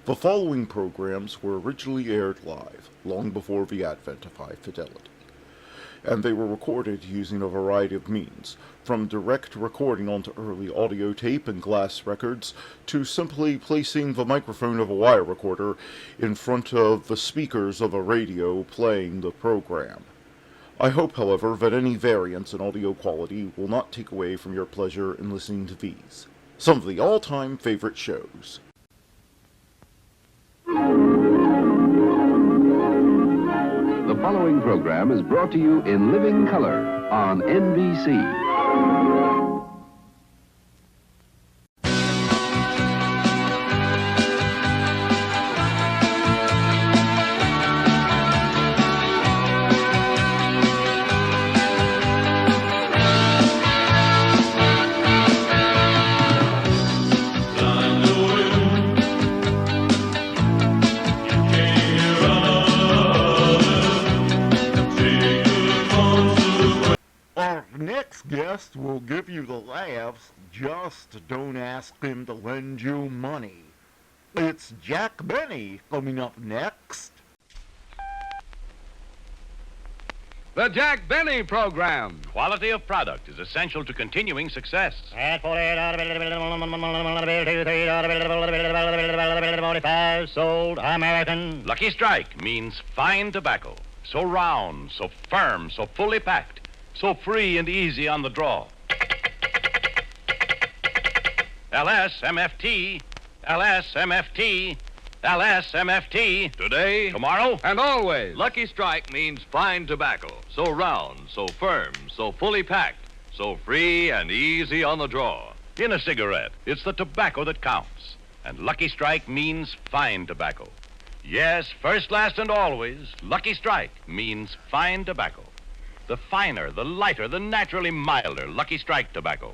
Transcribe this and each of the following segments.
The following programs were originally aired live, long before the advent of high fidelity, and they were recorded using a variety of means, from direct recording onto early audio tape and glass records, to simply placing the microphone of a wire recorder in front of the speakers of a radio playing the program. I hope, however, that any variance in audio quality will not take away from your pleasure in listening to these, some of the all-time favorite shows. The following program is brought to you in living color on NBC. Next guest will give you the laughs, just don't ask him to lend you money. It's Jack Benny coming up next. The Jack Benny Program. Quality of product is essential to continuing success. At 48 sold American. Lucky Strike means fine tobacco. So round, so firm, so fully packed. So free and easy on the draw. LSMFT, LSMFT, LSMFT. Today, Tomorrow, and always. Lucky Strike means fine tobacco. So round, so firm, so fully packed, so free and easy on the draw. in a cigarette, it's the tobacco that counts. And Lucky Strike means fine tobacco. Yes, first, last, and always, Lucky Strike means fine tobacco. The finer, the lighter, the naturally milder Lucky Strike tobacco.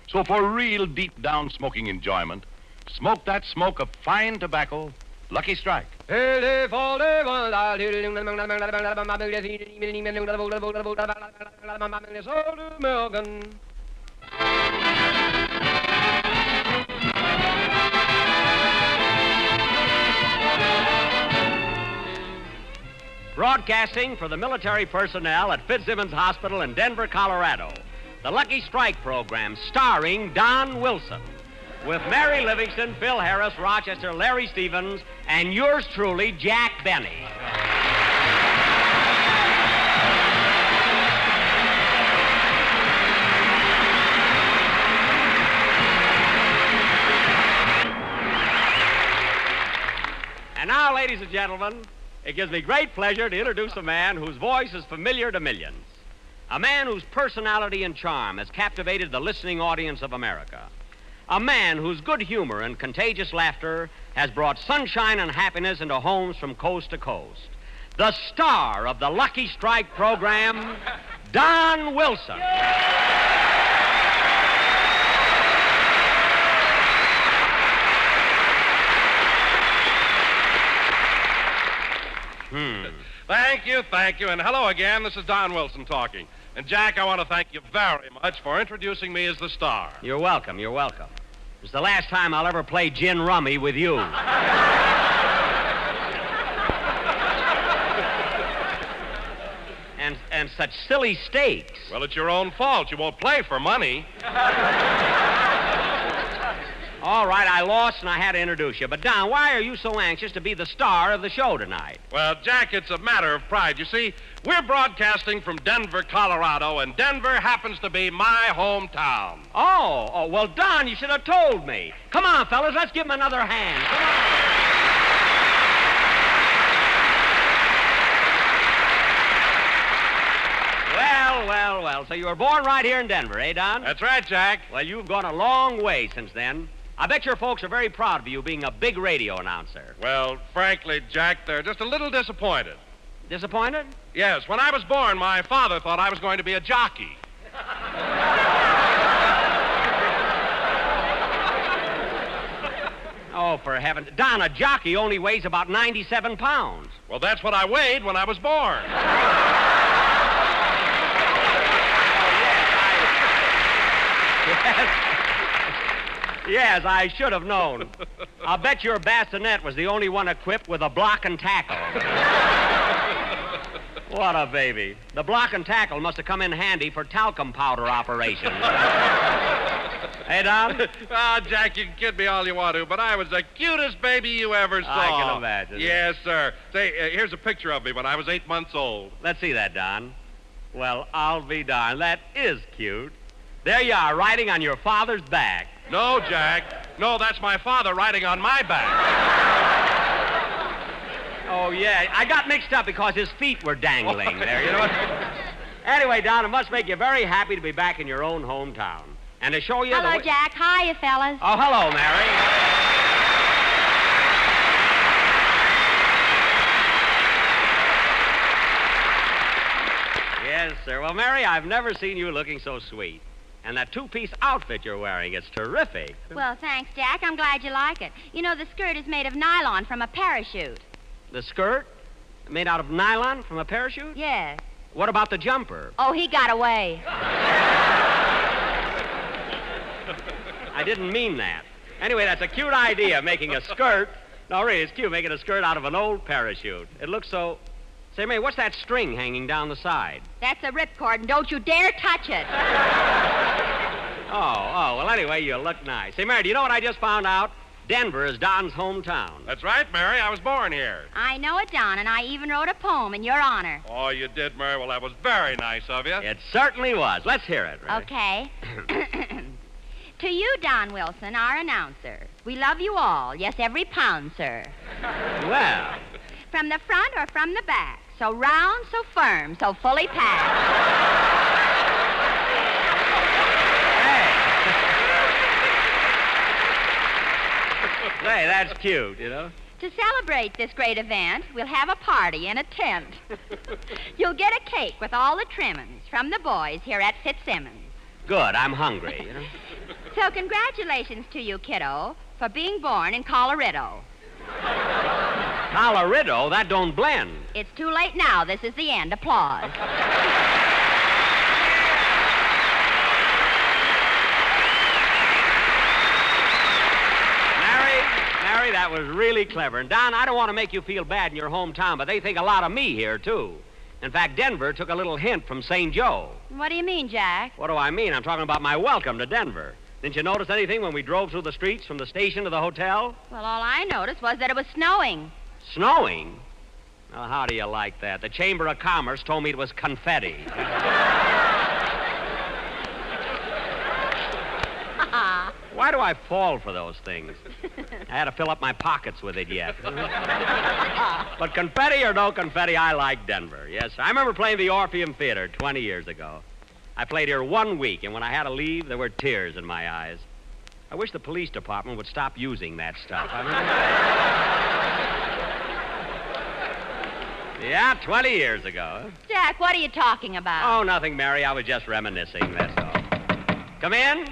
So for real deep-down smoking enjoyment, smoke that smoke of fine tobacco, Lucky Strike. Broadcasting for the military personnel at Fitzsimmons Hospital in Denver, Colorado. The Lucky Strike program starring Don Wilson. With Mary Livingston, Phil Harris, Rochester, Larry Stevens, and yours truly, Jack Benny. And now, ladies and gentlemen, it gives me great pleasure to introduce a man whose voice is familiar to millions. A man whose personality and charm has captivated the listening audience of America. A man whose good humor and contagious laughter has brought sunshine and happiness into homes from coast to coast. The star of the Lucky Strike program, Don Wilson. Thank you, and hello again. This is Don Wilson talking. And, Jack, I want to thank you very much for introducing me as the star. You're welcome, you're welcome. It's the last time I'll ever play gin rummy with you. and such silly stakes. Well, it's your own fault. You won't play for money. All right, I lost and I had to introduce you. But, Don, why are you so anxious to be the star of the show tonight? Well, Jack, it's a matter of pride. You see, we're broadcasting from Denver, Colorado, and Denver happens to be my hometown. Oh, well, Don, you should have told me. Come on, fellas, let's give him another hand. Come on. Well, so you were born right here in Denver, eh, Don? That's right, Jack. Well, you've gone a long way since then. I bet your folks are very proud of you being a big radio announcer. Well, frankly, Jack, they're just a little disappointed. Disappointed? Yes, when I was born, my father thought I was going to be a jockey. Oh, for heaven's... Don, a jockey only weighs about 97 pounds. Well, that's what I weighed when I was born. Yes, I should have known. I'll bet your bassinet was the only one equipped with a block and tackle. What a baby. The block and tackle must have come in handy for talcum powder operations. Hey, Don? Jack, you can kid me all you want to, but I was the cutest baby you ever saw. I can imagine. Yes, sir. Say, here's a picture of me when I was 8 months old. Let's see that, Don. Well, I'll be darned. That is cute. There you are, riding on your father's back. No, Jack. No, that's my father riding on my back. Oh, yeah. I got mixed up because his feet were dangling there, you know. Anyway, Don, it must make you very happy to be back in your own hometown. And to show you Hello, Jack. Hiya, fellas. Oh, hello, Mary. Yes, sir. Well, Mary, I've never seen you looking so sweet. And that two-piece outfit you're wearing, it's terrific. Well, thanks, Jack. I'm glad you like it. You know, the skirt is made of nylon from a parachute. The skirt? Made out of nylon from a parachute? Yes. What about the jumper? Oh, he got away. I didn't mean that. Anyway, that's a cute idea, making a skirt. No, really, it's cute, making a skirt out of an old parachute. It looks so... Say, Mary, what's that string hanging down the side? That's a ripcord, and don't you dare touch it. Well, anyway, you look nice. Say, Mary, do you know what I just found out? Denver is Don's hometown. That's right, Mary. I was born here. I know it, Don, and I even wrote a poem in your honor. Oh, you did, Mary? Well, that was very nice of you. It certainly was. Let's hear it, Mary. Okay. To you, Don Wilson, our announcer. We love you all. Yes, every pound, sir. Well... From the front or from the back. So round, so firm, so fully packed. Hey, that's cute, you know. To celebrate this great event, we'll have a party in a tent. You'll get a cake with all the trimmings from the boys here at Fitzsimmons. Good, I'm hungry, you know. So congratulations to you, kiddo, for being born in Colorado. Colorado? That don't blend. It's too late now. This is the end. Applause. Mary, that was really clever. And, Don, I don't want to make you feel bad in your hometown, but they think a lot of me here, too. In fact, Denver took a little hint from St. Joe. What do you mean, Jack? What do I mean? I'm talking about my welcome to Denver. Didn't you notice anything when we drove through the streets from the station to the hotel? Well, all I noticed was that it was snowing. Snowing? Well, how do you like that? The Chamber of Commerce told me it was confetti. Why do I fall for those things? I had to fill up my pockets with it yet. But confetti or no confetti, I like Denver. Yes, I remember playing the Orpheum Theater 20 years ago. I played here 1 week, and when I had to leave, there were tears in my eyes. I wish the police department would stop using that stuff. Yeah, 20 years ago. Jack, what are you talking about? Oh, nothing, Mary. I was just reminiscing, that's all. Come in.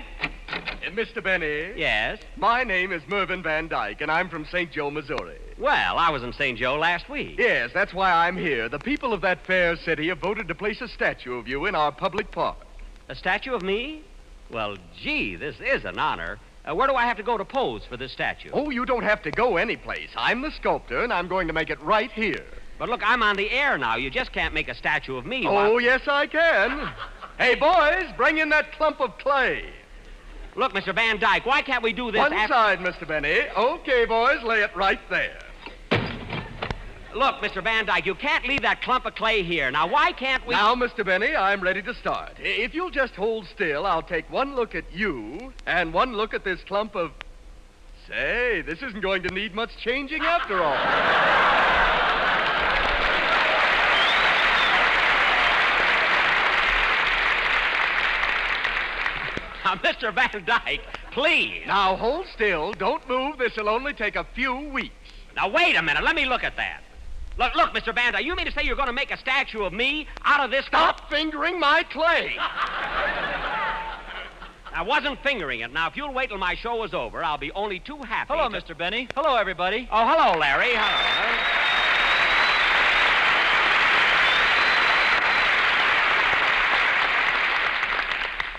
Mr. Benny? Yes? My name is Mervyn Van Dyke, and I'm from St. Joe, Missouri. Well, I was in St. Joe last week. Yes, that's why I'm here. The people of that fair city have voted to place a statue of you in our public park. A statue of me? Well, gee, this is an honor. Where do I have to go to pose for this statue? Oh, you don't have to go anyplace. I'm the sculptor, and I'm going to make it right here. But look, I'm on the air now. You just can't make a statue of me. Oh, yes, I can. Hey, boys, bring in that clump of clay. Look, Mr. Van Dyke, why can't we do this One side, Mr. Benny. Okay, boys, lay it right there. Look, Mr. Van Dyke, you can't leave that clump of clay here. Now, why can't we... Now, Mr. Benny, I'm ready to start. If you'll just hold still, I'll take one look at you and one look at this clump of... Say, this isn't going to need much changing after all. Now, Mr. Van Dyke, please. Now, hold still. Don't move. This'll only take a few weeks. Now, wait a minute. Let me look at that. Look, Mr. Van Dyke, you mean to say you're going to make a statue of me out of this... Stop fingering my clay. I wasn't fingering it. Now, if you'll wait till my show is over, I'll be only too happy Hello, to... Mr. Benny. Hello, everybody. Oh, hello, Larry. Hello.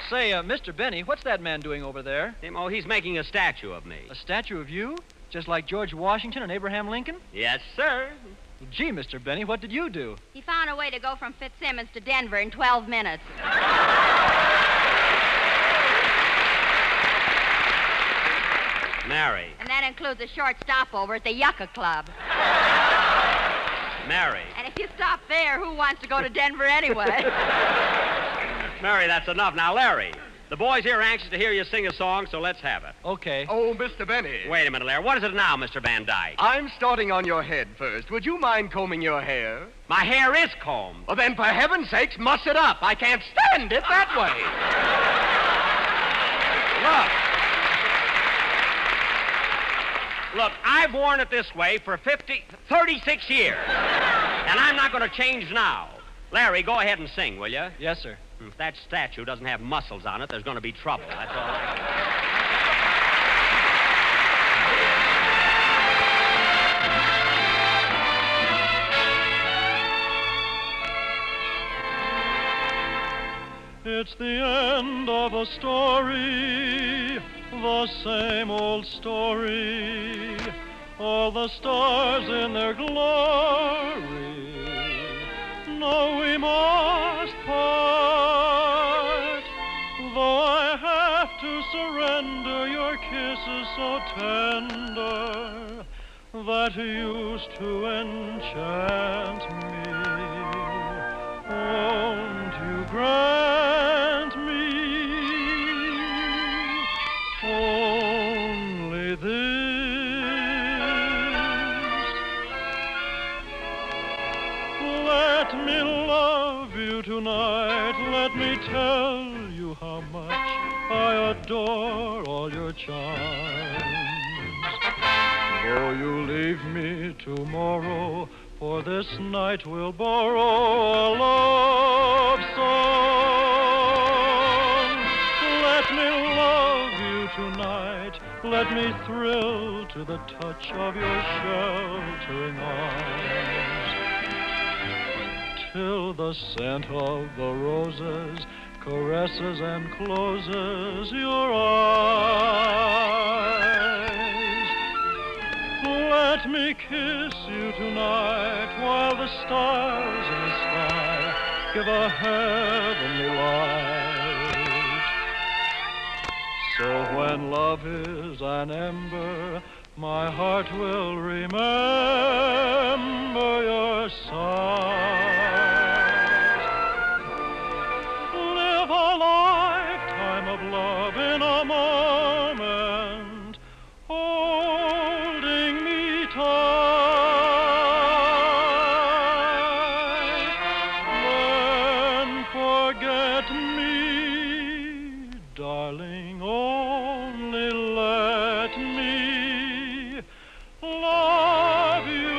Say, Mr. Benny, what's that man doing over there? Oh, he's making a statue of me. A statue of you? Just like George Washington and Abraham Lincoln? Yes, sir. Gee, Mr. Benny, what did you do? He found a way to go from Fitzsimmons to Denver in 12 minutes. Mary. And that includes a short stopover at the Yucca Club. Mary. And if you stop there, who wants to go to Denver anyway? Mary, that's enough. Now, Larry, the boys here are anxious to hear you sing a song, so let's have it. Okay. Oh, Mr. Benny. Wait a minute, Larry. What is it now, Mr. Van Dyke? I'm starting on your head first. Would you mind combing your hair? My hair is combed. Well, then, for heaven's sakes, muss it up. I can't stand it that way. Look, I've worn it this way for 36 years. And I'm not going to change now. Larry, go ahead and sing, will you? Yes, sir. If that statue doesn't have muscles on it, there's going to be trouble. That's all I It's the end of a story, the same old story, all the stars in their glory. No, we must part, though I have to surrender your kisses so tender that used to enchant me. Won't you grant me only this? Let me love you tonight. Let me tell you how much I adore all your charms. Though you leave me tomorrow, for this night we'll borrow a love song. Let me love you tonight. Let me thrill to the touch of your sheltering arms. Till the scent of the roses caresses and closes your eyes. Let me kiss you tonight while the stars in the sky give a heavenly light. So when love is an ember, my heart will remember your sighs. Live a lifetime of love in a moment, holding me tight. Then forget me, darling, only let me love you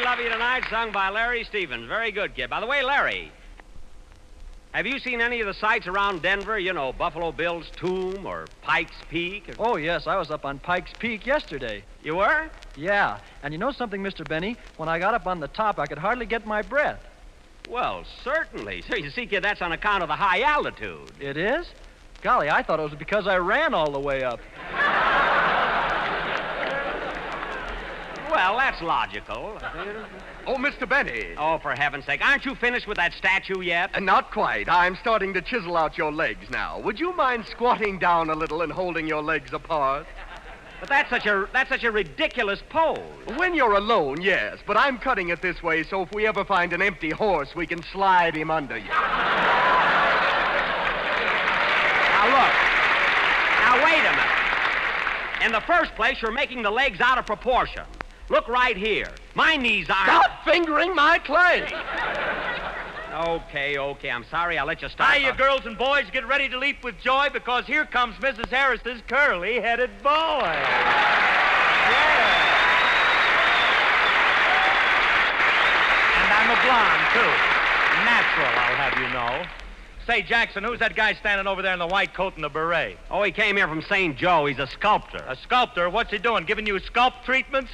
Love You Tonight, sung by Larry Stevens. Very good, kid. By the way, Larry, have you seen any of the sights around Denver? You know, Buffalo Bill's Tomb or Pike's Peak? Oh, yes, I was up on Pike's Peak yesterday. You were? Yeah, and you know something, Mr. Benny? When I got up on the top, I could hardly get my breath. Well, certainly. So you see, kid, that's on account of the high altitude. It is? Golly, I thought it was because I ran all the way up. Well, that's logical. Oh, Mr. Benny. Oh, for heaven's sake. Aren't you finished with that statue yet? Not quite. I'm starting to chisel out your legs now. Would you mind squatting down a little and holding your legs apart? But that's such a ridiculous pose. When you're alone, yes. But I'm cutting it this way so if we ever find an empty horse, we can slide him under you. Now, look. Now, wait a minute. In the first place, you're making the legs out of proportion. Look right here. My knees aren't... Stop fingering my clay! Okay. I'm sorry. I'll let you stop. Hiya, girls and boys. Get ready to leap with joy because here comes Mrs. Harris's curly-headed boy. Yeah. And I'm a blonde, too. Natural, I'll have you know. Say, Jackson, who's that guy standing over there in the white coat and the beret? Oh, he came here from St. Joe. He's a sculptor. A sculptor? What's he doing? Giving you sculpt treatments?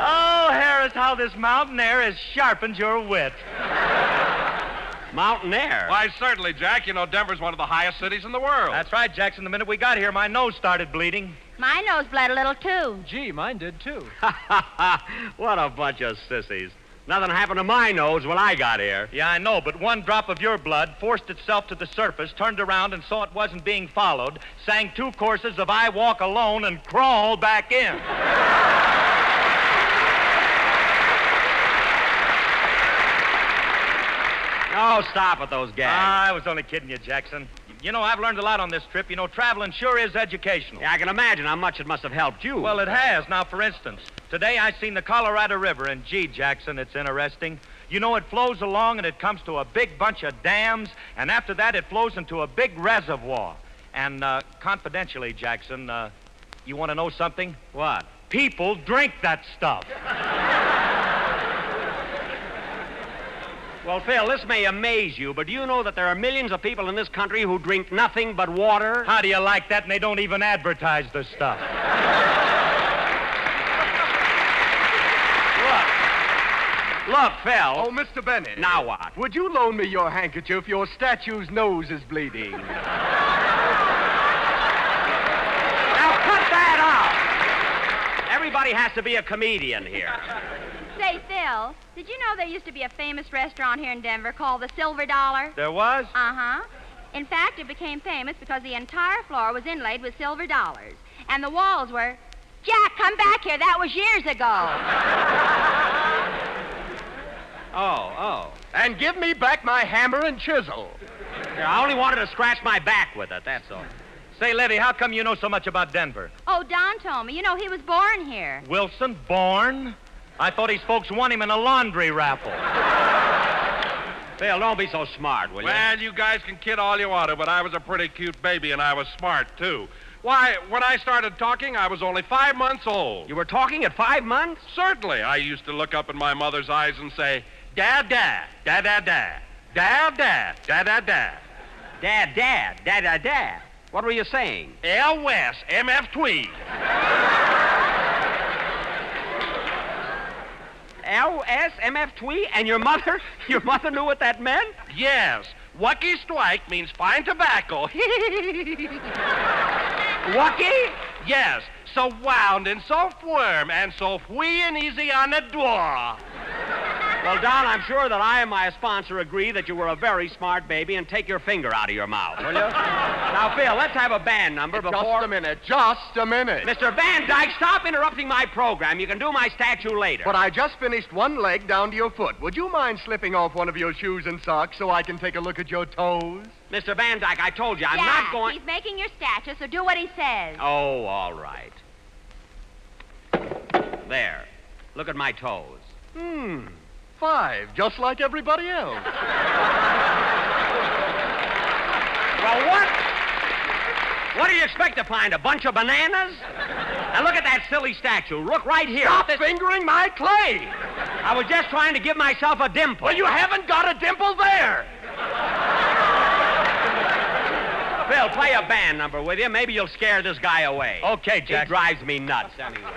Oh, Harris, how this mountain air has sharpened your wit. Mountain air? Why, certainly, Jack. You know, Denver's one of the highest cities in the world. That's right, Jackson. The minute we got here, my nose started bleeding. My nose bled a little, too. Gee, mine did, too. What a bunch of sissies. Nothing happened to my nose when I got here. Yeah, I know, but one drop of your blood forced itself to the surface, turned around and saw it wasn't being followed, sang 2 courses of I Walk Alone, and crawled back in. Oh, stop with those gags. I was only kidding you, Jackson. You know, I've learned a lot on this trip. You know, traveling sure is educational. Yeah, I can imagine how much it must have helped you. Well, it has. Now, for instance, today I seen the Colorado River, and gee, Jackson, it's interesting. You know, it flows along and it comes to a big bunch of dams, and after that it flows into a big reservoir. And, confidentially, Jackson, you want to know something? What? People drink that stuff. Well, Phil, this may amaze you, but do you know that there are millions of people in this country who drink nothing but water? How do you like that? And they don't even advertise the stuff. Look, Phil. Oh, Mr. Bennett. Now what? Would you loan me your handkerchief? Your statue's nose is bleeding. Now cut that out! Everybody has to be a comedian here. Say, Phil, did you know there used to be a famous restaurant here in Denver called the Silver Dollar? There was? Uh-huh. In fact, it became famous because the entire floor was inlaid with silver dollars. And the walls were... Jack, come back here. That was years ago. Oh. And give me back my hammer and chisel. Here, I only wanted to scratch my back with it, that's all. Say, Levy, how come you know so much about Denver? Oh, Don told me. You know, he was born here. Wilson, born? I thought his folks won him in a laundry raffle. Phil, don't be so smart, will you? Well, you guys can kid all you want to, but I was a pretty cute baby, and I was smart, too. Why, when I started talking, I was only 5 months old. You were talking at 5 months? Certainly. I used to look up in my mother's eyes and say, Dad, Dad, Dad, Dad, Dad. Dad, Dad, Dad, Dad, Dad. Dad, Dad, Dad, Dad, Dad. What were you saying? L. West, M.F. Tweed. L.S.M.F. Twee? And your mother knew what that meant? Yes. Wucky Strike means fine tobacco. Wucky? Yes. So wound and so firm and so free and easy on the door. Well, Don, I'm sure that I and my sponsor agree that you were a very smart baby, and take your finger out of your mouth, will you? Now, Phil, let's have a band number before... Just a minute. Mr. Van Dyke, stop interrupting my program. You can do my statue later. But I just finished one leg down to your foot. Would you mind slipping off one of your shoes and socks so I can take a look at your toes? Mr. Van Dyke, I told you, I'm Jack, not going... he's making your statue, so do what he says. Oh, all right. There. Look at my toes. 5, just like everybody else. Well, what do you expect to find, a bunch of bananas? Now, look at that silly statue. Look right here. Stop fingering my clay! I was just trying to give myself a dimple. Well, you haven't got a dimple there! Phil, play a band number with you. Maybe you'll scare this guy away. Okay, Jack. He drives me nuts, anyway.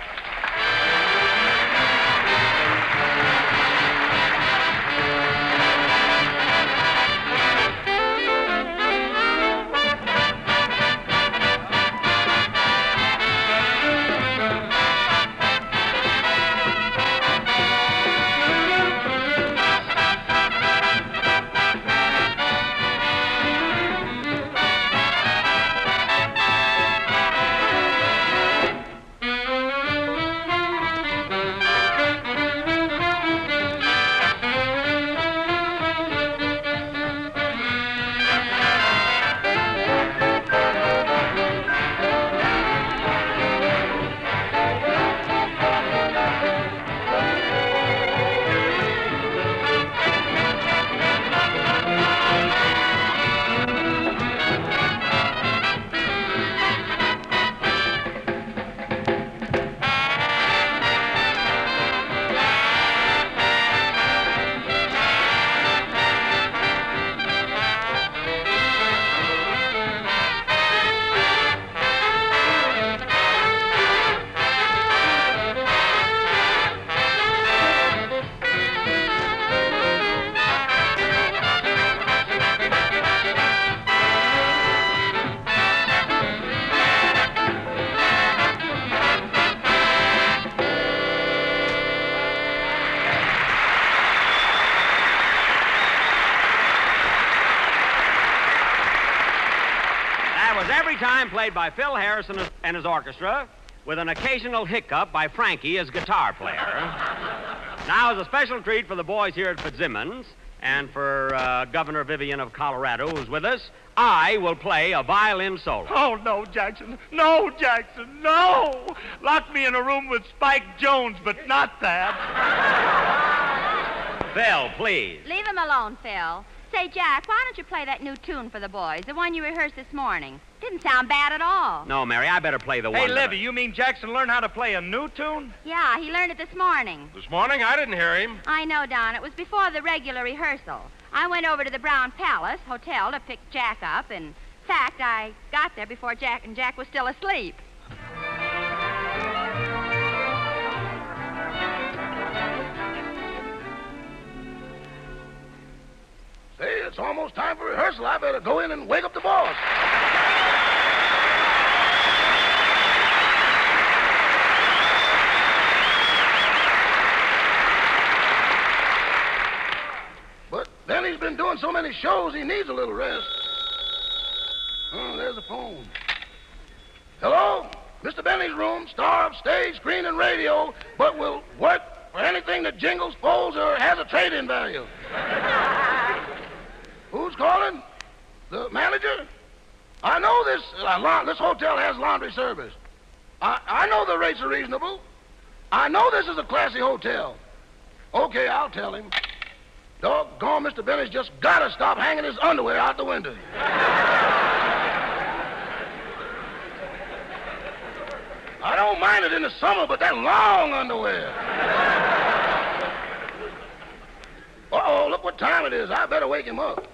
time played by Phil Harrison and his orchestra, with an occasional hiccup by Frankie, his guitar player. Now, as a special treat for the boys here at Fitzsimmons, and for Governor Vivian of Colorado, who's with us, I will play a violin solo. Oh, no, Jackson. No, Jackson, no! Lock me in a room with Spike Jones, but not that. Phil, please. Leave him alone, Phil. Say, Jack, why don't you play that new tune for the boys, the one you rehearsed this morning? Didn't sound bad at all. No, Mary, I better play the one. Hey, Livy, you mean Jackson learned how to play a new tune? Yeah, he learned it this morning. This morning? I didn't hear him. I know, Don. It was before the regular rehearsal. I went over to the Brown Palace Hotel to pick Jack up. In fact, I got there before Jack was still asleep. Hey, it's almost time for rehearsal. I better go in and wake up the boss. But then he's been doing so many shows, he needs a little rest. Oh, there's the phone. Hello? Mr. Benny's room, star of stage, screen, and radio, but will work for anything that jingles, folds, or has a trade-in value. Who's calling? The manager? I know this hotel has laundry service. I know the rates are reasonable. I know this is a classy hotel. Okay, I'll tell him. Doggone, Mr. Benny's just got to stop hanging his underwear out the window. I don't mind it in the summer, but that long underwear. Uh-oh, look what time it is. I better wake him up.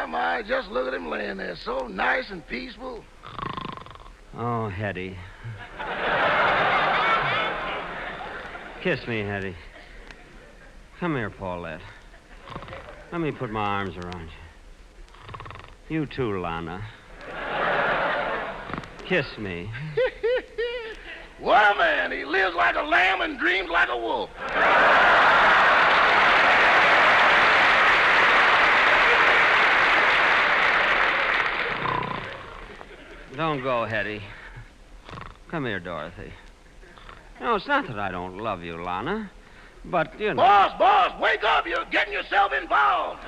My, just look at him laying there, so nice and peaceful. Oh, Hetty. Kiss me, Hetty. Come here, Paulette. Let me put my arms around you. You too, Lana. Kiss me. What a man. He lives like a lamb and dreams like a wolf. Don't go, Hetty. Come here, Dorothy. No, it's not that I don't love you, Lana, but, you know... Boss, wake up. You're getting yourself involved.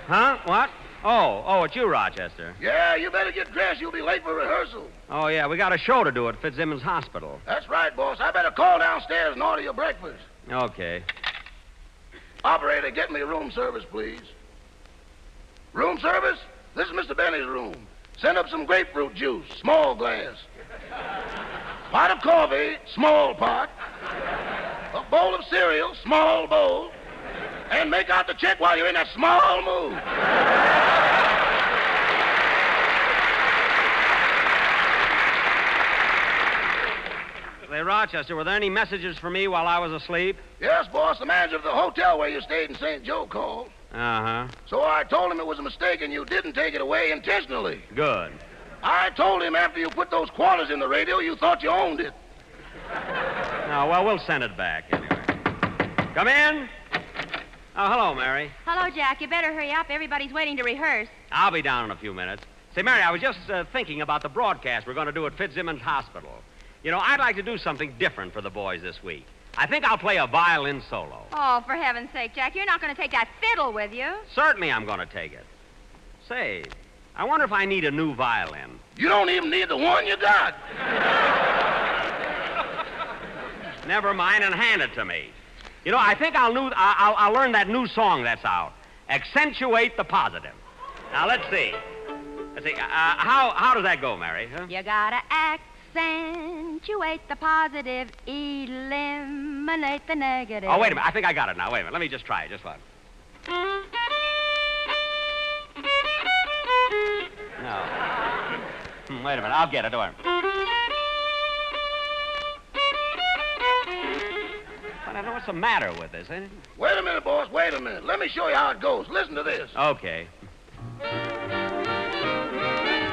Huh? What? Oh, it's you, Rochester. Yeah, you better get dressed. You'll be late for rehearsal. Oh, yeah, we got a show to do at Fitzsimmons Hospital. That's right, boss. I better call downstairs and order your breakfast. Okay. Operator, get me room service, please. Room service? This is Mr. Benny's room. Send up some grapefruit juice, small glass. Pot of coffee, small pot. A bowl of cereal, small bowl. And make out the check while you're in that small mood. Say, Rochester, were there any messages for me while I was asleep? Yes, boss. The manager of the hotel where you stayed in St. Joe called. Uh-huh. So I told him it was a mistake and you didn't take it away intentionally. Good. I told him after you put those quarters in the radio, you thought you owned it. No, well, we'll send it back anyway. Come in. Oh, hello, Mary. Hello, Jack. You better hurry up. Everybody's waiting to rehearse. I'll be down in a few minutes. Say, Mary, I was just thinking about the broadcast we're going to do at Fitzsimmons Hospital. You know, I'd like to do something different for the boys this week. I think I'll play a violin solo. Oh, for heaven's sake, Jack, you're not going to take that fiddle with you. Certainly I'm going to take it. Say, I wonder if I need a new violin. You don't even need the one you got. Never mind, and hand it to me. You know, I think I'll learn that new song that's out. Accentuate the positive. Now, let's see. How does that go, Mary? Huh? You gotta accentuate the positive, eliminate the negative. Oh, wait a minute. I think I got it now. Wait a minute. Let me just try it. Just one. No. Wait a minute. I'll get it. Don't worry. I don't know what's the matter with this, ain't it? Wait a minute, boss. Wait a minute. Let me show you how it goes. Listen to this. Okay.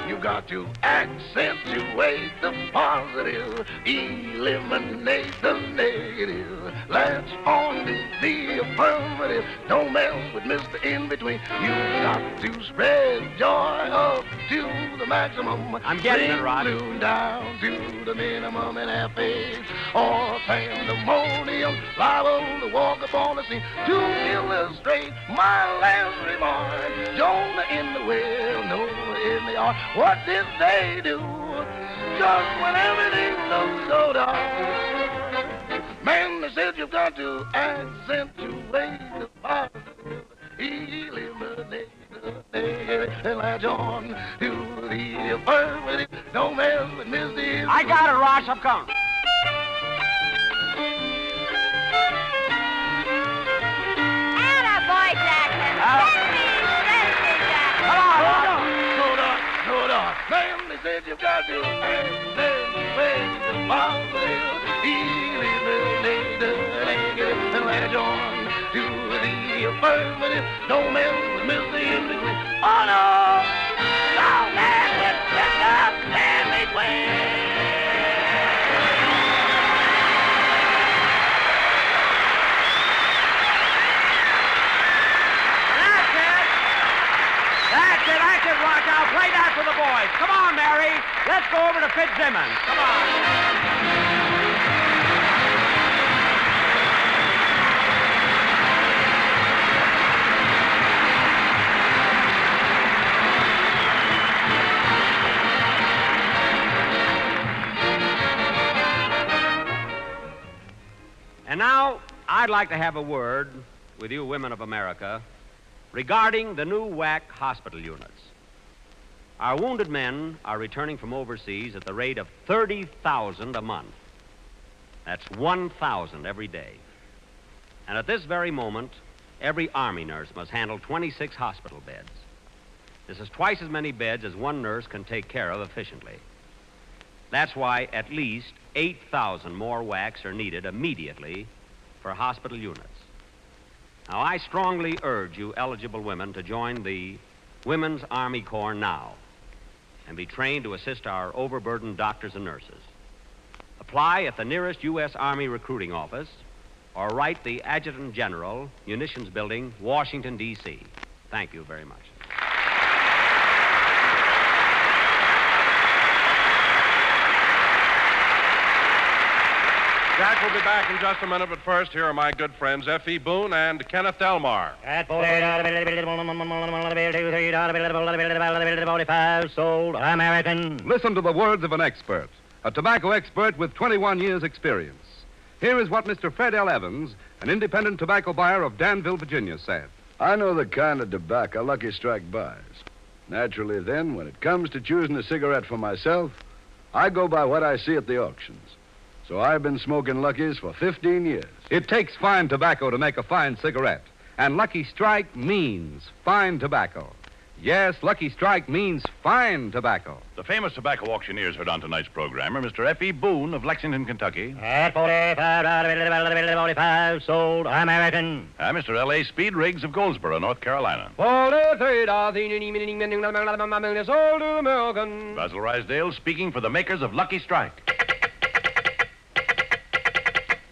You you've got to accentuate the positive, eliminate the negative. Latch on to the affirmative. Don't mess with Mr. In-Between. You've got to spread joy up to the maximum. I'm getting it, Rod. Bring gloom down to the minimum and have faith or pandemonium. Liable to walk upon the scene to illustrate my last remark. Jonah in the well, Noah in the ark. What did they do just when everything looked so dark? Man, they said you've got to accentuate the positive, eliminate the negative, and latch on to the affirmative. Don't mess with Mr. I got it, Ross. I'm coming. Attaboy, Jackson. Hold on. Man, they said you've got to accentuate the positive, eliminate the negative, and latch on to the affirmative. Don't mess with Mr. In-Between. Oh, no! Don't mess with Mr. In-Between! That's it, Rock. I'll play that for the boys. Come on, Mary. Let's go over to Fitzsimmons. Come on. And now, I'd like to have a word with you women of America regarding the new WAC hospital units. Our wounded men are returning from overseas at the rate of 30,000 a month. That's 1,000 every day. And at this very moment, every Army nurse must handle 26 hospital beds. This is twice as many beds as one nurse can take care of efficiently. That's why at least 8,000 more WACs are needed immediately for hospital units. Now, I strongly urge you eligible women to join the Women's Army Corps now and be trained to assist our overburdened doctors and nurses. Apply at the nearest U.S. Army recruiting office or write the Adjutant General, Munitions Building, Washington, D.C. Thank you very much. Jack will be back in just a minute, but first, here are my good friends, F.E. Boone and Kenneth Delmar. Sold American. Listen to the words of an expert, a tobacco expert with 21 years' experience. Here is what Mr. Fred L. Evans, an independent tobacco buyer of Danville, Virginia, said. I know the kind of tobacco Lucky Strike buys. Naturally, then, when it comes to choosing a cigarette for myself, I go by what I see at the auctions. So I've been smoking Lucky's for 15 years. It takes fine tobacco to make a fine cigarette, and Lucky Strike means fine tobacco. Yes, Lucky Strike means fine tobacco. The famous tobacco auctioneers heard on tonight's program are Mr. F.E. Boone of Lexington, Kentucky. At 45, sold American. And Mr. L.A. Speed Riggs of Goldsboro, North Carolina. 43, sold American. Basil Rysdale speaking for the makers of Lucky Strike.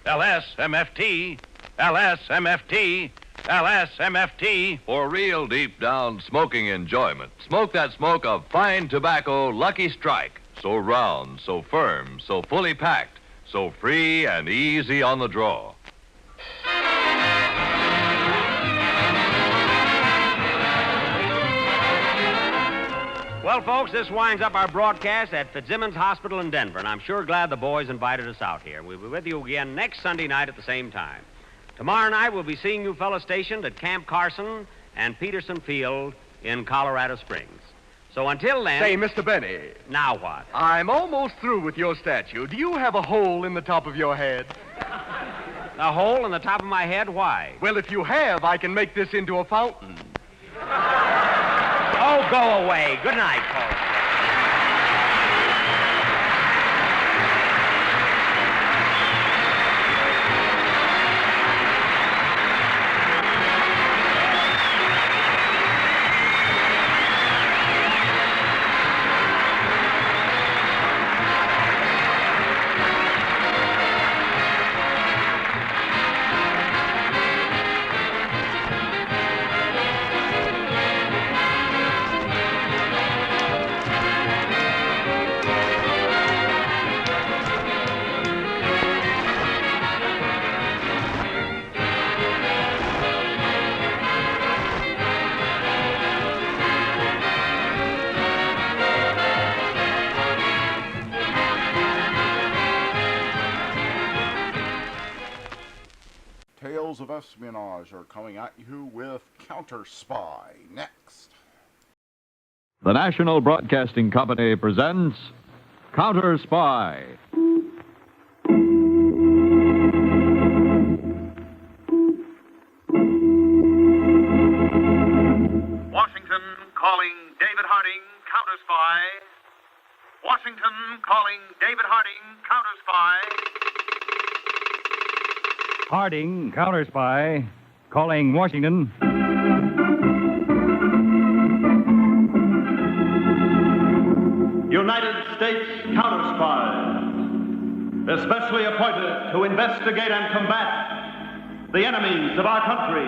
LSMFT, LSMFT, LSMFT. For real deep down smoking enjoyment, smoke that smoke of fine tobacco Lucky Strike. So round, so firm, so fully packed, so free and easy on the draw. Well, folks, this winds up our broadcast at Fitzsimmons Hospital in Denver, and I'm sure glad the boys invited us out here. We'll be with you again next Sunday night at the same time. Tomorrow night, we'll be seeing you fellows stationed at Camp Carson and Peterson Field in Colorado Springs. So until then... Say, Mr. Benny. Now what? I'm almost through with your statue. Do you have a hole in the top of your head? A hole in the top of my head? Why? Well, if you have, I can make this into a fountain. Oh, go away. Good night, folks. Tales of espionage are coming at you with CounterSpy next. The National Broadcasting Company presents CounterSpy. Washington calling David Harding, CounterSpy. Washington calling David Harding, CounterSpy. Harding, CounterSpy, calling Washington. United States CounterSpy, especially appointed to investigate and combat the enemies of our country,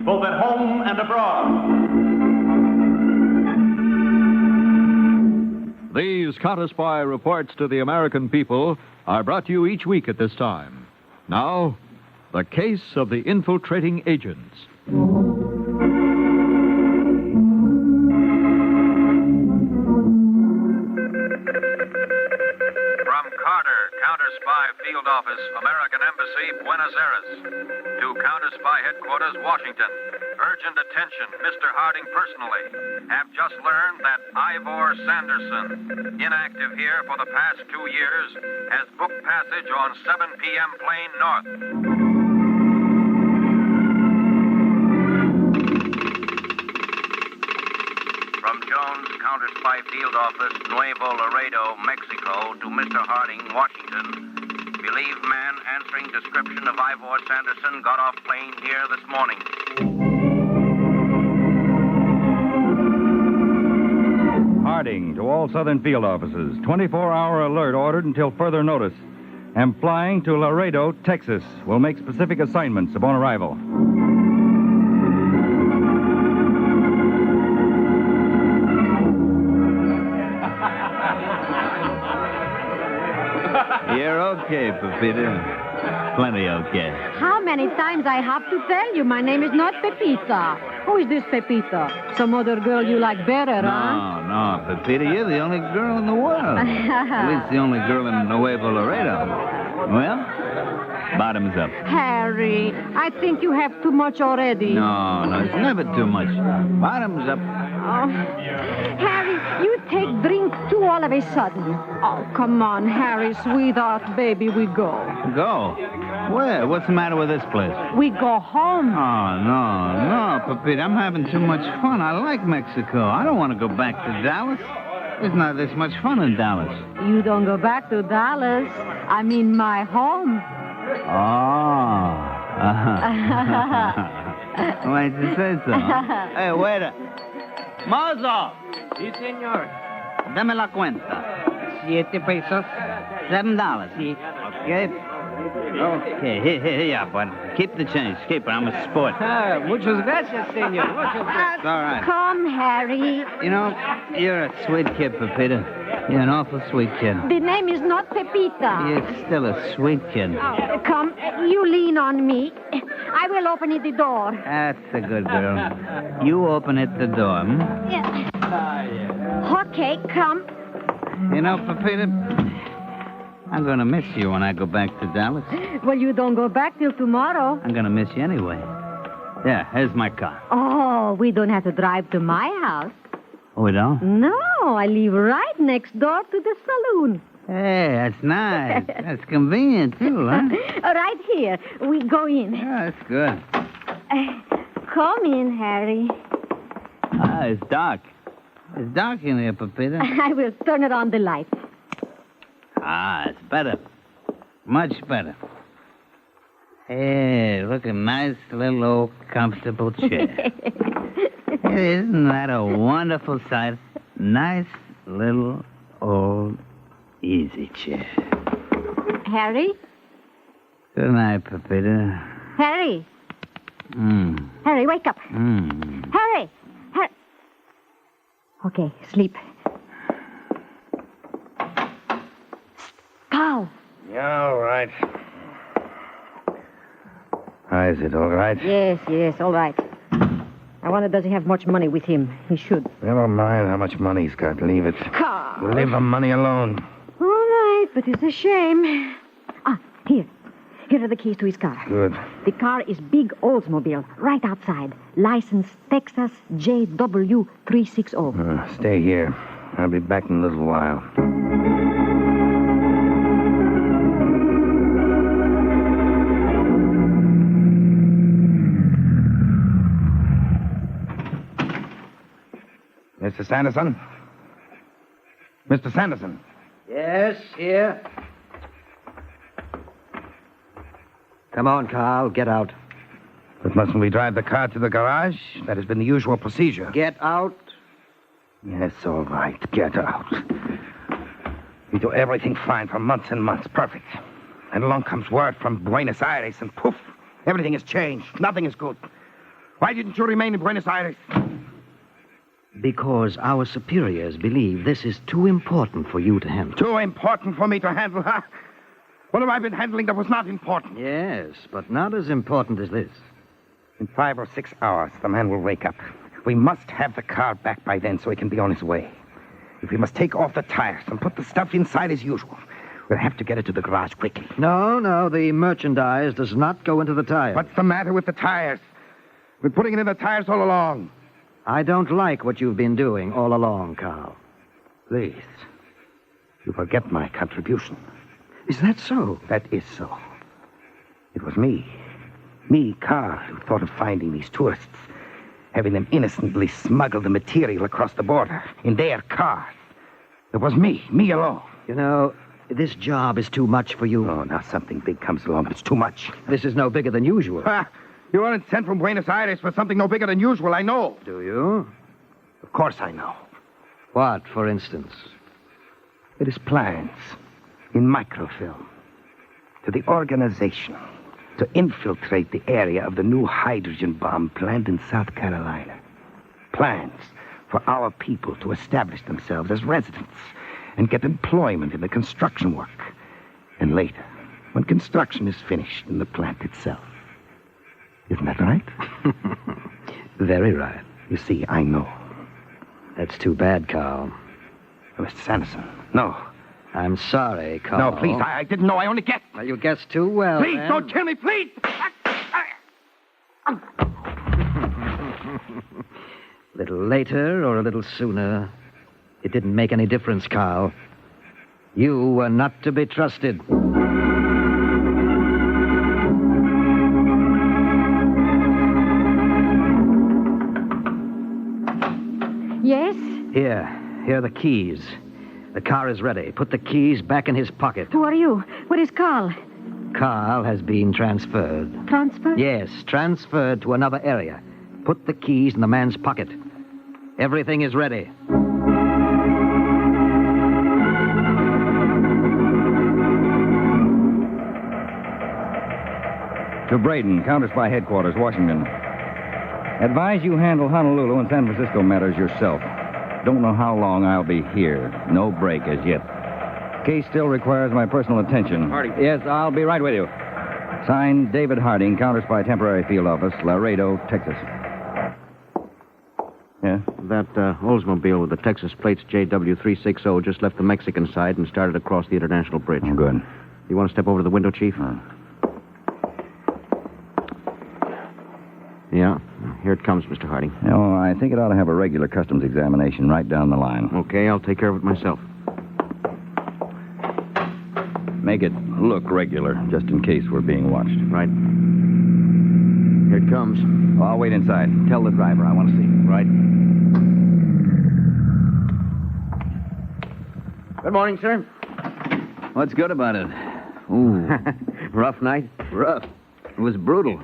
both at home and abroad. These CounterSpy reports to the American people are brought to you each week at this time. Now, the case of the infiltrating agents. From Carter, CounterSpy Field Office, American Embassy, Buenos Aires. To CounterSpy Headquarters, Washington. Urgent attention, Mr. Harding personally. Have just learned that Ivor Sanderson, inactive here for the past 2 years, has booked passage on 7 p.m. plane north. From Jones, CounterSpy Field Office, Nuevo Laredo, Mexico, to Mr. Harding, Washington. Believe man answering description of Ivor Sanderson got off plane here this morning. Harding, to all Southern Field offices. 24-hour alert ordered until further notice. Am flying to Laredo, Texas. Will make specific assignments upon arrival. You're okay, Pepita. Plenty okay. How many times I have to tell you my name is not Pepita? Who is this Pepita? Some other girl you like better, huh? No, Pepita, you're the only girl in the world. At least the only girl in Nuevo Laredo. Well, bottoms up. Harry, I think you have too much already. No, it's never too much. Bottoms up. Oh. Harry, you take drinks too all of a sudden. Oh, come on, Harry, sweetheart, baby, we go. Go? Where? What's the matter with this place? We go home. Oh, no, Pepita, I'm having too much fun. I like Mexico. I don't want to go back to Dallas. There's not this much fun in Dallas. You don't go back to Dallas. I mean my home. Oh. Why did you say so? Hey, waiter. Mozo! Sí, señor. Dame la cuenta. 7 pesos. $7. Sí. Okay. Okay, here you are, bud. Keep the change. Keep it. I'm a sport. Muchas gracias, señor. Muchas gracias. All right. Come, Harry. You know, you're a sweet kid, Pepita. You're an awful sweet kid. The name is not Pepita. You're still a sweet kid. Oh, come, you lean on me. I will open it the door. That's a good girl. You open it the door, hmm? Yeah. Okay, come. You know, Pepita, I'm going to miss you when I go back to Dallas. Well, you don't go back till tomorrow. I'm going to miss you anyway. Yeah, here's my car. Oh, we don't have to drive to my house. Oh, we don't? No, I live right next door to the saloon. Hey, that's nice. That's convenient, too, huh? Right here. We go in. Yeah, that's good. Come in, Harry. It's dark. It's dark in here, Pepita. I will turn it on the light. It's better. Much better. Hey, look, a nice little old comfortable chair. Isn't that a wonderful sight? Nice little old easy chair. Harry? Good night, Pepita. Harry. Harry, wake up. Harry. Okay, sleep. Carl. Yeah, all right. Is it all right? Yes, all right. I wonder, does he have much money with him? He should. Never mind how much money he's got. Leave it. Carl. Leave the money alone. All right, but it's a shame. Here Here are the keys to his car. Good. The car is big Oldsmobile, right outside. License Texas JW360. Stay here. I'll be back in a little while. Mr. Sanderson? Mr. Sanderson? Yes, here. Come on, Carl, get out. But mustn't we drive the car to the garage? That has been the usual procedure. Get out. Yes, all right. Get out. We do everything fine for months and months. Perfect. And along comes word from Buenos Aires, and poof, everything has changed. Nothing is good. Why didn't you remain in Buenos Aires? Because our superiors believe this is too important for you to handle. Too important for me to handle, huh? What have I been handling that was not important? Yes, but not as important as this. In 5 or 6 hours, the man will wake up. We must have the car back by then so he can be on his way. If we must take off the tires and put the stuff inside as usual, we'll have to get it to the garage quickly. No, the merchandise does not go into the tires. What's the matter with the tires? We're putting it in the tires all along. I don't like what you've been doing all along, Carl. Please, you forget my contribution. Is that so? That is so. It was me, Carl, who thought of finding these tourists, having them innocently smuggle the material across the border in their cars. It was me alone. You know, this job is too much for you. Oh, now something big comes along, but it's too much. This is no bigger than usual. You weren't sent from Buenos Aires for something no bigger than usual, I know. Do you? Of course I know. What, for instance? It is plans in microfilm to the organization to infiltrate the area of the new hydrogen bomb plant in South Carolina. Plans for our people to establish themselves as residents and get employment in the construction work. And later, when construction is finished in the plant itself. Isn't that right? Very right. You see, I know. That's too bad, Carl. Mr. Sanderson, no. I'm sorry, Carl. No, please, I didn't know. I only guessed. Well, you guessed too well. Please, then. don't kill me, please! A little later or a little sooner, it didn't make any difference, Carl. You were not to be trusted. Yes? Here are the keys. The car is ready. Put the keys back in his pocket. Who are you? What is Carl? Carl has been transferred. Transferred? Yes, transferred to another area. Put the keys in the man's pocket. Everything is ready. To Braden, CounterSpy headquarters, Washington. Advise you handle Honolulu and San Francisco matters yourself. Don't know how long I'll be here. No break as yet. Case still requires my personal attention. Harding. Yes, I'll be right with you. Signed, David Harding, CounterSpy Temporary Field Office, Laredo, Texas. Yeah? That Oldsmobile with the Texas plates JW360 just left the Mexican side and started across the International Bridge. Oh, good. You want to step over to the window, Chief? Yeah. Here it comes, Mr. Harding. Oh, I think it ought to have a regular customs examination right down the line. Okay, I'll take care of it myself. Make it look regular, just in case we're being watched. Right. Here it comes. I'll wait inside. Tell the driver I want to see. Right. Good morning, sir. What's good about it? Ooh. Rough night? Rough. It was brutal.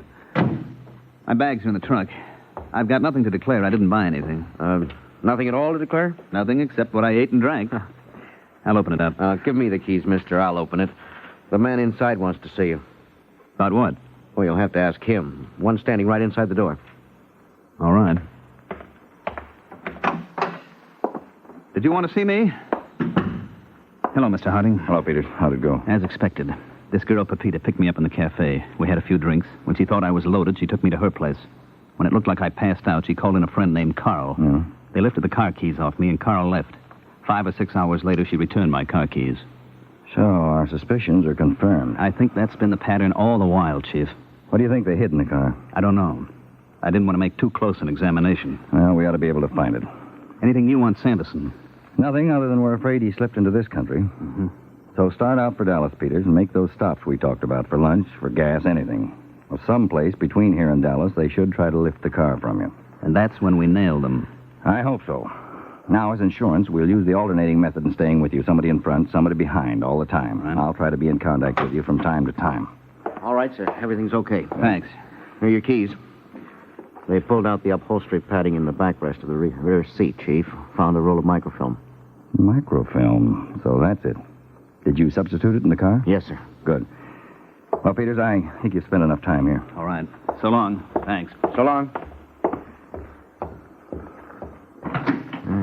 My bags are in the trunk. I've got nothing to declare. I didn't buy anything. Nothing at all to declare? Nothing except what I ate and drank. I'll open it up. Give me the keys, mister. I'll open it. The man inside wants to see you. About what? Well, you'll have to ask him. One standing right inside the door. All right. Did you want to see me? Hello, Mr. Harding. Hello, Peter. How'd it go? As expected. This girl, Pepita, picked me up in the cafe. We had a few drinks. When she thought I was loaded, she took me to her place. When it looked like I passed out, she called in a friend named Carl. Yeah. They lifted the car keys off me, and Carl left. 5 or 6 hours later, she returned my car keys. So, our suspicions are confirmed. I think that's been the pattern all the while, Chief. What do you think they hid in the car? I don't know. I didn't want to make too close an examination. Well, we ought to be able to find it. Anything new on Sanderson? Nothing other than we're afraid he slipped into this country. Mm-hmm. So start out for Dallas, Peters, and make those stops we talked about for lunch, for gas, anything. Well, someplace between here and Dallas, they should try to lift the car from you. And that's when we nail them. I hope so. Now, as insurance, we'll use the alternating method in staying with you. Somebody in front, somebody behind, all the time. Right. I'll try to be in contact with you from time to time. All right, sir. Everything's okay. Thanks. Here are your keys. They pulled out the upholstery padding in the backrest of the rear seat, Chief. Found a roll of microfilm. Microfilm. So that's it. Did you substitute it in the car? Yes, sir. Good. Well, Peters, I think you've spent enough time here. All right. So long. Thanks. So long.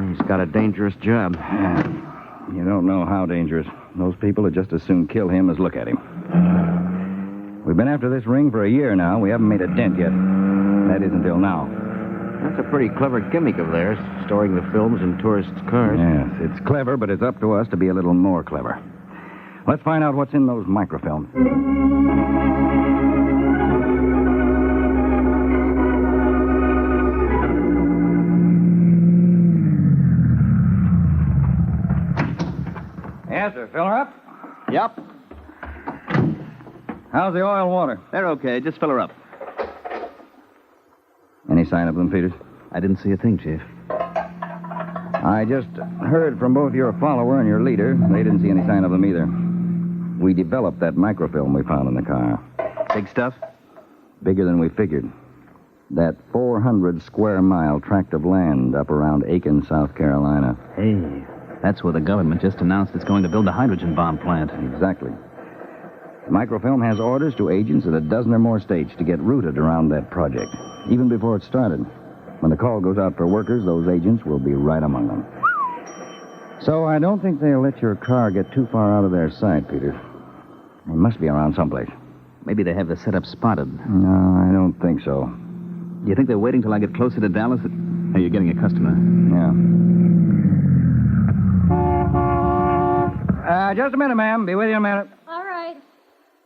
He's got a dangerous job. Yeah. You don't know how dangerous. Those people would just as soon kill him as look at him. We've been after this ring for a year now. We haven't made a dent yet. That is until now. That's a pretty clever gimmick of theirs, storing the films in tourists' cars. Yes, it's clever, but it's up to us to be a little more clever. Let's find out what's in those microfilms. Yes, sir. Fill her up? Yep. How's the oil and water? They're okay. Just fill her up. Any sign of them, Peters? I didn't see a thing, Chief. I just heard from both your follower and your leader. They didn't see any sign of them either. We developed that microfilm we found in the car. Big stuff? Bigger than we figured. That 400 square mile tract of land up around Aiken, South Carolina. Hey, that's where the government just announced it's going to build a hydrogen bomb plant. Exactly. The microfilm has orders to agents in a dozen or more states to get rooted around that project, even before it started. When the call goes out for workers, those agents will be right among them. So I don't think they'll let your car get too far out of their sight, Peter. They must be around someplace. Maybe they have the setup spotted. No, I don't think so. Do you think they're waiting till I get closer to Dallas? Hey, you're getting a customer. Yeah. Just a minute, ma'am. Be with you in a minute. All right.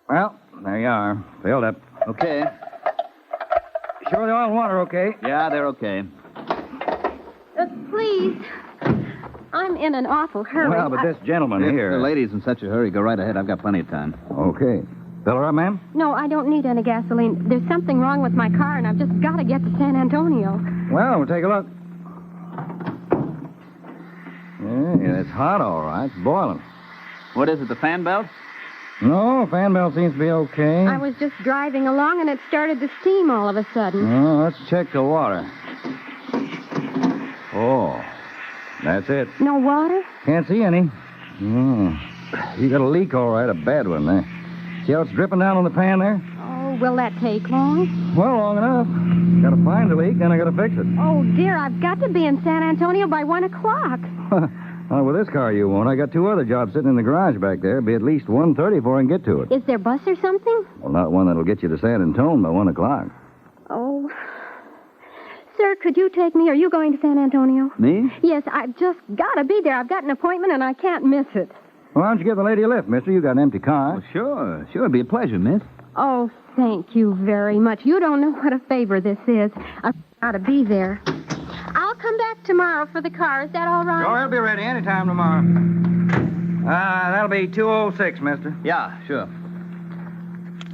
Well, there you are. Filled up. Okay. Sure the oil and water okay? Yeah, they're okay. Please. I'm in an awful hurry. Well, but this gentleman If here... the lady's in such a hurry, go right ahead. I've got plenty of time. Okay. Fill her up, ma'am? No, I don't need any gasoline. There's something wrong with my car, and I've just got to get to San Antonio. Well, we'll take a look. Yeah, it's hot, all right. It's boiling. What is it, the fan belt? No, fan belt seems to be okay. I was just driving along, and it started to steam all of a sudden. Oh, let's check the water. Oh, that's it. No water? Can't see any. Oh, you got a leak, all right, a bad one there. See how it's dripping down on the pan there? Oh, will that take long? Well, long enough. Got to find the leak, then I got to fix it. Oh, dear, I've got to be in San Antonio by 1 o'clock. Well, with this car you won't. I got 2 other jobs sitting in the garage back there. Be at least 1:30 before I can get to it. Is there bus or something? Well, not one that'll get you to San Antonio by 1 o'clock. Oh. Sir, could you take me? Are you going to San Antonio? Me? Yes, I've just got to be there. I've got an appointment, and I can't miss it. Well, why don't you give the lady a lift, mister? You got an empty car. Well, sure. Sure, it'd be a pleasure, miss. Oh, thank you very much. You don't know what a favor this is. I've got to be there. I'll come back tomorrow for the car. Is that all right? Sure, it'll be ready anytime tomorrow. That'll be 2:06, mister. Yeah, sure.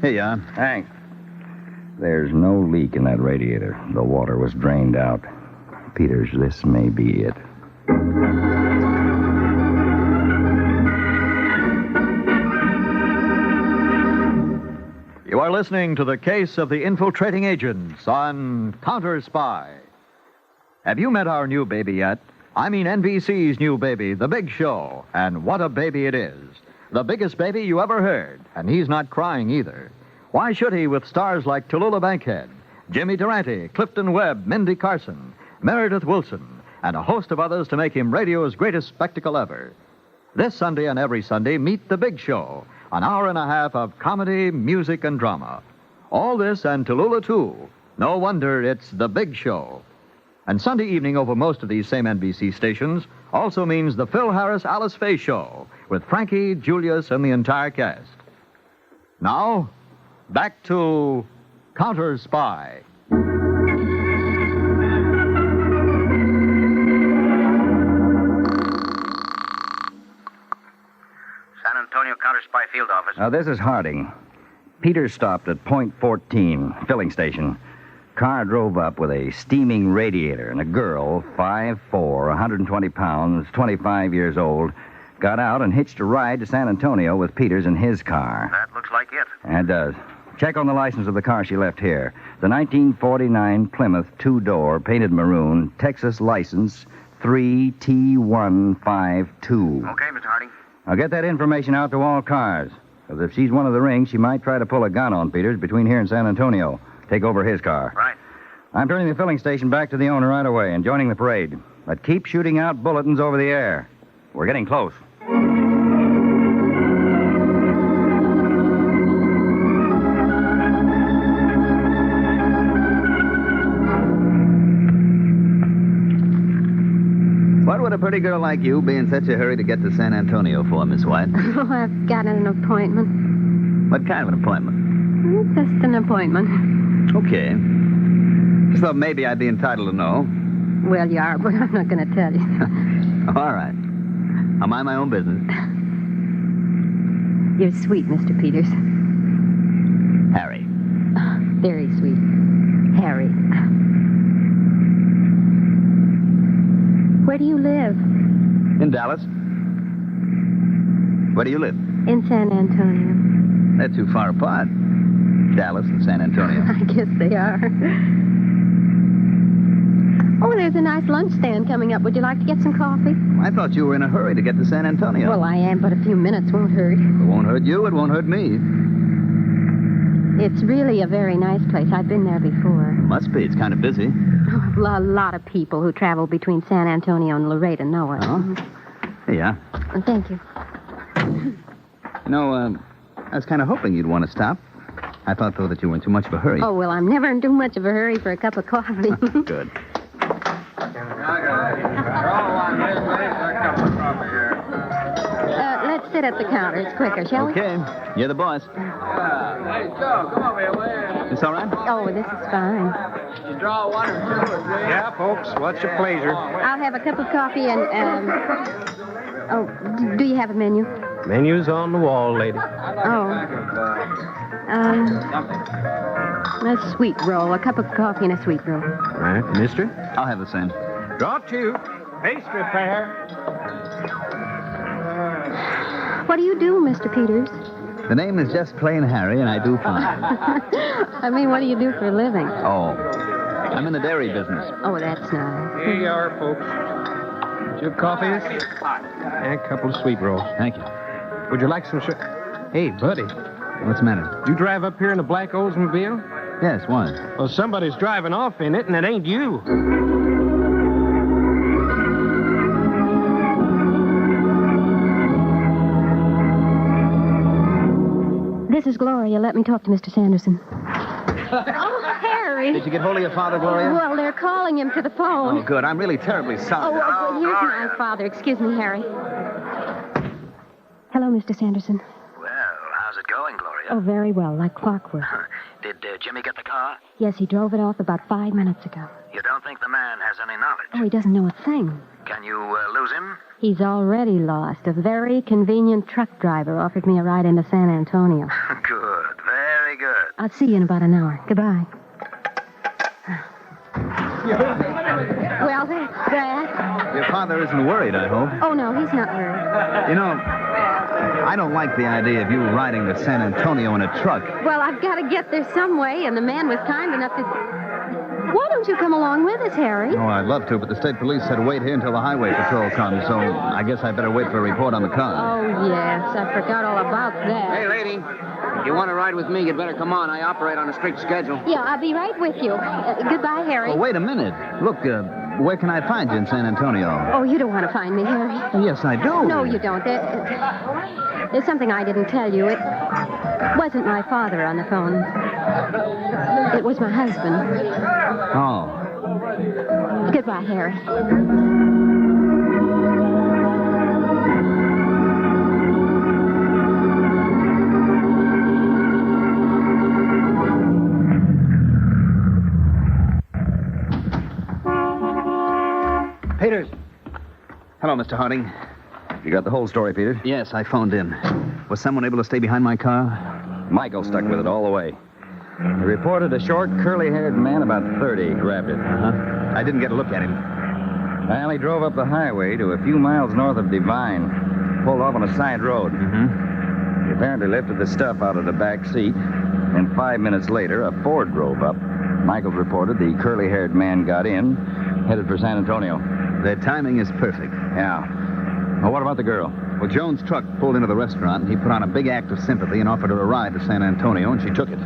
Here you are. Thanks. There's no leak in that radiator. The water was drained out. Peters, this may be it. You are listening to the case of the infiltrating agents on CounterSpy. Have you met our new baby yet? I mean NBC's new baby, The Big Show. And what a baby it is. The biggest baby you ever heard. And he's not crying either. Why should he with stars like Tallulah Bankhead, Jimmy Durante, Clifton Webb, Mindy Carson, Meredith Wilson, and a host of others to make him radio's greatest spectacle ever? This Sunday and every Sunday, meet The Big Show. An hour and a half of comedy, music, and drama. All this and Tallulah, too. No wonder it's The Big Show. And Sunday evening over most of these same NBC stations, also means the Phil Harris Alice Faye Show with Frankie, Julius, and the entire cast. Now, back to CounterSpy. San Antonio CounterSpy Field Office. This is Harding. Peter stopped at point 14, filling station. Car drove up with a steaming radiator, and a girl, 5'4", 120 pounds, 25 years old, got out and hitched a ride to San Antonio with Peters in his car. That looks like it. And, check on the license of the car she left here. The 1949 Plymouth two-door, painted maroon, Texas license 3T152. Okay, Mr. Harding. Now get that information out to all cars. Because if she's one of the ring, she might try to pull a gun on Peters between here and San Antonio. Take over his car. Right. I'm turning the filling station back to the owner right away and joining the parade. But keep shooting out bulletins over the air. We're getting close. What would a pretty girl like you be in such a hurry to get to San Antonio for, Miss White? Oh, I've got an appointment. What kind of an appointment? Just an appointment. Okay. Just thought maybe I'd be entitled to know. Well, you are, but I'm not going to tell you. All right. I'll mind my own business. You're sweet, Mr. Peters. Harry. Very sweet. Harry. Where do you live? In Dallas. Where do you live? In San Antonio. They're too far apart. Dallas and San Antonio. I guess they are. Oh, there's a nice lunch stand coming up. Would you like to get some coffee? I thought you were in a hurry to get to San Antonio. Well, I am, but a few minutes won't hurt. It won't hurt you. It won't hurt me. It's really a very nice place. I've been there before. Must be. It's kind of busy. Oh, a lot of people who travel between San Antonio and Laredo know it. Oh? Yeah. Thank you. You know, I was kind of hoping you'd want to stop. I thought, though, that you were in too much of a hurry. Oh, well, I'm never in too much of a hurry for a cup of coffee. Good. Let's sit at the counter. It's quicker, shall we? Okay. You're the boss. Hey, Joe, come over here. This all right? Oh, this is fine. You draw one or two or three? Yeah, folks. What's your pleasure? I'll have a cup of coffee and, do you have a menu? Menu's on the wall, lady. Oh. A sweet roll. A cup of coffee and a sweet roll. All right. Mister? I'll have the same. Draw two. Pastry pair. What do you do, Mr. Peters? The name is just plain Harry, and I do fine. I mean, what do you do for a living? Oh, I'm in the dairy business. Oh, that's nice. Here you are, folks. Your coffee and a couple of sweet rolls. Thank you. Would you like some Hey, buddy. What's the matter? You drive up here in a black Oldsmobile? Yes, why? Well, somebody's driving off in it, and it ain't you. This is Gloria. Let me talk to Mr. Sanderson. Oh, Harry. Did you get hold of your father, Gloria? Well, they're calling him to the phone. Oh, good. I'm really terribly sorry. Oh, here's my father. Excuse me, Harry. Hello, Mr. Sanderson. Well, how's it going, Gloria? Oh, very well, like clockwork. Did Jimmy get the car? Yes, he drove it off about 5 minutes ago. You don't think the man has any knowledge? Oh, he doesn't know a thing. Can you lose him? He's already lost. A very convenient truck driver offered me a ride into San Antonio. Good. Very good. I'll see you in about an hour. Goodbye. Well, that's that. Your father isn't worried, I hope. Oh, no, he's not worried. You know, I don't like the idea of you riding to San Antonio in a truck. Well, I've got to get there some way, and the man was kind enough to... Why don't you come along with us, Harry? Oh, I'd love to, but the state police said wait here until the highway patrol comes, so I guess I better wait for a report on the car. Oh, yes, I forgot all about that. Hey, lady, if you want to ride with me, you'd better come on. I operate on a strict schedule. Yeah, I'll be right with you. Goodbye, Harry. Oh, wait a minute. Look, where can I find you in San Antonio? Oh, you don't want to find me, Harry. Yes, I do. No, you don't. There's something I didn't tell you. It wasn't my father on the phone. It was my husband. Oh. Goodbye, Harry. Peters. Hello, Mr. Harding. You got the whole story, Peter? Yes, I phoned in. Was someone able to stay behind my car? Michael stuck with it all the way. He reported a short, curly-haired man about 30 grabbed it. Uh-huh. I didn't get a look at him. Well, he drove up the highway to a few miles north of Divine. Pulled off on a side road. Mm-hmm. He apparently lifted the stuff out of the back seat. And 5 minutes later, a Ford drove up. Michaels reported the curly-haired man got in, headed for San Antonio. The timing is perfect. Yeah. Well, what about the girl? Well, Jones' truck pulled into the restaurant, and he put on a big act of sympathy and offered her a ride to San Antonio, and she took it.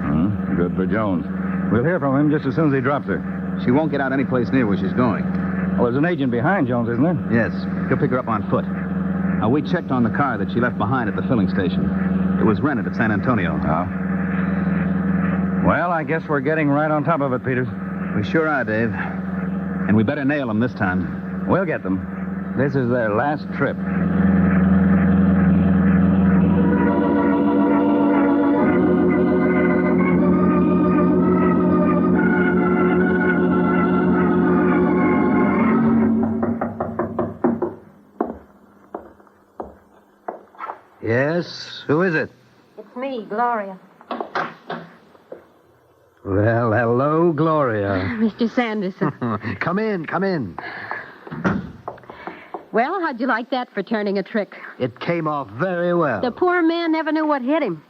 Good for Jones. We'll hear from him just as soon as he drops her. She won't get out any place near where she's going. Well, there's an agent behied Jones, isn't there? Yes. He'll pick her up on foot. Now, we checked on the car that she left behind at the filling station. It was rented at San Antonio. Oh. Well, I guess we're getting right on top of it, Peters. We sure are, Dave. And we better nail them this time. We'll get them. This is their last trip. Yes? Who is it? It's me, Gloria. Well, hello, Gloria. Mr. Sanderson. Come in, come in. Well, how'd you like that for turning a trick? It came off very well. The poor man never knew what hit him.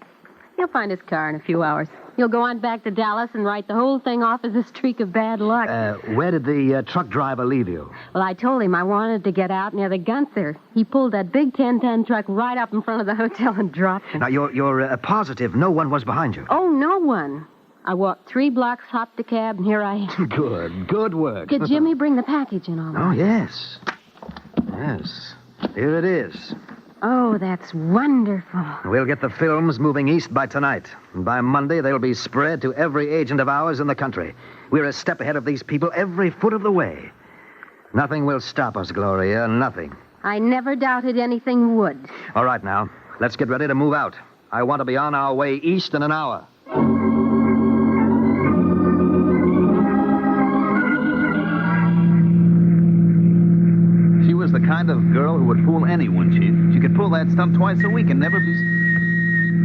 He'll find his car in a few hours. He'll go on back to Dallas and write the whole thing off as a streak of bad luck. Where did the truck driver leave you? Well, I told him I wanted to get out near the Gunther. He pulled that big 10-ton truck right up in front of the hotel and dropped him. Now, you're positive no one was behind you? Oh, no one. I walked 3 blocks, hopped a cab, and here I am. Good work. Could Jimmy bring the package in all right? Oh, yes. Yes. Here it is. Oh, that's wonderful. We'll get the films moving east by tonight. And by Monday, they'll be spread to every agent of ours in the country. We're a step ahead of these people every foot of the way. Nothing will stop us, Gloria. Nothing. I never doubted anything would. All right, now. Let's get ready to move out. I want to be on our way east in an hour. She was the kind of girl who would fool anyone, Chief. She could pull that stunt twice a week and never be...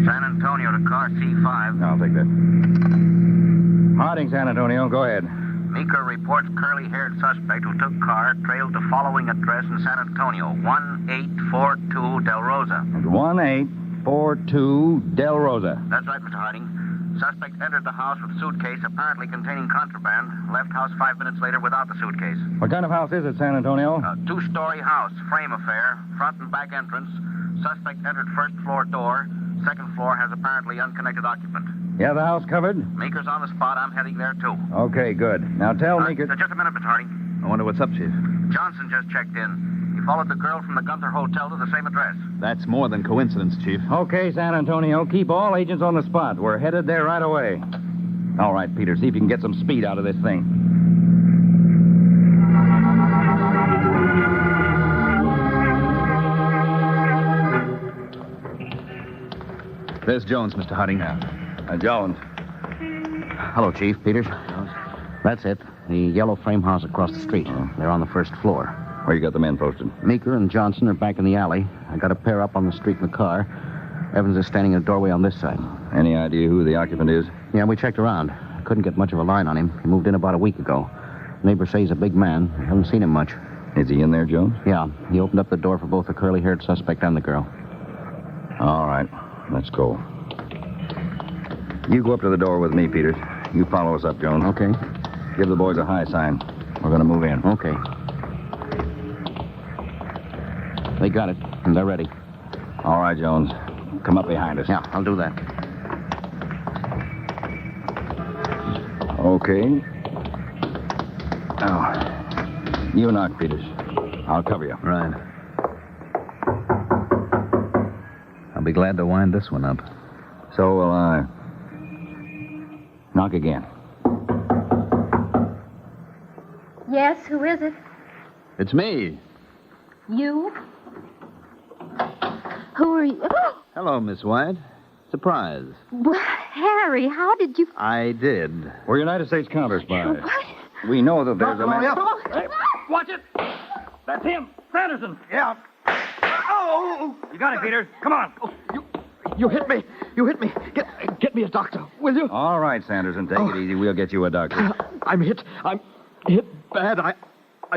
San Antonio to car C5. I'll take that. Harding, San Antonio. Go ahead. Meeker reports curly-haired suspect who took car trailed to following address in San Antonio, 1842 Del Rosa. 1842 Del Rosa. That's right, Mr. Harding. Suspect entered the house with suitcase apparently containing contraband. Left house 5 minutes later without the suitcase. What kind of house is it, San Antonio? A 2-story house, frame affair, front and back entrance. Suspect entered first floor door. Second floor has apparently unconnected occupant. You have the house covered? Meeker's on the spot. I'm heading there, too. Okay, good. Now tell Meeker... Just a minute, Mr. Harding. I wonder what's up, Chief. Johnson just checked in. He followed the girl from the Gunther Hotel to the same address. That's more than coincidence, Chief. Okay, San Antonio. Keep all agents on the spot. We're headed there right away. All right, Peter. See if you can get some speed out of this thing. There's Jones, Mr. Harding. Jones. Hello, Chief. Peters. That's it. The yellow frame house across the street. They're on the first floor. Where you got the men posted? Meeker and Johnson are back in the alley. I got a pair up on the street in the car. Evans is standing in the doorway on this side. Any idea who the occupant is? Yeah, we checked around. Couldn't get much of a line on him. He moved in about a week ago. Neighbors say he's a big man. I haven't seen him much. Is he in there, Jones? Yeah. He opened up the door for both the curly-haired suspect and the girl. All right. Let's go. You go up to the door with me, Peters. You follow us up, Jones. Okay. Give the boys a high sign. We're going to move in. Okay. They got it, and they're ready. All right, Jones. Come up behind us. Yeah, I'll do that. Okay. Now, you knock, Peters. I'll cover you. Right. I'll be glad to wind this one up. So will I. Knock again. Yes, who is it? It's me. You? Who are you? Hello, Miss White. Surprise. Well, Harry, how did you... I did. We're United States CounterSpy. What? We know that there's a man... Hey, watch it! That's him. Sanderson. Yeah. Oh! You got it, Peter. Come on. You hit me. You hit me. Get me a doctor, will you? All right, Sanderson. Take it easy. We'll get you a doctor. I'm hit. I'm hit bad. I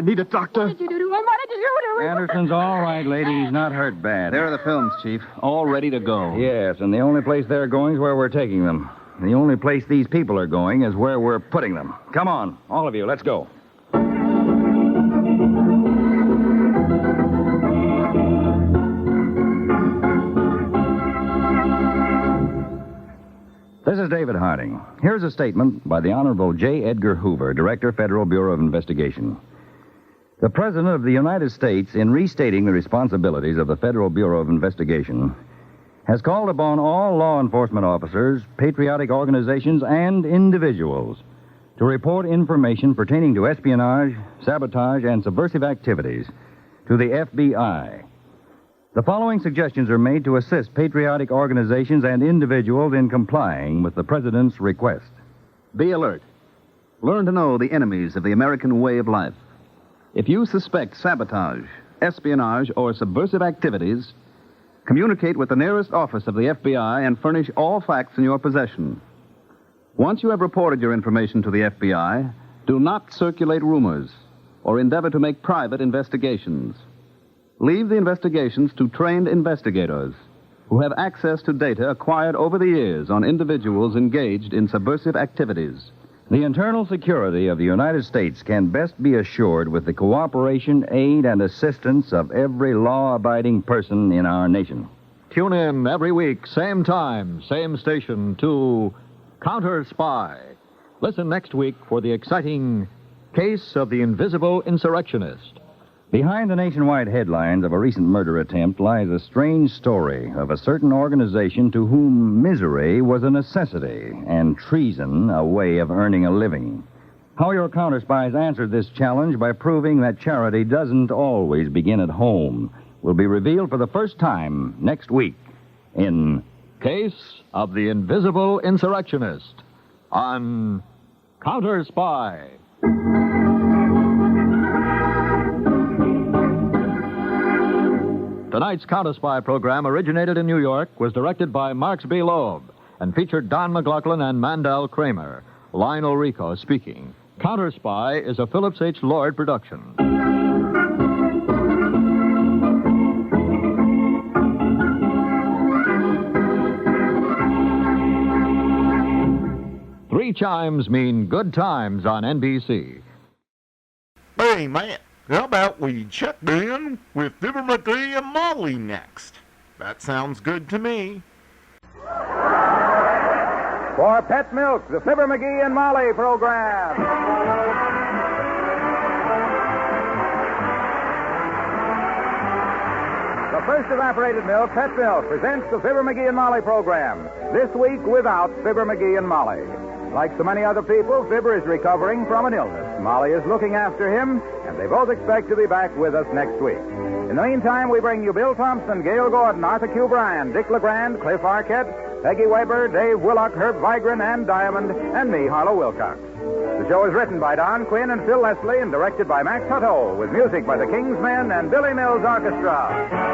need a doctor. What did you do to him? What did you do to him? Anderson's all right, lady. He's not hurt bad. There are the films, Chief. All ready to go. Yes, and the only place they're going is where we're taking them. The only place these people are going is where we're putting them. Come on, all of you, let's go. This is David Harding. Here's a statement by the Honorable J. Edgar Hoover, Director, Federal Bureau of Investigation. The President of the United States, in restating the responsibilities of the Federal Bureau of Investigation, has called upon all law enforcement officers, patriotic organizations, and individuals to report information pertaining to espionage, sabotage, and subversive activities to the FBI. The following suggestions are made to assist patriotic organizations and individuals in complying with the President's request. Be alert. Learn to know the enemies of the American way of life. If you suspect sabotage, espionage, or subversive activities, communicate with the nearest office of the FBI and furnish all facts in your possession. Once you have reported your information to the FBI, do not circulate rumors or endeavor to make private investigations. Leave the investigations to trained investigators who have access to data acquired over the years on individuals engaged in subversive activities. The internal security of the United States can best be assured with the cooperation, aid, and assistance of every law-abiding person in our nation. Tune in every week, same time, same station, to CounterSpy. Listen next week for the exciting Case of the Invisible Insurrectionist. Behind the nationwide headlines of a recent murder attempt lies a strange story of a certain organization to whom misery was a necessity and treason a way of earning a living. How your counterspies answered this challenge by proving that charity doesn't always begin at home will be revealed for the first time next week in Case of the Invisible Insurrectionist on CounterSpy. Tonight's CounterSpy program originated in New York, was directed by Marks B. Loeb, and featured Don McLaughlin and Mandel Kramer. Lionel Rico speaking. CounterSpy is a Phillips H. Lloyd production. Three chimes mean good times on NBC. Hey, man. How about we check in with Fibber, Magee, and Molly next? That sounds good to me. For Pet Milk, the Fibber, Magee, and Molly program. The first evaporated milk, Pet Milk, presents the Fibber, Magee, and Molly program. This week without Fibber, Magee, and Molly. Like so many other people, Fibber is recovering from an illness. Molly is looking after him, and they both expect to be back with us next week. In the meantime, we bring you Bill Thompson, Gail Gordon, Arthur Q. Bryan, Dick LeGrand, Cliff Arquette, Peggy Weber, Dave Willock, Herb Vigran, Ann Diamond, and me, Harlow Wilcox. The show is written by Don Quinn and Phil Leslie and directed by Max Hutto, with music by the Kingsmen and Billy Mills Orchestra.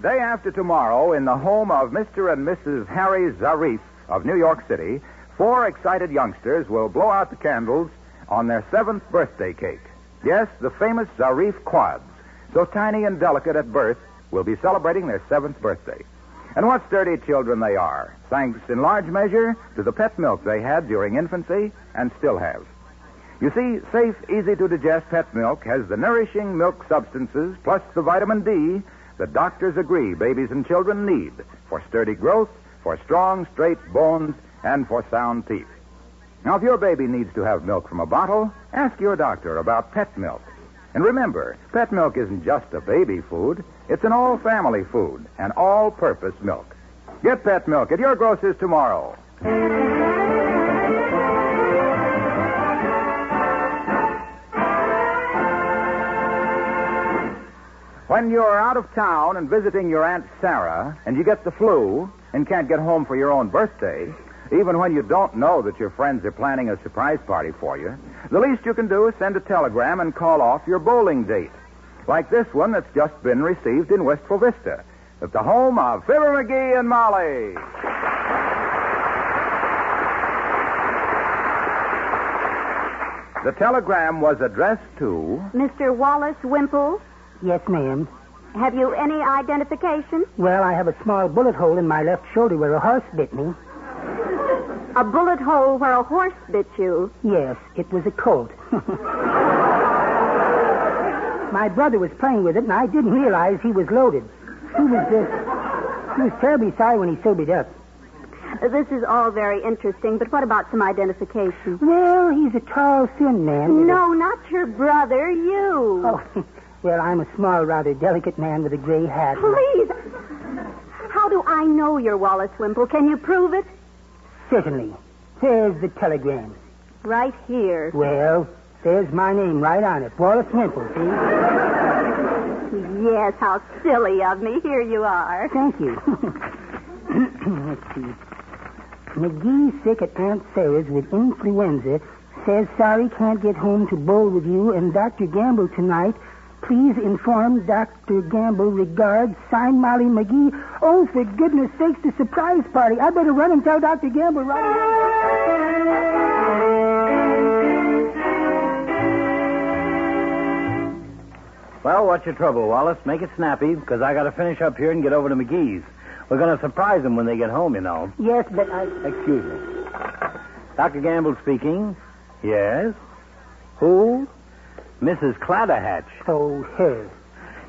Day after tomorrow, in the home of Mr. and Mrs. Harry Zarif of New York City, 4 excited youngsters will blow out the candles on their 7th birthday cake. Yes, the famous Zarif quads, so tiny and delicate at birth, will be celebrating their 7th birthday. And what sturdy children they are, thanks in large measure to the pet milk they had during infancy and still have. You see, safe, easy-to-digest pet milk has the nourishing milk substances plus the vitamin D that doctors agree babies and children need for sturdy growth, for strong, straight bones, and for sound teeth. Now, if your baby needs to have milk from a bottle, ask your doctor about pet milk. And remember, pet milk isn't just a baby food. It's an all-family food, an all-purpose milk. Get pet milk at your grocer's tomorrow. When you're out of town and visiting your Aunt Sarah, and you get the flu and can't get home for your own birthday, Even when you don't know that your friends are planning a surprise party for you, the least you can do is send a telegram and call off your bowling date. Like this one that's just been received in Wistful Vista, at the home of Fibber, Magee, and Molly. The telegram was addressed to... Mr. Wallace Wimple, Yes, ma'am. have you any identification? Well, I have a small bullet hole in my left shoulder where a horse bit me. A bullet hole where a horse bit you? Yes, it was a colt. My brother was playing with it, and I didn't realize he was loaded. He was terribly sorry when he sobered up. This is all very interesting, but what about some identification? Well, he's a tall, thin man. with No, not your brother, you. Oh, well, I'm a small, rather delicate man with a gray hat. Please. How do I know you're Wallace Wimple? Can you prove it? Certainly. There's the telegram. Right here. Well, there's my name right on it. Wallace Wimple, see? Yes, how silly of me. Here you are. Thank you. Let's see. McGee sick at Aunt Sarah's with influenza. Says sorry can't get home to bowl with you and Dr. Gamble tonight. Please inform Dr. Gamble. Regards, signed Molly McGee. Oh, for goodness sakes, the surprise party. I better run and tell Dr. Gamble right away. Well, what's your trouble, Wallace? Make it snappy, because I got to finish up here and get over to McGee's. We're going to surprise them when they get home, you know. Yes, but I... Excuse me. Dr. Gamble speaking. Yes? Who? Mrs. Clatterhatch. Oh, her.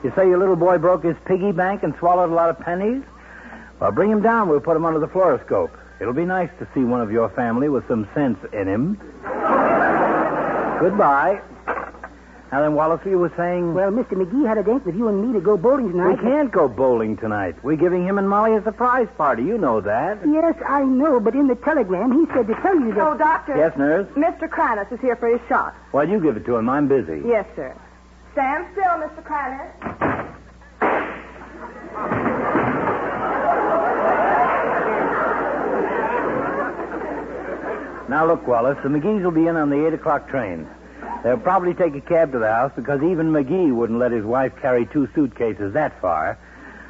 You say your little boy broke his piggy bank and swallowed a lot of pennies? Well, bring him down. We'll put him under the fluoroscope. It'll be nice to see one of your family with some sense in him. Goodbye. Now then, Wallace, you were saying... Well, Mr. McGee had a date with you and me to go bowling tonight. We can't go bowling tonight. We're giving him and Molly a surprise party. You know that. Yes, I know, but in the telegram, he said to tell you that... Oh, Doctor. Yes, nurse? Mr. Cranus is here for his shot. Well, you give it to him. I'm busy. Yes, sir. Stand still, Mr. Cranus. Now, look, Wallace, the McGees will be in on the 8 o'clock train. They'll probably take a cab to the house because even McGee wouldn't let his wife carry 2 suitcases that far.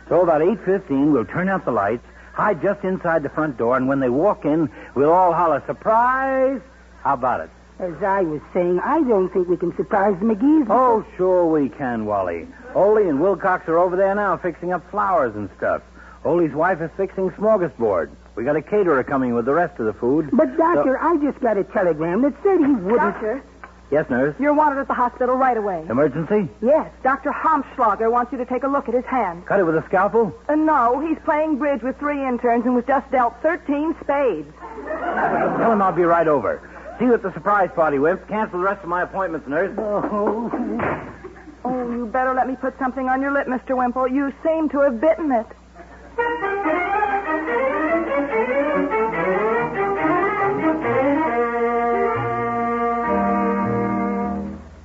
So about 8:15, we'll turn out the lights, hide just inside the front door, and when they walk in, we'll all holler, surprise! How about it? As I was saying, I don't think we can surprise the McGees. Oh, sure we can, Wally. Ole and Wilcox are over there now fixing up flowers and stuff. Ole's wife is fixing smorgasbord. We got a caterer coming with the rest of the food. But, Doctor, I just got a telegram that said he wouldn't... Doctor? Yes, nurse? You're wanted at the hospital right away. Emergency? Yes, Dr. Homschlager wants you to take a look at his hand. Cut it with a scalpel? No, he's playing bridge with 3 interns and was just dealt 13 spades. Tell him I'll be right over. See you at the surprise party, Wimp. Cancel the rest of my appointments, nurse. Oh, you better let me put something on your lip, Mr. Wimple. You seem to have bitten it.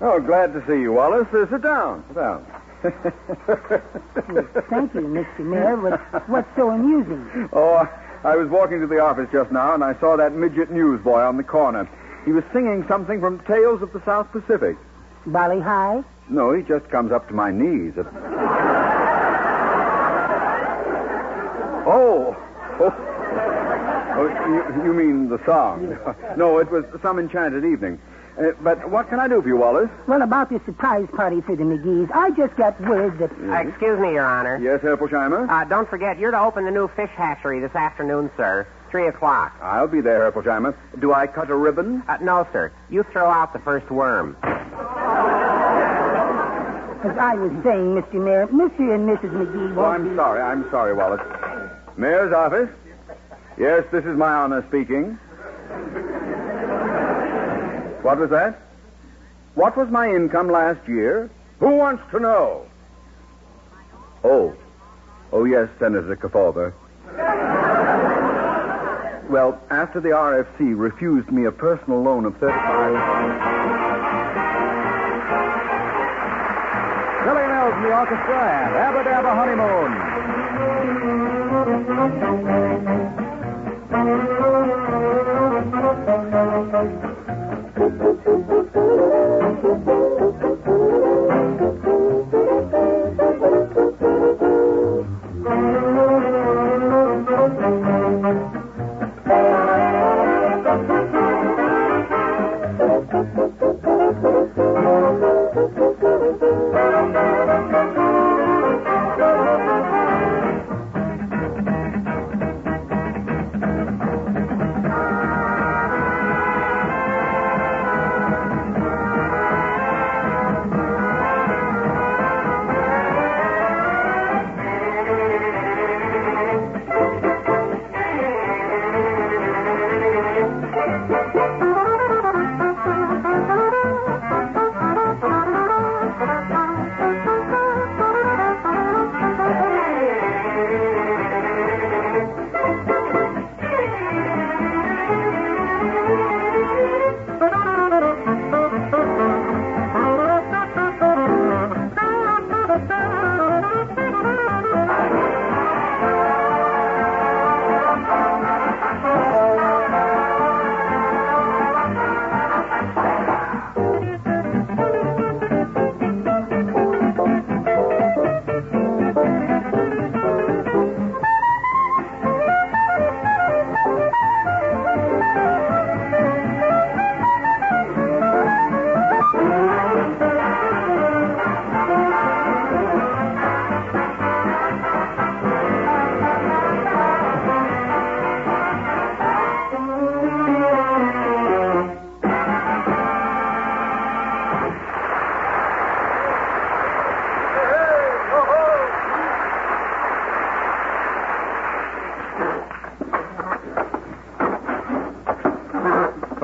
Oh, glad to see you, Wallace. Sit down. Sit down. Thank you, Mr. Mayor. What's so amusing? Oh, I was walking to the office just now, and I saw that midget newsboy on the corner. He was singing something from Tales of the South Pacific. Bali High? No, he just comes up to my knees. Oh, you mean the song? No, it was Some Enchanted Evening. But what can I do for you, Wallace? Well, about the surprise party for the McGees, I just got word that... Excuse me, Your Honor. Yes, Herr Polsheimer? Don't forget, you're to open the new fish hatchery this afternoon, sir. 3 o'clock. I'll be there, Herr Polsheimer. Do I cut a ribbon? No, sir. You throw out the first worm. As I was saying, Mr. Mayor, Mr. and Mrs. McGee won't I'm sorry, Wallace. Mayor's office? Yes, this is my honor speaking. What was that? What was my income last year? Who wants to know? Oh, yes, Senator Kefauver. Well, after the RFC refused me a personal loan of $35... Billy Mills and the orchestra and Abba Dabba Honeymoon.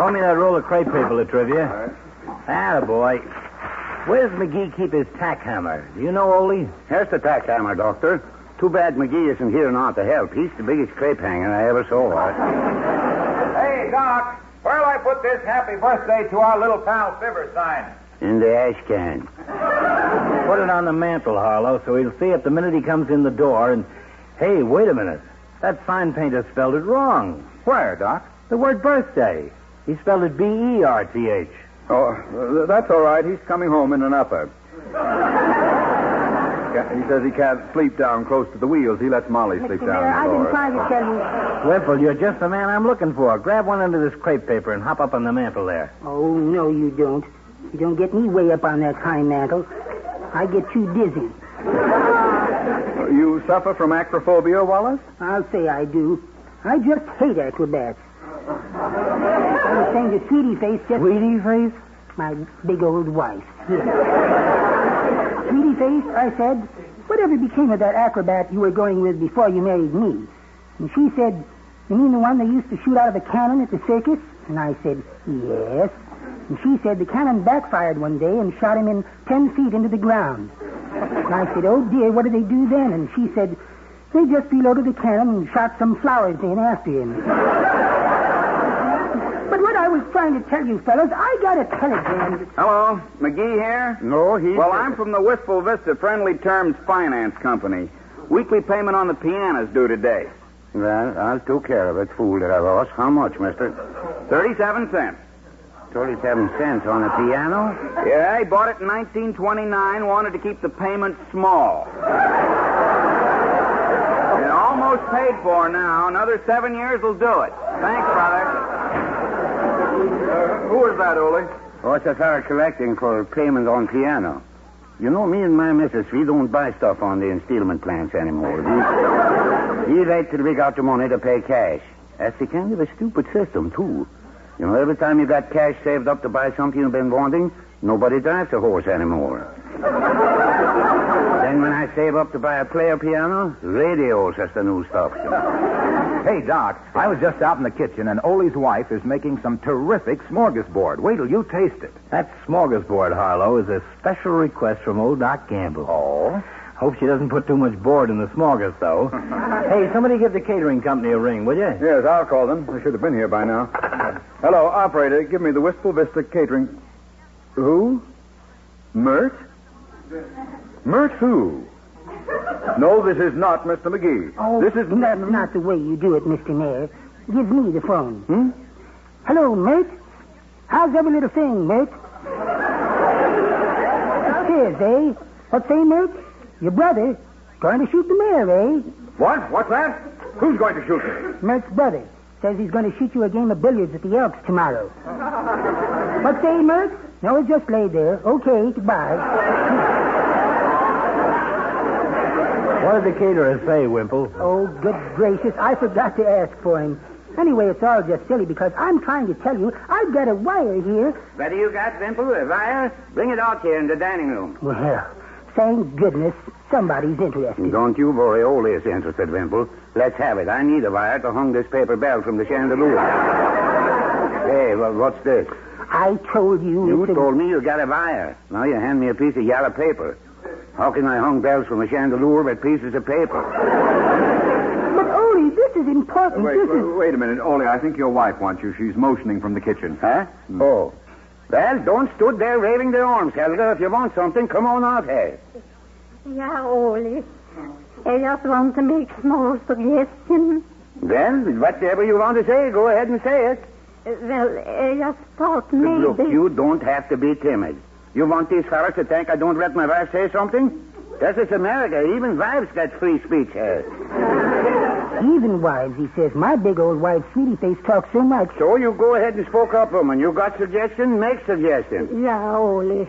Throw me that roll of crepe paper, Latrivia. Attaboy. Where's Magee keep his tack hammer? Do you know, Ole? Here's the tack hammer, Doctor. Too bad Magee isn't here now to help. He's the biggest crepe hanger I ever saw. Hey, Doc, where'll I put this happy birthday to our little pal Fibber sign? In the ash can. Put it on the mantel, Harlow, so he'll see it the minute he comes in the door. And, hey, wait a minute. That sign painter spelled it wrong. Where, Doc? The word birthday. He spelled it B-E-R-T-H. Oh, that's all right. He's coming home in an upper. He says he can't sleep down close to the wheels. He lets Molly sleep down I've in the been door. trying to tell you. Wimple, you're just the man I'm looking for. Grab one end of this crepe paper and hop up on the mantel there. Oh, no, you don't. You don't get me way up on that high mantle. I get too dizzy. You suffer from acrophobia, Wallace? I'll say I do. I just hate acrobats. I was saying to Sweetie Face just... Sweetie Face? My big old wife. Yeah. Sweetie Face, I said, whatever became of that acrobat you were going with before you married me? And she said, you mean the one they used to shoot out of a cannon at the circus? And I said, yes. And she said the cannon backfired one day and shot him in 10 feet into the ground. And I said, oh, dear, what did they do then? And she said, they just reloaded the cannon and shot some flowers in after him. But what I was trying to tell you, fellas, I got a telegram. Hello, Magee here? No, he's... Well, I'm from the Wistful Vista Friendly Terms Finance Company. Weekly payment on the piano's due today. Well, I'll take care of it, fool that I was. How much, mister? 37 cents. 37 cents on the piano? Yeah, he bought it in 1929, wanted to keep the payment small. Almost paid for now. Another 7 years will do it. Thanks, brother. Who is that, Ole? Oh, it's a fellow collecting for payment on piano. You know, me and my missus, we don't buy stuff on the installment plans anymore. We wait till we got the money to pay cash. That's a kind of a stupid system, too. You know, every time you got cash saved up to buy something you've been wanting, nobody drives a horse anymore. Then when I save up to buy a player piano, radios is the new stuff. Hey, Doc, I was just out in the kitchen, and Ole's wife is making some terrific smorgasbord. Wait till you taste it. That smorgasbord, Harlow, is a special request from old Doc Gamble. Oh? Hope she doesn't put too much board in the smorgas, though. Hey, somebody give the catering company a ring, will you? Yes, I'll call them. They should have been here by now. Hello, operator. Give me the Wistful Vista catering. Who? Mert? Mert who? No, this is not Mr. Magee. Oh, this is... that's not the way you do it, Mr. Mayor. Give me the phone. Hello, Mert. How's every little thing, Mert? Cheers, eh? What say, Mert? Your brother going to shoot the mayor, eh? What? What's that? Who's going to shoot me? Mert's brother says he's going to shoot you a game of billiards at the Elks tomorrow. What say, Mert? No, just lay there. Okay, goodbye. What did the caterer say, Wimple? Oh, good gracious, I forgot to ask for him. Anyway, it's all just silly because I'm trying to tell you I've got a wire here. What you got, Wimple? A wire? Bring it out here in the dining room. Well, thank goodness somebody's interested. Don't you worry, Ole is interested, Wimple. Let's have it. I need a wire to hang this paper bell from the chandelier. Hey, well, what's this? I told you... You told me you got a wire. Now you hand me a piece of yellow paper. How can I hang bells from a chandelier with pieces of paper? But, Ole, this is important. Wait a minute, Ole. I think your wife wants you. She's motioning from the kitchen. Huh? Oh. Well, don't stood there waving their arms, Helga. If you want something, come on out here. Yeah, Ole. I just want to make small suggestions. Well, whatever you want to say, go ahead and say it. Well, I just thought maybe... Look, you don't have to be timid. You want these fellas to think I don't let my wife say something? This is America. Even wives get free speech here. Even wives, he says. My big old wife, Sweetie Face, talks so much. So you go ahead and spoke up, woman. You got suggestions? Make suggestions. Yeah, Ole.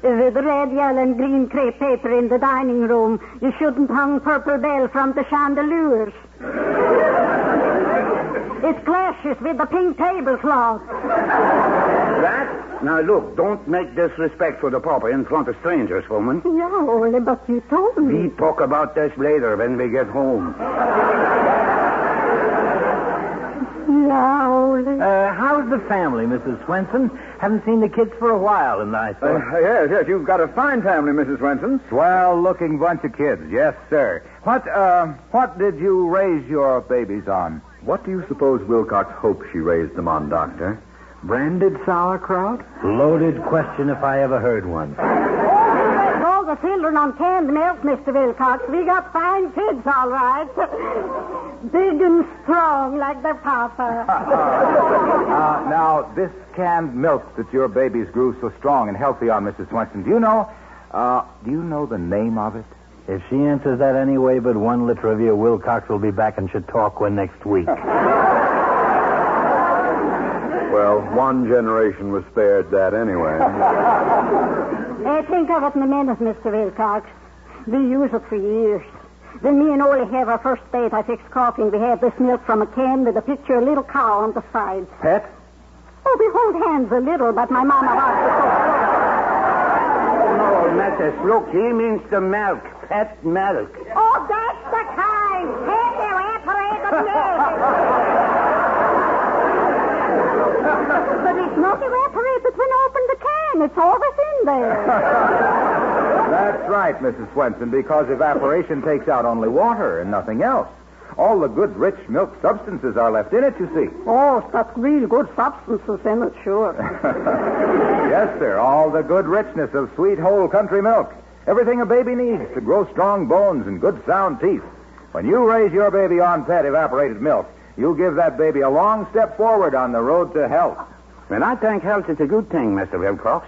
With red, yellow, and green crepe paper in the dining room, you shouldn't hang purple bell from the chandeliers. It clashes with the pink tablecloth. That? Now, look, don't make disrespect for the papa in front of strangers, woman. Yeah, Ole, but you told me. We talk about this later when we get home. Yeah, Ole. How's the family, Mrs. Swenson? Haven't seen the kids for a while, and I thought... Yes, you've got a fine family, Mrs. Swenson. Swell-looking bunch of kids, yes, sir. What did you raise your babies on? What do you suppose Wilcox hopes she raised them on, Doctor? Branded sauerkraut? Loaded question if I ever heard one. All the children on canned milk, Mr. Wilcox. We got fine kids, all right. Big and strong like their papa. Now, this canned milk that your babies grew so strong and healthy on, Mrs. Swenson, do you know the name of it? If she answers that anyway but one Latrivia, Wilcox will be back in Chautauqua next week. Well, one generation was spared that anyway. Think of it in a minute, Mr. Wilcox. We use it for years. Then me and Ole have our first date. I fixed coffee, and we had this milk from a can with a picture of a little cow on the side. Pet? Oh, we hold hands a little, but my mama wants No, Mrs. Look, he means the milk. Pet milk. Oh, that's the kind. Have you evaporated milk? But it's not evaporated when I open the can. It's always in there. That's right, Mrs. Swenson, because evaporation takes out only water and nothing else. All the good, rich milk substances are left in it, you see. Oh, it's got real good substances in it, sure. Yes, sir, all the good richness of sweet, whole country milk. Everything a baby needs to grow strong bones and good, sound teeth. When you raise your baby on pet evaporated milk, you'll give that baby a long step forward on the road to health. Well, I think health is a good thing, Mr. Wilcox.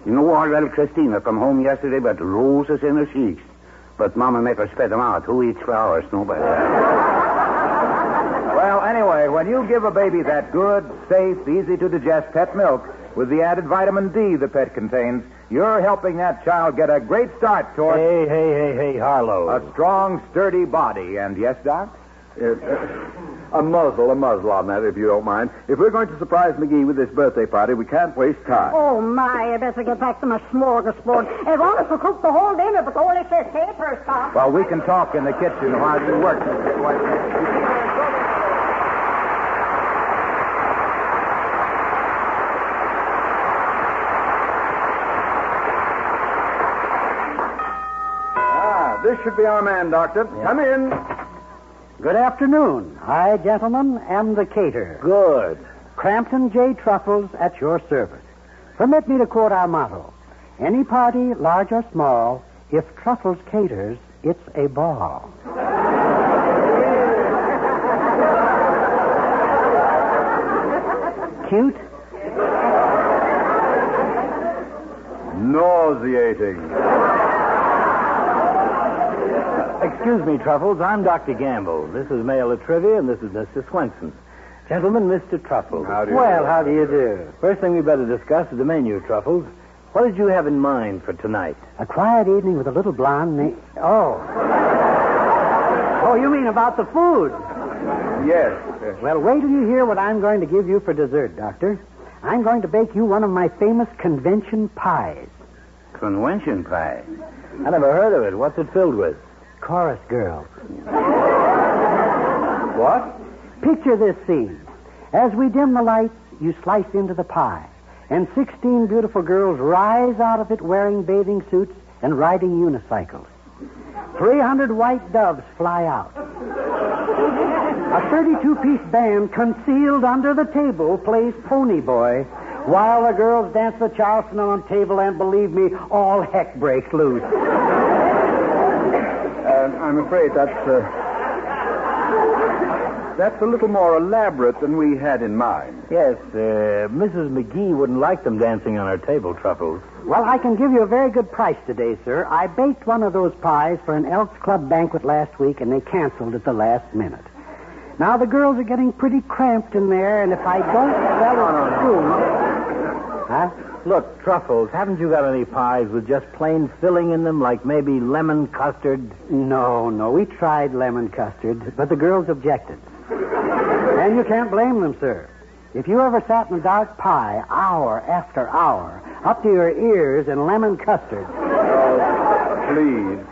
You know, our little Christina come home yesterday with roses in her cheeks. But Mama make her spit them out. Who eats flowers? Nobody. Well, anyway, when you give a baby that good, safe, easy-to-digest pet milk with the added vitamin D the pet contains, you're helping that child get a great start toward... Hey, Harlow. A strong, sturdy body. And yes, Doc? A muzzle on that, if you don't mind. If we're going to surprise McGee with this birthday party, we can't waste time. Oh, my, I better get back to my smorgasbord. I wanted to cook the whole dinner, but Ole says paper stop. Well, we can talk in the kitchen while you work, Mrs. Swenson. This should be our man, Doctor. Yeah. Come in. Good afternoon. I, gentlemen, am the caterer. Good. Crampton J. Truffles at your service. Permit me to quote our motto. Any party, large or small, if Truffles caters, it's a ball. Cute? Nauseating. Excuse me, Truffles. I'm Dr. Gamble. This is Mayor Latrivia, and this is Mr. Swenson. Gentlemen, Mr. Truffles. How do you Well, do? how do you do? First thing we better discuss is the menu, Truffles. What did you have in mind for tonight? A quiet evening with a little blonde Oh, you mean about the food? Yes. Well, wait till you hear what I'm going to give you for dessert, Doctor. I'm going to bake you one of my famous convention pies. Convention pie? I never heard of it. What's it filled with? Chorus girls. What? Picture this scene. As we dim the lights, you slice into the pie, and 16 beautiful girls rise out of it wearing bathing suits and riding unicycles. 300 white doves fly out. A 32-piece band concealed under the table plays Pony Boy, while the girls dance the Charleston on table, and believe me, all heck breaks loose. I'm afraid that's a little more elaborate than we had in mind. Yes, Mrs. McGee wouldn't like them dancing on her table, Truffles. Well, I can give you a very good price today, sir. I baked one of those pies for an Elks Club banquet last week, and they canceled at the last minute. Now, the girls are getting pretty cramped in there, and if I don't sell it soon... Huh? Look, Truffles, haven't you got any pies with just plain filling in them, like maybe lemon custard? No, we tried lemon custard, but the girls objected. And you can't blame them, sir. If you ever sat in a dark pie hour after hour, up to your ears in lemon custard...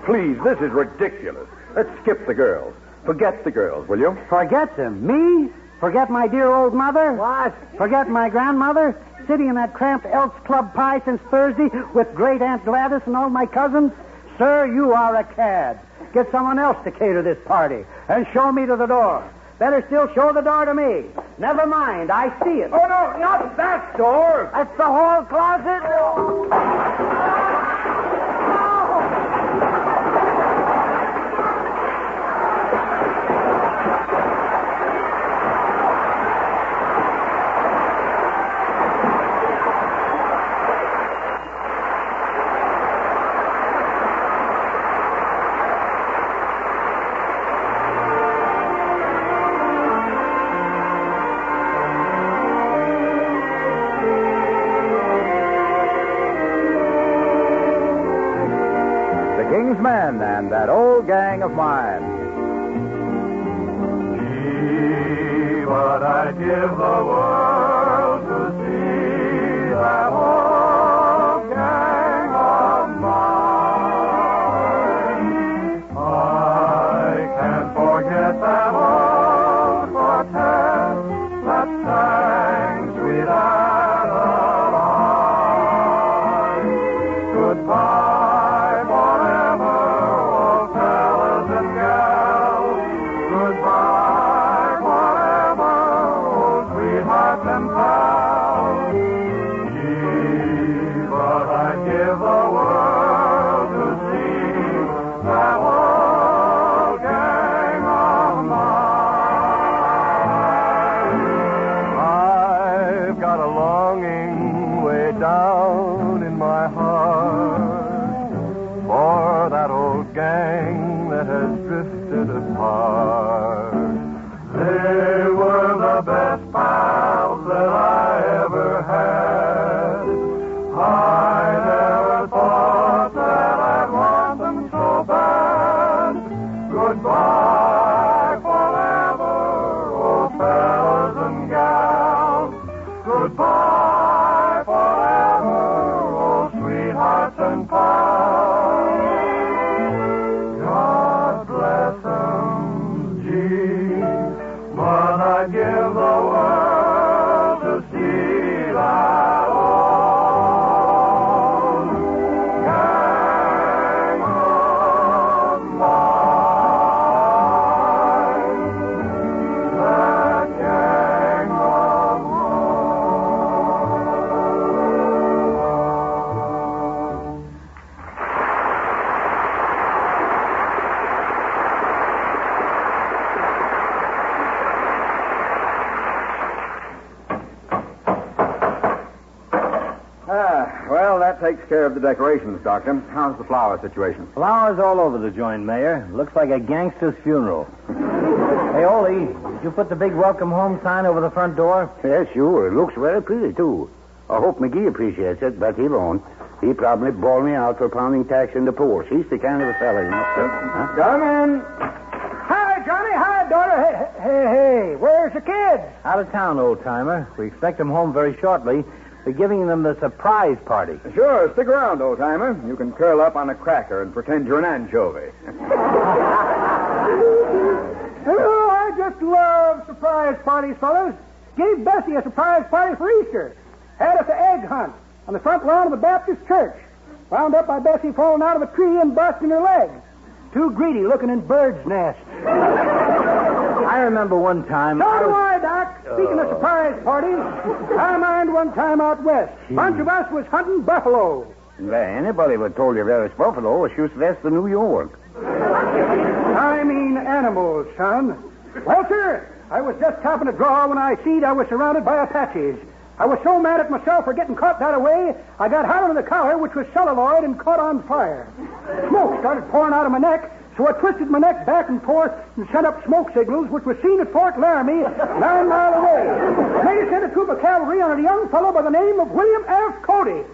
Please, this is ridiculous. Let's skip the girls. Forget the girls, will you? Forget them? Me? Forget my dear old mother? What? Forget my grandmother? Sitting in that cramped Elks Club pie since Thursday with great Aunt Gladys and all my cousins? Sir, you are a cad. Get someone else to cater this party and show me to the door. Better still show the door to me. Never mind, I see it. Oh, no, not that door. That's the hall closet. King's Men and That Old Gang of Mine. Gee, but I'd give the world to see that old gang of mine. I can't forget that old quartet that sang Sweet Adeline. Goodbye. Well, that takes care of the decorations, Doctor. How's the flower situation? Flowers all over the joint, Mayor. Looks like a gangster's funeral. Hey, Ole, did you put the big welcome home sign over the front door? Yeah, sure. It looks very pretty, too. I hope Magee appreciates it, but he won't. He probably bawled me out for pounding tax in the poor. He's the kind of a fella, you know. Huh? Come in. Hi, Johnny. Hi, daughter. Hey, where's the kids? Out of town, old-timer. We expect them home very shortly. We're giving them the surprise party. Sure, stick around, old-timer. You can curl up on a cracker and pretend you're an anchovy. Oh, I just love surprise parties, fellas. Gave Bessie a surprise party for Easter. Had us an egg hunt on the front lawn of the Baptist church. Wound up by Bessie falling out of a tree and busting her leg. Too greedy looking in birds' nests. I remember one time... So do I, Doc. Speaking of surprise parties, I mind one time out west. Bunch of us was hunting buffalo. Well, anybody would told you there was buffalo was just west of New York. I mean animals, son. Well, sir, I was just topping a draw when I seen I was surrounded by Apaches. I was so mad at myself for getting caught that way, I got hot on the collar, which was celluloid, and caught on fire. Smoke started pouring out of my neck, so I twisted my neck back and forth and set up smoke signals, which was seen at Fort Laramie, 9 miles away. They sent a troop of cavalry on a young fellow by the name of William F. Cody.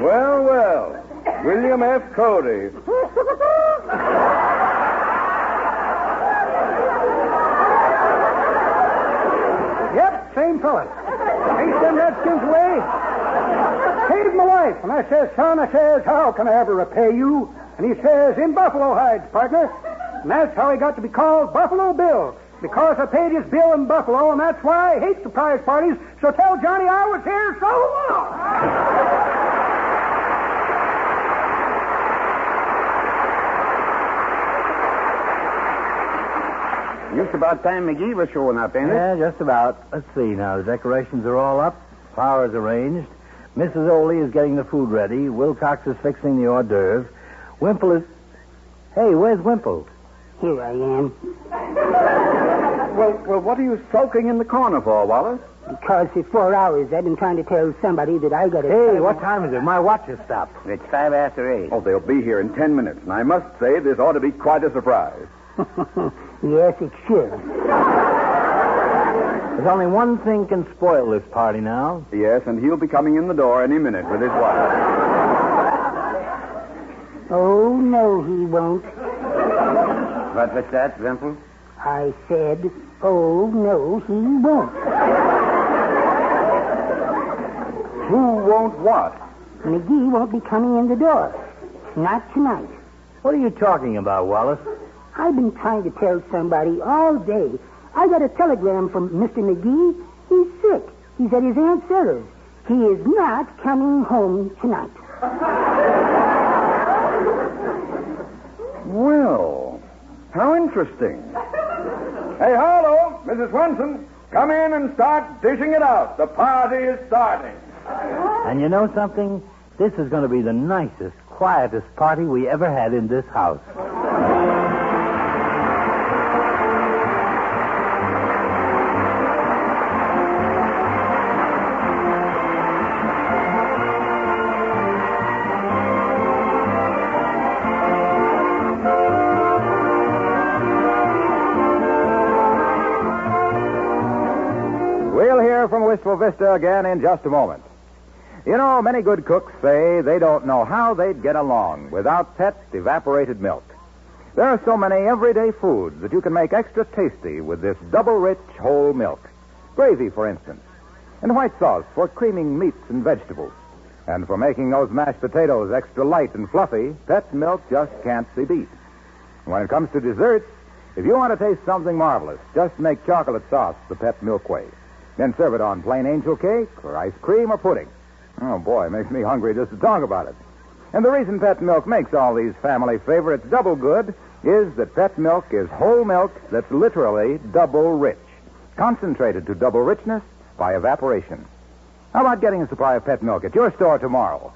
Well, well. William F. Cody. same fella. Chased them redskins away. Saved my life. And I says, son, how can I ever repay you? And he says, in buffalo hides, partner. And that's how he got to be called Buffalo Bill. Because I paid his bill in Buffalo, and that's why I hate surprise parties. So tell Johnny I was here so long. Just about time McGee was showing up, ain't it? Yeah, just about. Let's see now. The decorations are all up. Flowers arranged. Mrs. Oley is getting the food ready. Wilcox is fixing the hors d'oeuvres. Wimple is... Hey, where's Wimple? Here I am. Well, what are you sulking in the corner for, Wallace? Because for 4 hours I've been trying to tell somebody that I got a... Hey, what time is it? My watch has stopped. It's 5 after 8. Oh, they'll be here in 10 minutes, and I must say this ought to be quite a surprise. Yes, it should. There's only one thing can spoil this party now. Yes, and he'll be coming in the door any minute with his wife. Oh, no, he won't. What was that, Wimple? I said, oh, no, he won't. Who won't what? McGee won't be coming in the door. Not tonight. What are you talking about, Wallace? I've been trying to tell somebody all day. I got a telegram from Mr. McGee. He's sick. He's at his Aunt Sarah's. He is not coming home tonight. Well, how interesting. Hey, hello, Mrs. Swenson. Come in and start dishing it out. The party is starting. And you know something? This is going to be the nicest, quietest party we ever had in this house. We'll hear from Wistful Vista again in just a moment. You know, many good cooks say they don't know how they'd get along without Pet's evaporated milk. There are so many everyday foods that you can make extra tasty with this double-rich whole milk. Gravy, for instance, and white sauce for creaming meats and vegetables. And for making those mashed potatoes extra light and fluffy, Pet's milk just can't be beat. When it comes to desserts, if you want to taste something marvelous, just make chocolate sauce the Pet Milk way. Then serve it on plain angel cake or ice cream or pudding. Oh, boy, it makes me hungry just to talk about it. And the reason Pet Milk makes all these family favorites double good is that Pet Milk is whole milk that's literally double rich. Concentrated to double richness by evaporation. How about getting a supply of Pet Milk at your store tomorrow?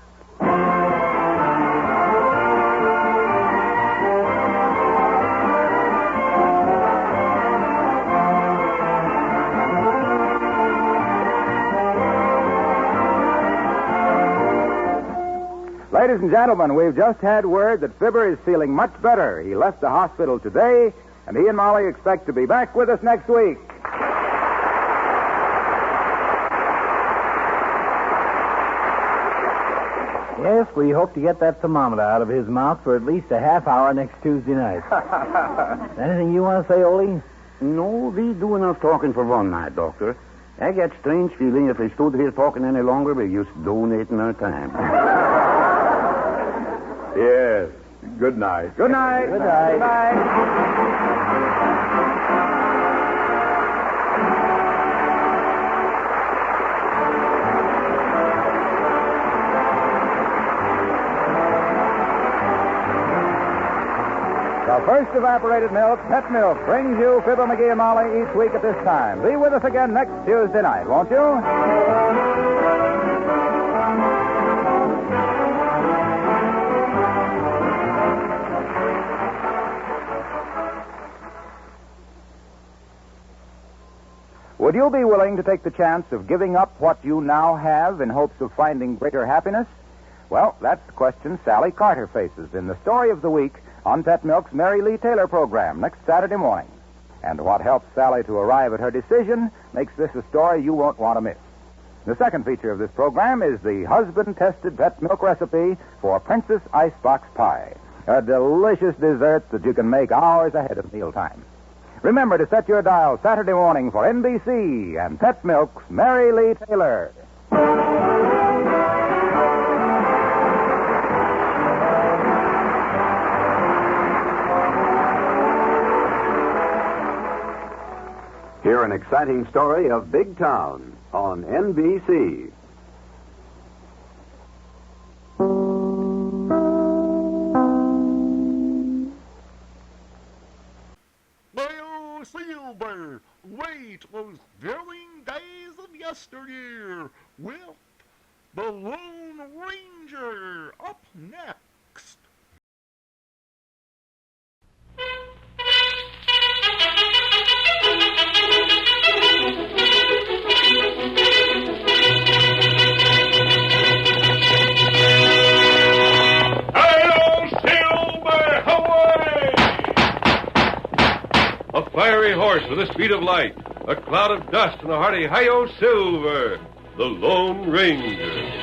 Ladies and gentlemen, we've just had word that Fibber is feeling much better. He left the hospital today, and he and Molly expect to be back with us next week. Yes, we hope to get that thermometer out of his mouth for at least a half hour next Tuesday night. Anything you want to say, Ole? No, we do enough talking for one night, Doctor. I get strange feeling if we stood here talking any longer, we're just donating our time. Yes. Good night. Good night. Good night. Good night. The first evaporated milk, Pet Milk, brings you Fibber, McGee, and Molly each week at this time. Be with us again next Tuesday night, won't you? Would you be willing to take the chance of giving up what you now have in hopes of finding greater happiness? Well, that's the question Sally Carter faces in the Story of the Week on Pet Milk's Mary Lee Taylor program next Saturday morning. And what helps Sally to arrive at her decision makes this a story you won't want to miss. The second feature of this program is the husband-tested Pet Milk recipe for Princess Icebox Pie, a delicious dessert that you can make hours ahead of mealtime. Remember to set your dial Saturday morning for NBC and Pet Milk's Mary Lee Taylor. Hear an exciting story of Big Town on NBC. Well, Silver, wait those thrilling days of yesteryear. Well, the Lone Ranger up next. A fiery horse with the speed of light, a cloud of dust, and a hearty hi-yo Silver, the Lone Ranger.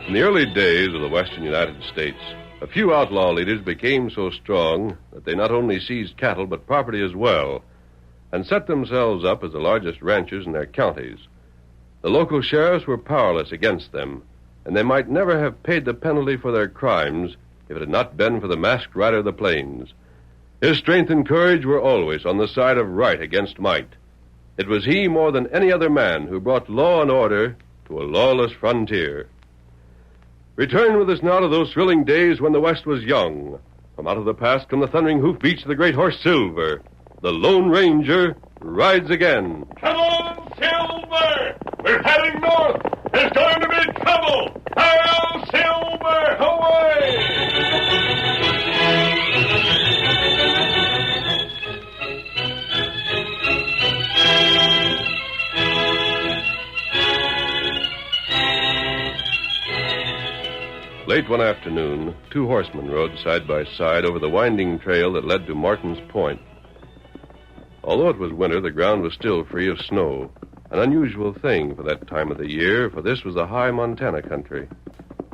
In the early days of the western United States, a few outlaw leaders became so strong that they not only seized cattle but property as well, and set themselves up as the largest ranchers in their counties. The local sheriffs were powerless against them, and they might never have paid the penalty for their crimes if it had not been for the masked rider of the plains. His strength and courage were always on the side of right against might. It was he more than any other man who brought law and order to a lawless frontier. Return with us now to those thrilling days when the West was young. From out of the past come the thundering hoofbeats of the great horse Silver. The Lone Ranger rides again. Come on, Silver! We're heading north! There's going to be trouble! Hi-yo, Silver! Away! Late one afternoon, two horsemen rode side by side over the winding trail that led to Martin's Point. Although it was winter, the ground was still free of snow, an unusual thing for that time of the year, for this was the high Montana country.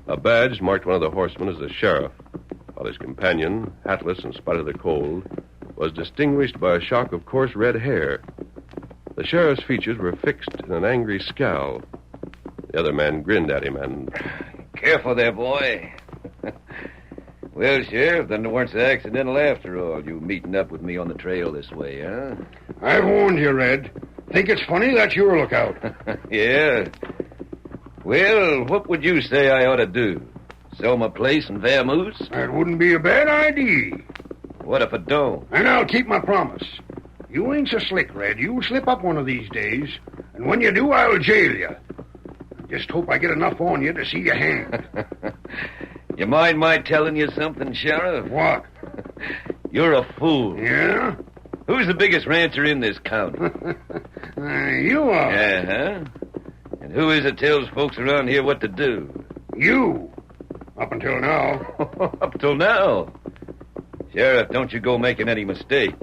A badge marked one of the horsemen as a sheriff, while his companion, hatless in spite of the cold, was distinguished by a shock of coarse red hair. The sheriff's features were fixed in an angry scowl. The other man grinned at him and... Careful there, boy. Well, Sheriff, then it weren't so accidental after all, you meeting up with me on the trail this way, huh? I warned you, Red. Think it's funny? That's your lookout. Yeah. Well, what would you say I ought to do? Sell my place in Vamoose? That wouldn't be a bad idea. What if I don't? And I'll keep my promise. You ain't so slick, Red. You'll slip up one of these days. And when you do, I'll jail you. Just hope I get enough on you to see you hanged. You mind my telling you something, Sheriff? What? You're a fool. Yeah? Who's the biggest rancher in this county? You are. Uh-huh. And who is it tells folks around here what to do? You. Up until now. Up till now? Sheriff, don't you go making any mistake.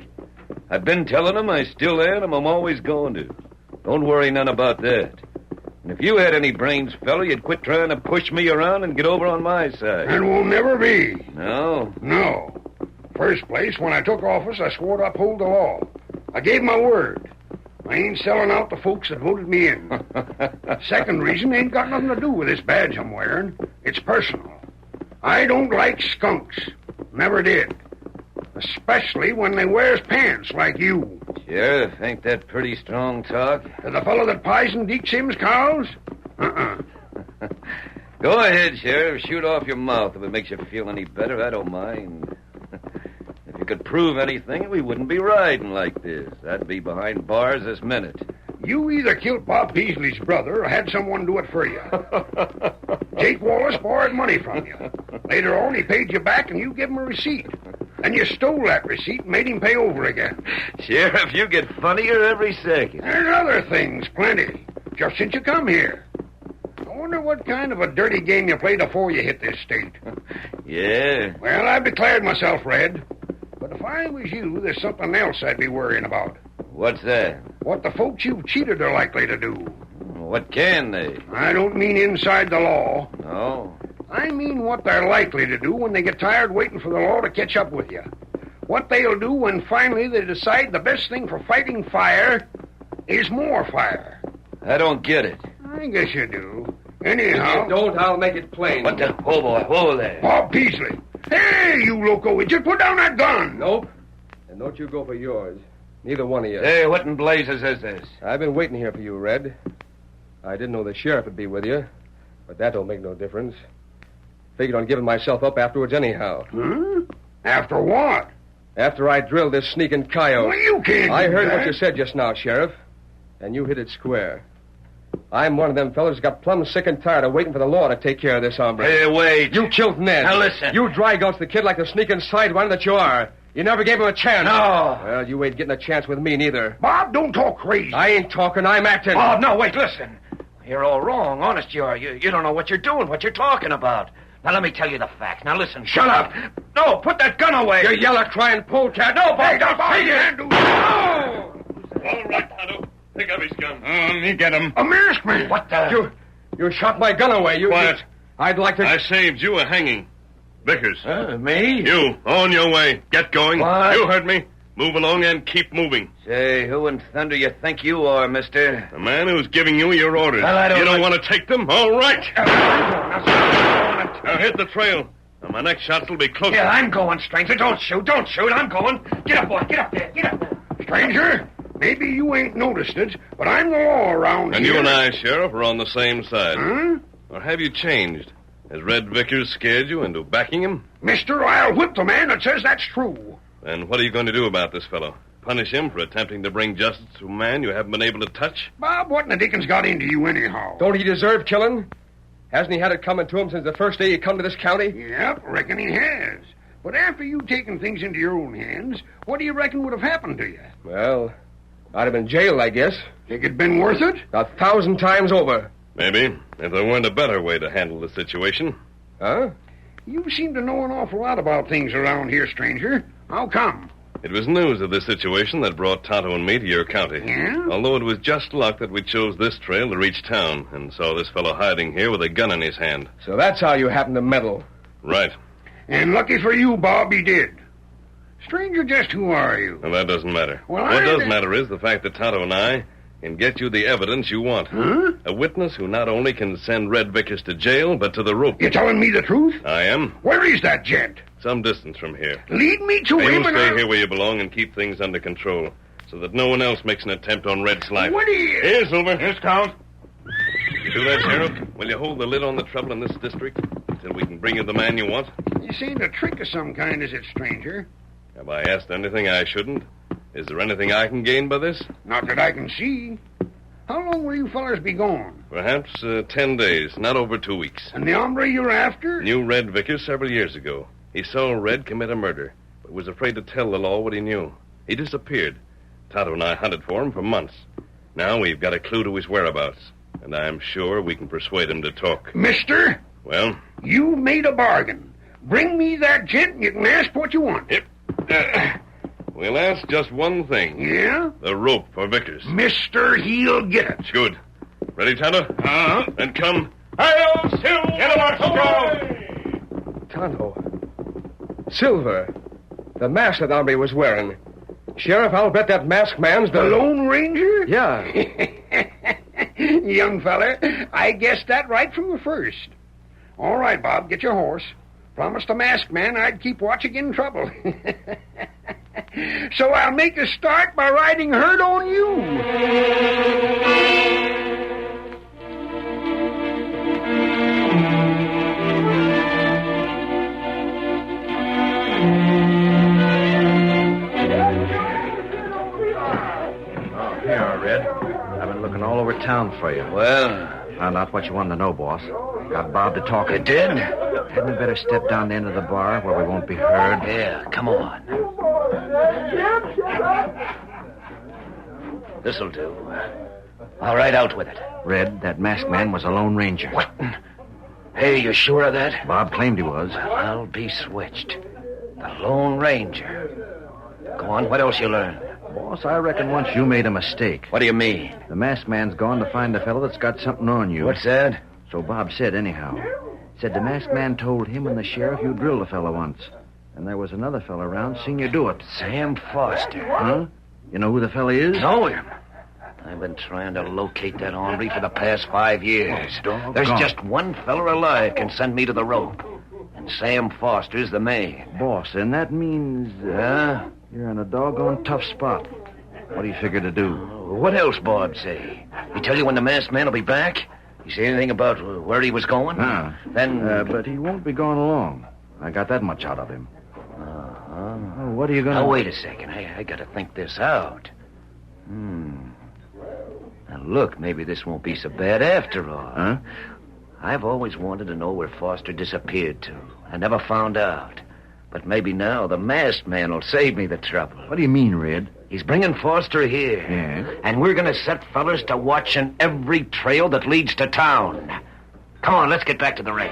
I've been telling them I still am, and I'm always going to. Don't worry none about that. And if you had any brains, fella, you'd quit trying to push me around and get over on my side. And will never be. No? No. First place, when I took office, I swore to uphold the law. I gave my word. I ain't selling out the folks that voted me in. Second reason ain't got nothing to do with this badge I'm wearing. It's personal. I don't like skunks. Never did. Especially when they wears pants like you. Sheriff, ain't that pretty strong talk? To the fellow that poisoned Deke Sims' cows? Go ahead, Sheriff. Shoot off your mouth if it makes you feel any better. I don't mind. If you could prove anything, we wouldn't be riding like this. I'd be behind bars this minute. You either killed Bob Peasley's brother or had someone do it for you. Jake Wallace borrowed money from you. Later on, he paid you back and you gave him a receipt. And you stole that receipt and made him pay over again. Sheriff, you get funnier every second. There's other things, plenty, just since you come here. I wonder what kind of a dirty game you played before you hit this state. Yeah? Well, I've declared myself red. But if I was you, there's something else I'd be worrying about. What's that? What the folks you've cheated are likely to do. What can they? I don't mean inside the law. No? I mean what they're likely to do when they get tired waiting for the law to catch up with you. What they'll do when finally they decide the best thing for fighting fire is more fire. I don't get it. I guess you do. Anyhow... If you don't, I'll make it plain. What the... Whoa, boy. Whoa there. Bob Peasley. Hey, you loco idiot. Put down that gun. Nope. And don't you go for yours. Neither one of you. Hey, what in blazes is this? I've been waiting here for you, Red. I didn't know the sheriff would be with you, but that don't make no difference. Figured on giving myself up afterwards anyhow. After what? After I drilled this sneaking coyote. Well, you can't I do heard that. what you said just now, Sheriff, and you hit it square. I'm one of them fellas who got plumb sick and tired of waiting for the law to take care of this hombre. Hey, wait. You killed Ned. Now, listen. You dry-gulched the kid like the sneaking sidewinder that you are. You never gave him a chance. No. Well, you ain't getting a chance with me, neither. Bob, don't talk crazy. I ain't talking, I'm acting. Bob, no, wait, listen. You're all wrong. Honest, you are. You don't know what you're doing, what you're talking about. Now, let me tell you the facts. Now, listen. Shut up. No, put that gun away. You yeller crying polecat. No, Bob, Hey, don't Bob, say you it. can't do that. All right, Tonto. Pick up his gun. Me get him. A masked man. What the... You shot my gun away. Quiet. I'd like to... I saved you a hanging. Vickers. Me? You, on your way. Get going. What? You heard me. Move along and keep moving. Say, who in thunder you think you are, mister? The man who's giving you your orders. Well, I don't you don't like- want to take them? All right. Now hit the trail. Now, my next shots will be closer. Yeah, I'm going, stranger. Don't shoot. I'm going. Get up, boy. Get up there. Get up there. Stranger, maybe you ain't noticed it, but I'm the law around And here. you and I, Sheriff, are on the same side. Huh? Or have you changed? Has Red Vickers scared you into backing him? Mister, I'll whip the man that says that's true. And what are you going to do about this fellow? Punish him for attempting to bring justice to a man you haven't been able to touch? Bob, what in the dickens got into you anyhow? Don't he deserve killing? Hasn't he had it coming to him since the first day he come to this county? Yep, reckon he has. But after you taken things into your own hands, what do you reckon would have happened to you? Well, I'd have been jailed, I guess. Think it'd been worth it? 1,000 times over. Maybe, if there weren't a better way to handle the situation. Huh? You seem to know an awful lot about things around here, stranger. How come? It was news of this situation that brought Tonto and me to your county. Yeah? Although it was just luck that we chose this trail to reach town and saw this fellow hiding here with a gun in his hand. So that's how you happened to meddle. Right. And lucky for you, Bob, he did. Stranger, just who are you? Well, that doesn't matter. Well, what I- does matter is the fact that Tonto and I can get you the evidence you want. Huh? A witness who not only can send Red Vickers to jail, but to the rope. You telling me the truth? I am. Where is that gent? Some distance from here. Lead me to You him and stay I'll... here where you belong and keep things under control so that no one else makes an attempt on Red's life. What are you... Here, Silver. Here's Count. You do that, Sheriff? Will you hold the lid on the trouble in this district until we can bring you the man you want? You seem a trick of some kind, is it, stranger? Have I asked anything I shouldn't? Is there anything I can gain by this? Not that I can see. How long will you fellers be gone? Perhaps 10 days, not over 2 weeks. And the hombre you're after? Knew Red Vickers several years ago. He saw Red commit a murder, but was afraid to tell the law what he knew. He disappeared. Tonto and I hunted for him for months. Now we've got a clue to his whereabouts. And I'm sure we can persuade him to talk. Mister, Well? you made a bargain. Bring me that gent and you can ask what you want. Yep. We'll ask just one thing. Yeah? The rope for Vickers. Mister, he'll get it. Good. Ready, Tonto? Uh-huh. Then come. Hail, Silver! Get him up, Tonto. Silver. The mask that hombre was wearing. Sheriff, I'll bet that masked man's The Lone Ranger? Yeah. Young feller, I guessed that right from the first. All right, Bob, get your horse. Promised the masked man I'd keep watch again trouble. So I'll make a start by riding herd on you. Here, Red. I've been looking all over town for you. Well? Found out what you wanted to know, boss. Got Bob to talk. You did? Hadn't we better step down the end of the bar where we won't be heard? Yeah, come on. This'll do. All right, out with it. Red, that masked man was a Lone Ranger. What? Hey, you sure of that? Bob claimed he was. Well, I'll be switched. The Lone Ranger. Go on, what else you learned? Boss, I reckon once you made a mistake. What do you mean? The masked man's gone to find the fellow that's got something on you. What's that? So Bob said, anyhow. Said the masked man told him and the sheriff you drilled a fellow once. And there was another fellow around seen you do it. Sam Foster. Huh? You know who the fellow is? Know him. I've been trying to locate that hombre for the past 5 years. Oh, There's just one fella alive can send me to the rope. And Sam Foster's the man. Boss, and that means... You're in a doggone tough spot. What do you figure to do? What else Bob say? He tell you when the masked man will be back? He say anything about where he was going? Then... but he won't be gone long. I got that much out of him. Oh, what are you going to... Now, wait a second. I got to think this out. Now, look, maybe this won't be so bad after all. Huh? I've always wanted to know where Foster disappeared to. I never found out. But maybe now the masked man will save me the trouble. What do you mean, Red? He's bringing Foster here. Yeah? And we're going to set fellers to watching every trail that leads to town. Come on, let's get back to the range.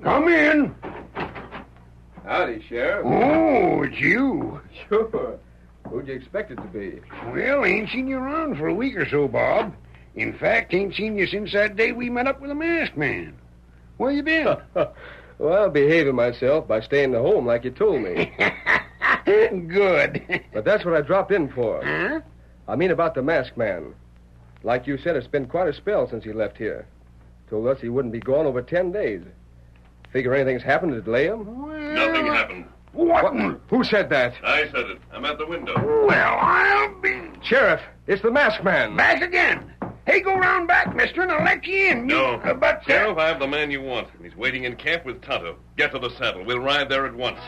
Come in. Howdy, Sheriff. Oh, it's you. Sure. Who'd you expect it to be? Well, ain't seen you around for a week or so, Bob. In fact, ain't seen you since that day we met up with the masked man. Where you been? Well, behaving myself by staying at home like you told me. Good. But that's what I dropped in for. Huh? I mean about the masked man. Like you said, it's been quite a spell since he left here. Told us he wouldn't be gone over 10 days. Figure anything's happened to delay him? Nothing happened. What? Who said that? I said it. I'm at the window. Well, I'll be... Sheriff, it's the masked man. Back again. Hey, go round back, mister, and I'll let you in. No. But... Sheriff, I have the man you want. He's waiting in camp with Tonto. Get to the saddle. We'll ride there at once.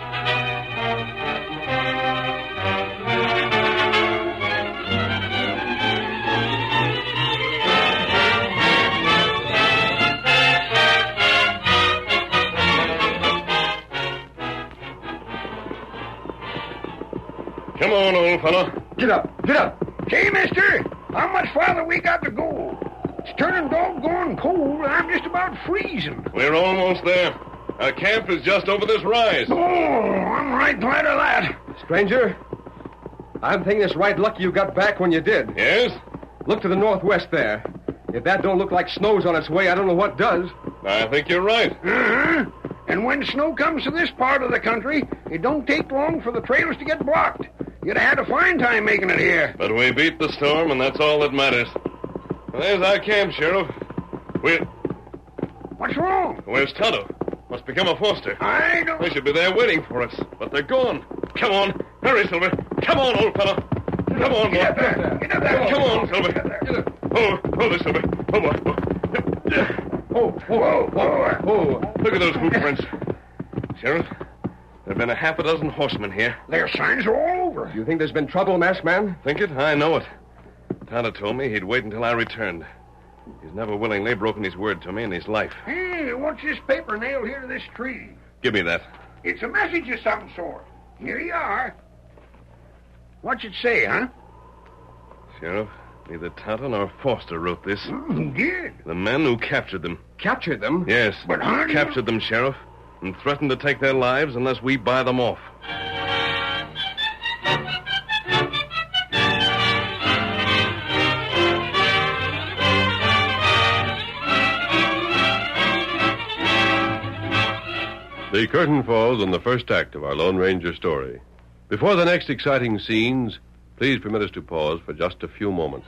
Come on, old fellow. Get up. Get up. Hey, mister, how much farther we got to go? It's turning doggone cold, and I'm just about freezing. We're almost there. Our camp is just over this rise. Oh, I'm right glad of that. Stranger, I'm thinking it's right lucky you got back when you did. Yes? Look to the northwest there. If that don't look like snow's on its way, I don't know what does. I think you're right. Uh-huh. And when snow comes to this part of the country, it don't take long for the trails to get blocked. You'd have had a fine time making it here. But we beat the storm, and that's all that matters. There's our camp, Sheriff. What's wrong? Where's Tonto? Must become a Foster. I don't... They should be there waiting for us, but they're gone. Come on. Hurry, Silver. Come on, old fellow. Come on, boy. Get up there. Get up there. Come on, Silver. Get up. Hold it, Silver. Oh, boy. Look at those hoof prints. Sheriff, there have been a half a dozen horsemen here. Their signs are all over. door. You think there's been trouble, Masked Man? Think it? I know it. Tonto told me he'd wait until I returned. He's never willingly broken his word to me in his life. Hey, what's this paper nailed here to this tree? Give me that. It's a message of some sort. Here you are. What's it say, huh? Sheriff, neither Tonto nor Foster wrote this. Who did? The men who captured them. Captured them? Yes. But how do you... Captured them, Sheriff, and threatened to take their lives unless we buy them off. The curtain falls on the first act of our Lone Ranger story. Before the next exciting scenes, please permit us to pause for just a few moments.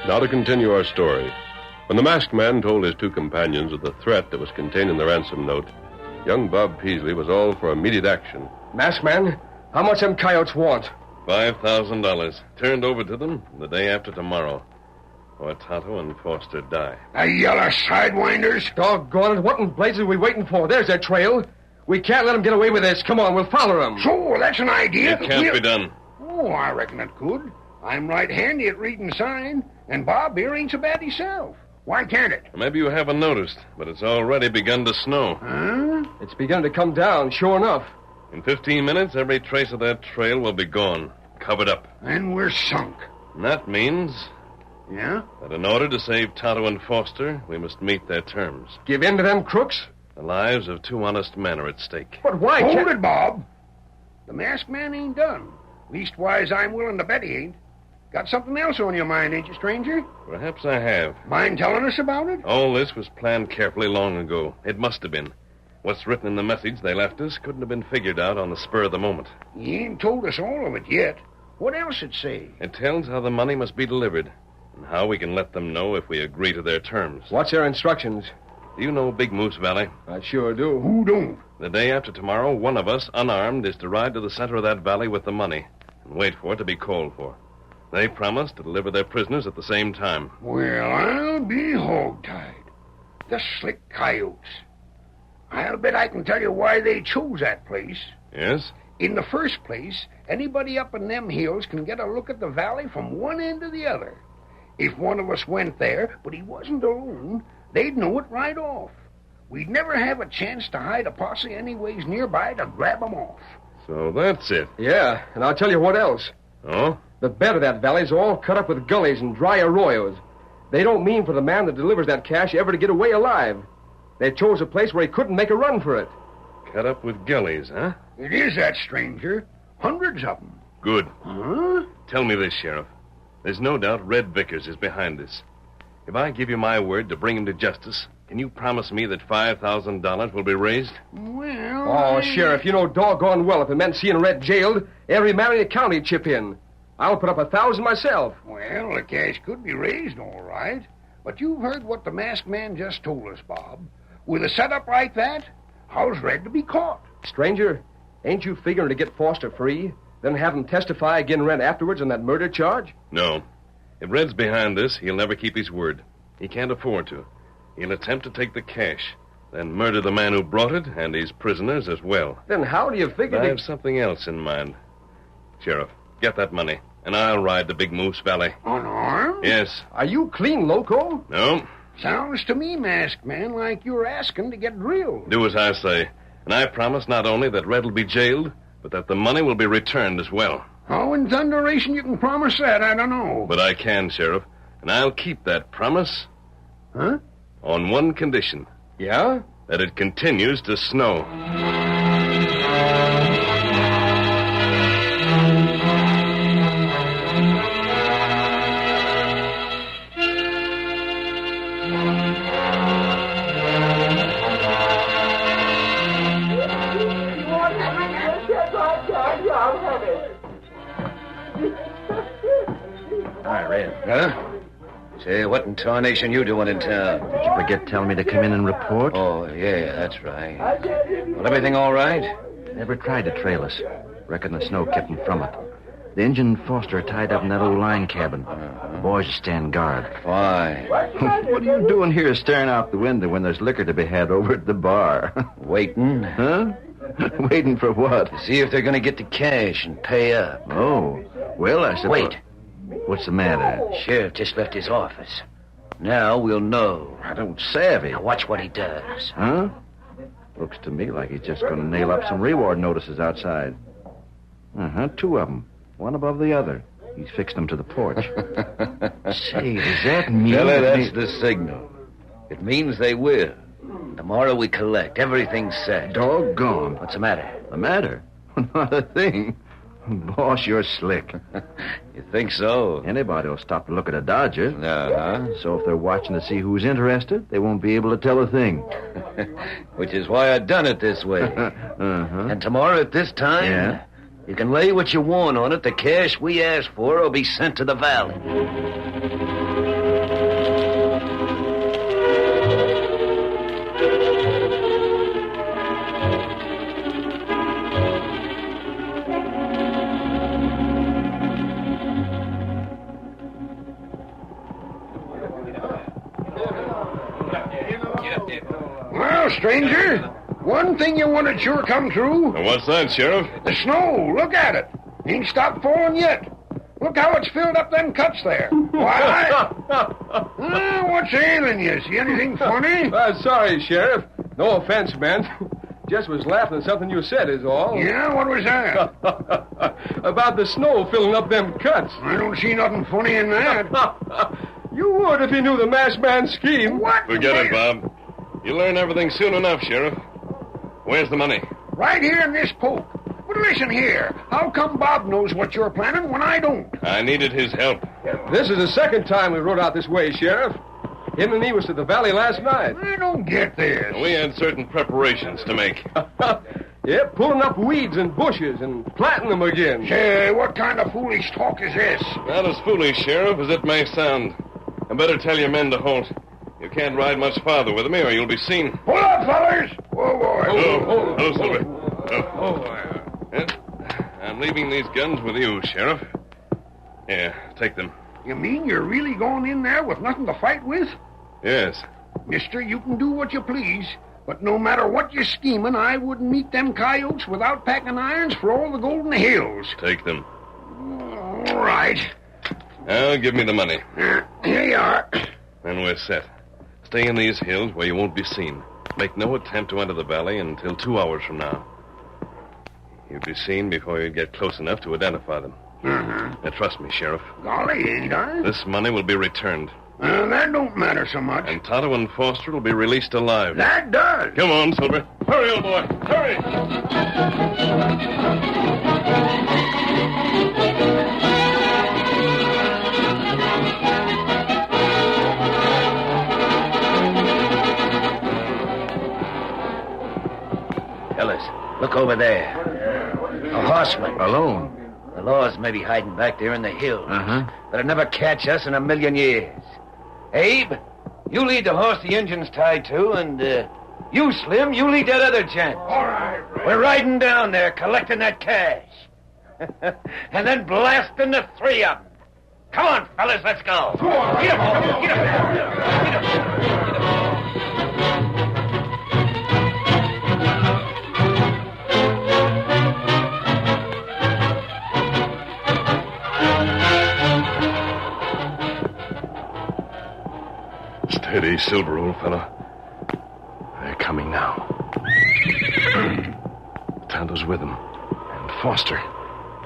Now to continue our story. When the masked man told his two companions of the threat that was contained in the ransom note, young Bob Peasley was all for immediate action. Masked Man, how much them coyotes want? $5,000, turned over to them the day after tomorrow, or Tonto and Foster die. The yellow sidewinders. Doggone it, what in blazes are we waiting for? There's their trail. We can't let them get away with this. Come on, we'll follow them. Sure, that's an idea. It can't be done. Oh, I reckon it could. I'm right handy at reading sign, and Bob here ain't so bad himself. Why can't it? Maybe you haven't noticed, but it's already begun to snow. Huh? It's begun to come down, sure enough. In 15 minutes, every trace of that trail will be gone, covered up. And we're sunk. And that means... Yeah? That in order to save Tonto and Foster, we must meet their terms. Give in to them crooks? The lives of two honest men are at stake. But why Hold it, Bob. The masked man ain't done. Leastwise, I'm willing to bet he ain't. Got something else on your mind, ain't you, stranger? Perhaps I have. Mind telling us about it? All this was planned carefully long ago. It must have been. What's written in the message they left us couldn't have been figured out on the spur of the moment. He ain't told us all of it yet. What else it say? It tells how the money must be delivered, and how we can let them know if we agree to their terms. What's their instructions? Do you know Big Moose Valley? I sure do. Who don't? The day after tomorrow, one of us, unarmed, is to ride to the center of that valley with the money and wait for it to be called for. They promised to deliver their prisoners at the same time. Well, I'll be hog-tied. The slick coyotes. I'll bet I can tell you why they chose that place. Yes? In the first place, anybody up in them hills can get a look at the valley from one end to the other. If one of us went there, but he wasn't alone, they'd know it right off. We'd never have a chance to hide a posse anyways nearby to grab 'em off. So that's it. Yeah, and I'll tell you what else. Oh? The bed of that valley's all cut up with gullies and dry arroyos. They don't mean for the man that delivers that cash ever to get away alive. They chose a place where he couldn't make a run for it. Cut up with gullies, huh? It is that, stranger. Hundreds of 'em. Good. Huh? Tell me this, Sheriff. There's no doubt Red Vickers is behind this. If I give you my word to bring him to justice, can you promise me that $5,000 will be raised? Well... Oh, Sheriff, you know doggone well if it meant seeing Red jailed, every man in the county'd chip in. I'll put up 1,000 myself. Well, the cash could be raised, all right. But you've heard what the masked man just told us, Bob. With a setup like that, how's Red to be caught? Stranger, ain't you figuring to get Foster free, then have him testify again Red afterwards on that murder charge? No. If Red's behind this, he'll never keep his word. He can't afford to. He'll attempt to take the cash, then murder the man who brought it and his prisoners as well. Then how do you figure I have something else in mind. Sheriff, get that money, and I'll ride to Big Moose Valley. Unarmed? Yes. Are you clean loco? No. Sounds to me, masked man, like you're asking to get drilled. Do as I say. And I promise not only that Red will be jailed, but that the money will be returned as well. How in thunderation you can promise that, I don't know. But I can, Sheriff, and I'll keep that promise. Huh? On one condition. Yeah? That it continues to snow. Hi, Red. Huh? Say, what in tarnation you doing in town? Did you forget telling me to come in and report? Oh, yeah, that's right. Well, everything all right? Never tried to trail us. Reckon the snow kept them from it. The engine and Foster are tied up in that old line cabin. The boys stand guard. Fine. What are you doing here staring out the window when there's liquor to be had over at the bar? Waiting. Huh? Waiting for what? To see if they're going to get the cash and pay up. Oh. Well, I suppose... Wait. What's the matter? Sheriff just left his office. Now we'll know. I don't savvy. Now watch what he does. Huh? Looks to me like he's just going to nail up some reward notices outside. Uh-huh, 2 of them. One above the other. He's fixed them to the porch. Say, does that mean... Fella, that's the signal. It means they will. Tomorrow we collect. Everything's set. Doggone. What's the matter? The matter? Not a thing. Boss, you're slick. You think so? Anybody will stop to look at a Dodger. Uh-huh. So if they're watching to see who's interested, they won't be able to tell a thing. Which is why I done it this way. Uh-huh. And tomorrow at this time, yeah? You can lay what you want on it. The cash we asked for will be sent to the valley. Well, stranger, one thing you wanted sure come true. And what's that, Sheriff? The snow. Look at it. Ain't stopped falling yet. Look how it's filled up them cuts there. Why? What's ailing you? See anything funny? Sorry, Sheriff. No offense, man. Just was laughing at something you said is all. Yeah, what was that? About the snow filling up them cuts. I don't see nothing funny in that. You would if you knew the masked man's scheme. What? Forget it, Bob. You'll learn everything soon enough, Sheriff. Where's the money? Right here in this poke. But listen here. How come Bob knows what you're planning when I don't? I needed his help. This is the second time we rode out this way, Sheriff. Him and me was to the valley last night. I don't get this. We had certain preparations to make. Yeah, pulling up weeds and bushes and planting them again. Say, what kind of foolish talk is this? Not as foolish, Sheriff, as it may sound. I better tell your men to halt. You can't ride much farther with me, or you'll be seen. Pull up, fellers! Whoa, boy. Hello, Silver. I'm leaving these guns with you, Sheriff. Yeah, take them. You mean you're really going in there with nothing to fight with? Yes. Mister, you can do what you please, but no matter what you're scheming, I wouldn't meet them coyotes without packing irons for all the gold in the hills. Take them. All right. Now, give me the money. Here you are. And we're set. Stay in these hills where you won't be seen. Make no attempt to enter the valley until 2 hours from now. You'll be seen before you get close enough to identify them. Uh-huh. Now, trust me, Sheriff. Golly, ain't I? This money will be returned. That don't matter so much. And Tonto and Foster will be released alive. That does. Come on, Silver. Hurry, old boy. Hurry! Fellas, look over there. A horseman. Alone? The laws may be hiding back there in the hills. Uh-huh. But it'll never catch us in a million years. Abe, you lead the horse the engine's tied to, and you, Slim, you lead that other gent. All right. We're riding down there, collecting that cash. And then blasting the 3 of them. Come on, fellas, let's go. Get up, get up, get up. Steady, Silver, old fella. They're coming now. Tonto's with them. And Foster.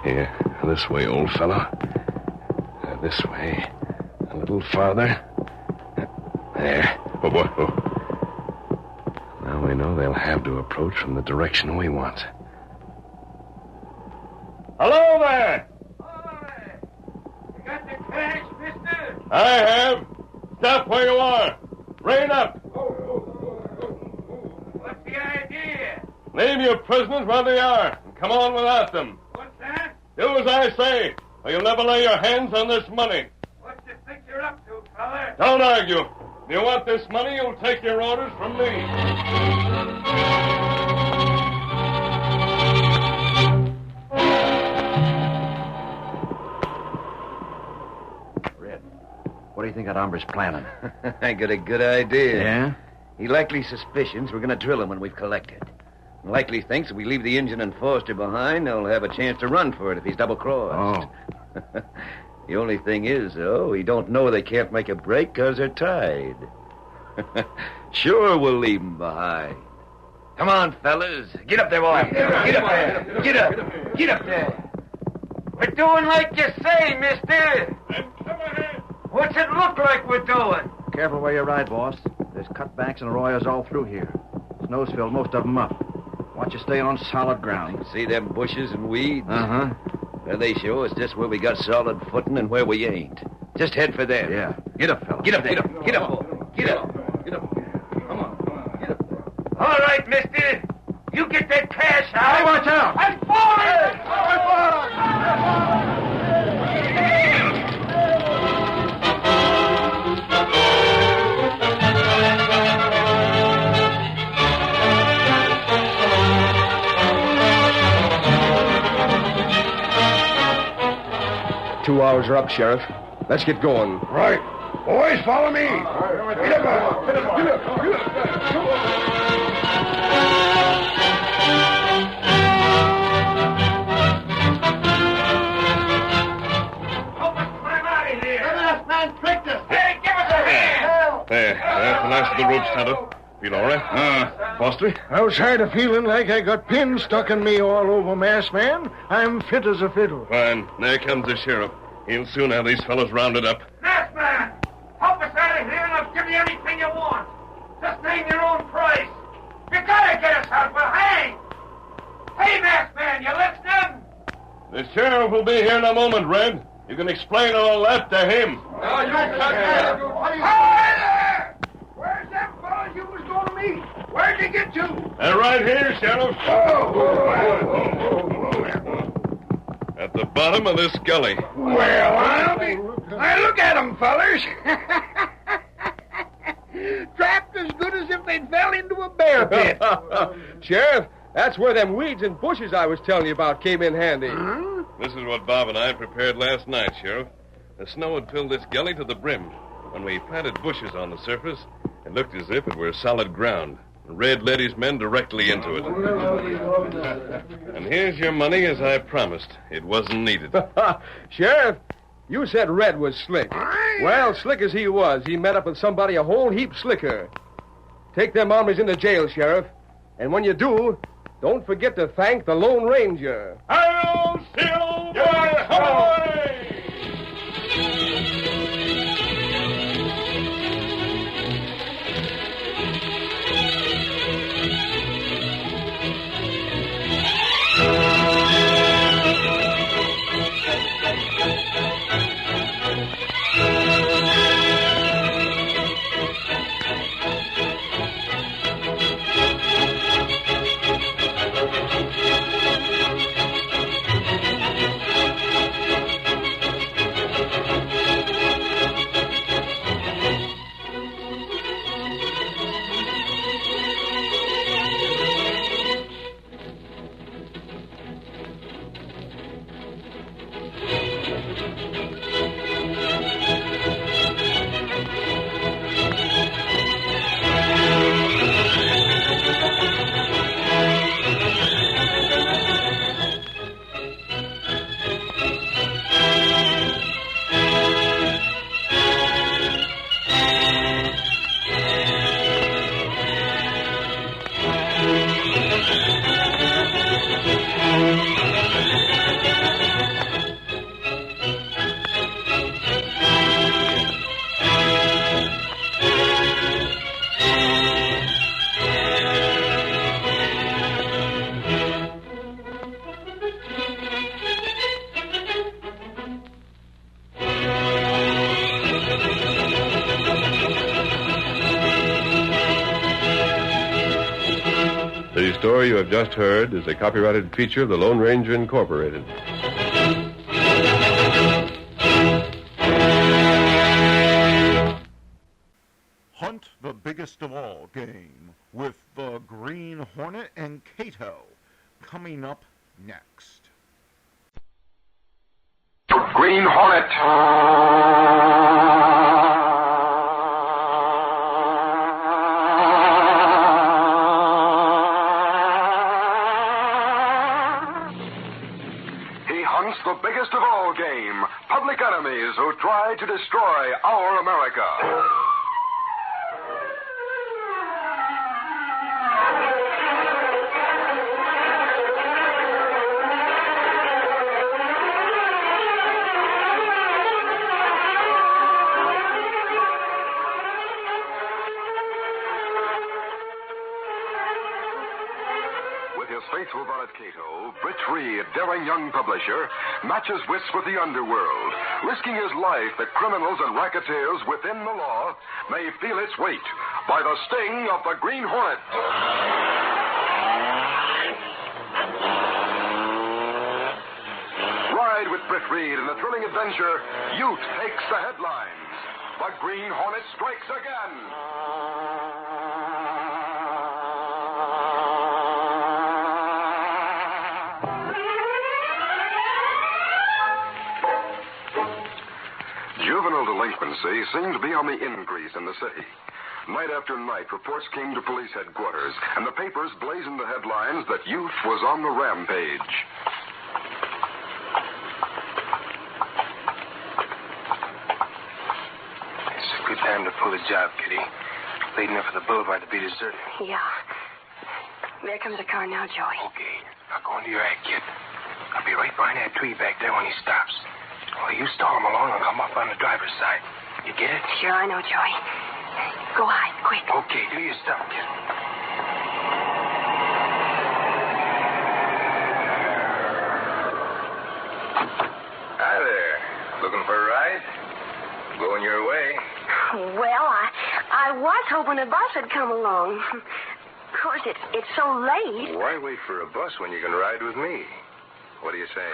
Here, this way, old fellow. This way. A little farther. There. Oh, boy. Oh. Now we know they'll have to approach from the direction we want. Hello there! You got the cash, mister? I have. Stop where you are. Rein up. What's the idea? Leave your prisoners where they are and come on without them. What's that? Do as I say, or you'll never lay your hands on this money. What you think you're up to, fella? Don't argue. If you want this money, you'll take your orders from me. Red, what do you think that hombre's planning? I got a good idea. Yeah? He likely suspicions we're going to drill him when we've collected. And likely thinks if we leave the engine and Foster behind, they'll have a chance to run for it if he's double-crossed. Oh. The only thing is, though, he don't know they can't make a break because they're tied. Sure, we'll leave them behind. Come on, fellas. Get up there, boy. Get up there. Get up. Get up there. We're doing like you say, mister. What's it look like we're doing? Careful where you ride, boss. There's cutbacks and arroyos all through here. Snow's filled most of them up. Watch you stay on solid ground. See them bushes and weeds? Uh-huh. Well, they show us just where we got solid footing and where we ain't. Just head for them. Yeah. Get up, fella. Get up there. Get up. Get up. Get up. Get up. Come on. Get up. All right, mister. You get that cash out. Hey, watch out. I'm falling! 2 hours are up, Sheriff. Let's get going. Right. Boys, follow me. Get up. Get up. Get up. Get up. There. That's the last of the ropes, Tonto. Feel all right? Foster? Outside of feeling like I got pins stuck in me all over, masked man, I'm fit as a fiddle. Fine. There comes the sheriff. He'll soon have these fellows rounded up. Masked man, help us out of here and I'll give you anything you want. Just name your own price. You gotta get us out. We'll hang. Hey, masked man, you listening? The sheriff will be here in a moment, Red. You can explain all that to him. No, you can't. Hi there! Where's them fellas you was going to meet? Where'd you get to? They're right here, Sheriff. At the bottom of this gully. Well, Now look at them, fellers. Trapped as good as if they'd fell into a bear pit. Sheriff, that's where them weeds and bushes I was telling you about came in handy. This is what Bob and I prepared last night, Sheriff. The snow had filled this gully to the brim. When we planted bushes on the surface, it looked as if it were solid ground. Red led his men directly into it. And here's your money as I promised. It wasn't needed. Sheriff, you said Red was slick. Well, slick as he was, he met up with somebody a whole heap slicker. Take them hombres into jail, Sheriff. And when you do, don't forget to thank the Lone Ranger. Hail, Silver! Ahoy! The story you have just heard is a copyrighted feature of the Lone Ranger Incorporated. Hunt the biggest of all game with the Green Hornet and Cato coming up next. Green Hornet. He hunts the biggest of all game, public enemies who try to destroy our America. Faithful valet Cato, Britt Reed, daring young publisher, matches wits with the underworld, risking his life that criminals and racketeers within the law may feel its weight by the sting of the Green Hornet. Ride with Britt Reed in the thrilling adventure, Youth Takes the Headlines. The Green Hornet strikes again. Juvenile delinquency seemed to be on the increase in the city. Night after night, reports came to police headquarters, and the papers blazoned the headlines that youth was on the rampage. It's a good time to pull a job, Kitty. Late enough for the boulevard to be deserted. Yeah. There comes a car now, Joey. Okay. Now go into your act, kid. I'll be right behind that tree back there when he stops. Well, you stall him along and come up on the driver's side. You get it? Sure, I know, Joey. Go hide, quick. Okay, do your stuff, kid. Hi there. Looking for a ride? Going your way. Well, I was hoping a bus would come along. Of course, it's so late. Why wait for a bus when you can ride with me? What do you say?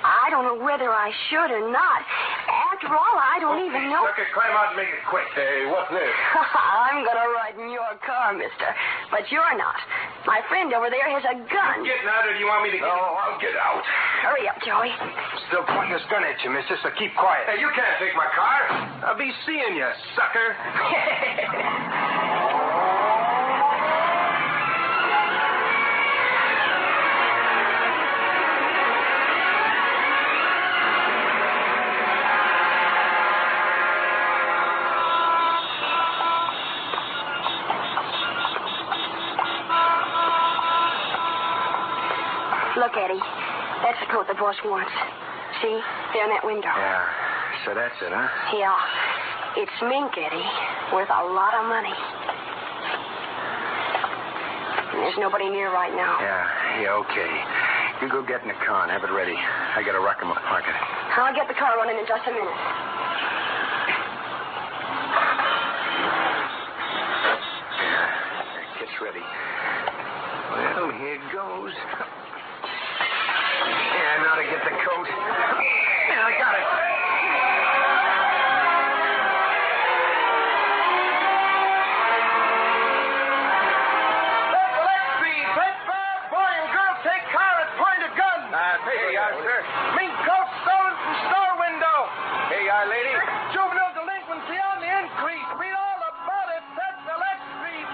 I don't know whether I should or not. After all, I don't even know. Sucker, climb out and make it quick. Hey, what's this? I'm going to ride in your car, mister. But you're not. My friend over there has a gun. You getting out, or do you want me to get... No, I'll get out. Hurry up, Joey. Still pointing his gun at you, mister, so keep quiet. Hey, you can't take my car. I'll be seeing you, sucker. Look, Eddie. That's the coat the boss wants. See? There in that window. Yeah. So that's it, huh? Yeah. It's mink, Eddie. Worth a lot of money. There's nobody near right now. Yeah, okay. You go get in the car and have it ready. I got to rock him up market. I'll get the car running in just a minute. Yeah, kit's ready. Well, here goes. Yeah, now to get the coat. Yeah, I got it. Boy and girl take car at point of gun. Here you are, sir. Mink coat stolen from store window. Here you are, lady. Juvenile delinquency on the increase. Read all about it. That's the Lex Street.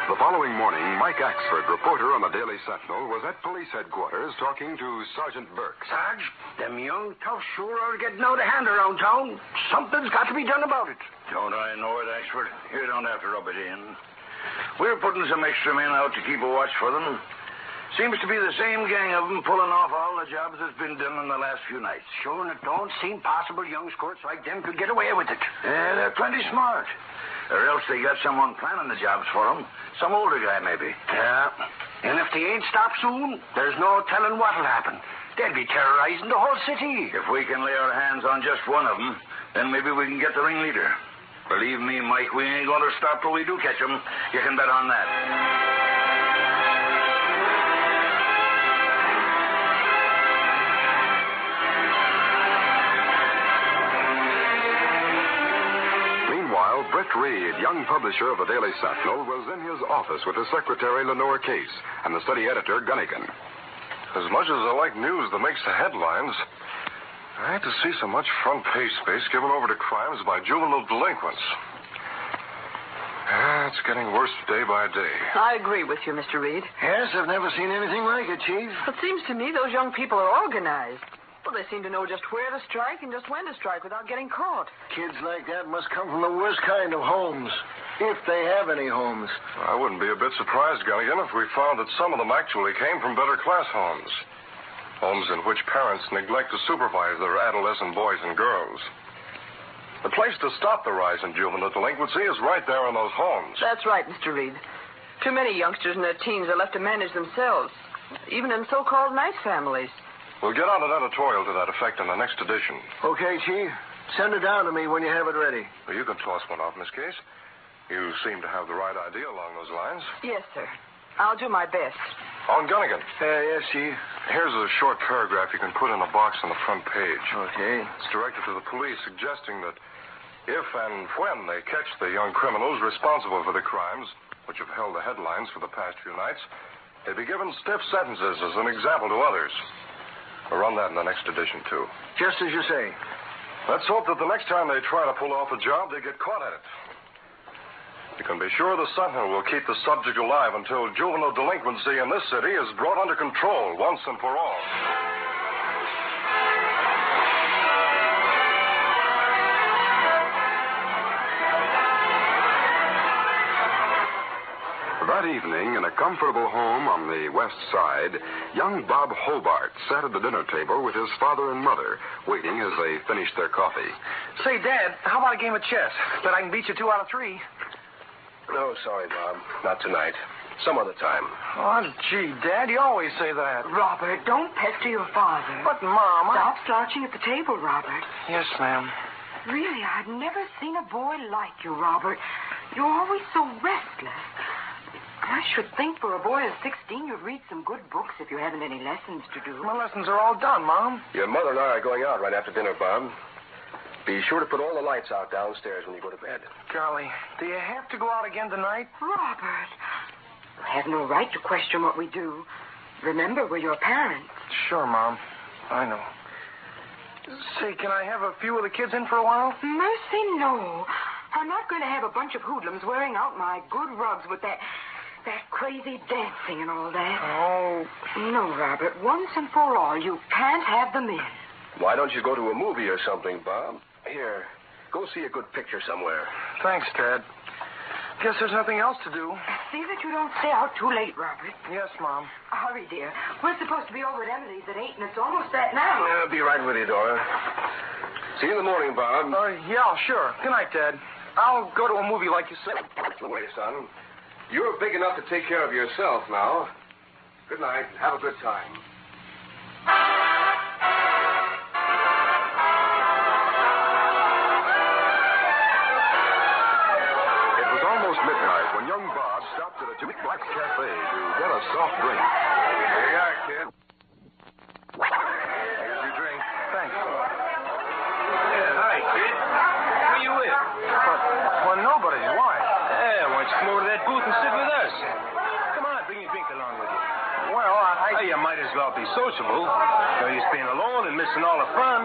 The following morning, Mike Axford, reporter on the Daily Sentinel, was at police headquarters talking to Sergeant Burke. Sarge, them young toughs sure are getting out of hand around town. Something's got to be done about it. Don't I know it, Axford? You don't have to rub it in. We're putting some extra men out to keep a watch for them. Seems to be the same gang of them pulling off all the jobs that's been done in the last few nights. Sure, and it don't seem possible young squirts like them could get away with it. Yeah, they're plenty smart. Or else they got someone planning the jobs for them. Some older guy, maybe. Yeah. And if they ain't stopped soon, there's no telling what'll happen. They'd be terrorizing the whole city. If we can lay our hands on just one of them, then maybe we can get the ringleader. Believe me, Mike, we ain't going to stop till we do catch him. You can bet on that. Meanwhile, Britt Reed, young publisher of the Daily Sentinel, was in his office with his secretary, Lenore Case, and the city editor, Gunnigan. As much as I like news that makes the headlines, I hate to see so much front page space given over to crimes by juvenile delinquents. It's getting worse day by day. I agree with you, Mr. Reed. Yes, I've never seen anything like it, Chief. It seems to me those young people are organized. Well, they seem to know just where to strike and just when to strike without getting caught. Kids like that must come from the worst kind of homes, if they have any homes. I wouldn't be a bit surprised, Gunnigan, if we found that some of them actually came from better class homes. Homes in which parents neglect to supervise their adolescent boys and girls. The place to stop the rise in juvenile delinquency is right there in those homes. That's right, Mr. Reed. Too many youngsters in their teens are left to manage themselves, even in so-called nice families. We'll get out an editorial to that effect in the next edition. Okay, Chief. Send it down to me when you have it ready. Well, you can toss one off, Miss Case. You seem to have the right idea along those lines. Yes, sir. I'll do my best. On Gunnigan. Yes, Chief. Here's a short paragraph you can put in a box on the front page. Okay. It's directed to the police, suggesting that if and when they catch the young criminals responsible for the crimes, which have held the headlines for the past few nights, they'd be given stiff sentences as an example to others. We'll run that in the next edition, too. Just as you say. Let's hope that the next time they try to pull off a job, they get caught at it. You can be sure the Sentinel will keep the subject alive until juvenile delinquency in this city is brought under control once and for all. That evening, in a comfortable home on the west side, young Bob Hobart sat at the dinner table with his father and mother, waiting as they finished their coffee. Say, Dad, how about a game of chess? Bet I can beat you 2 out of 3. No, sorry, Bob. Not tonight. Some other time. Oh, gee, Dad, you always say that. Robert, don't pester your father. But, Mom, Stop slouching at the table, Robert. Yes, ma'am. Really, I've never seen a boy like you, Robert. You're always so restless. I should think for a boy of 16 you'd read some good books if you haven't any lessons to do. My lessons are all done, Mom. Your mother and I are going out right after dinner, Bob. Be sure to put all the lights out downstairs when you go to bed. Golly, do you have to go out again tonight? Robert, you have no right to question what we do. Remember, we're your parents. Sure, Mom. I know. Say, can I have a few of the kids in for a while? Mercy, no. I'm not going to have a bunch of hoodlums wearing out my good rugs with that crazy dancing and all that. Oh. No, Robert. Once and for all, you can't have them in. Why don't you go to a movie or something, Bob? Here, go see a good picture somewhere. Thanks, Dad. Guess there's nothing else to do. See that you don't stay out too late, Robert. Yes, Mom. Hurry, dear. We're supposed to be over at Emily's at 8, and it's almost that now. I'll be right with you, Dora. See you in the morning, Bob. Yeah, sure. Good night, Dad. I'll go to a movie like you said. Wait, son. You're big enough to take care of yourself now. Good night. Have a good time. It was almost midnight when young Bob stopped at a jukebox cafe to get a soft drink. Here you are, kid. Here's your drink. Thanks. Yeah, hi, kid. Who you with? Well, nobody. Why? Yeah, why don't you come over to that booth and sit with us? Come on, bring your drink along with you. Well, Hey, you might as well be sociable. No use being alone and missing all the fun.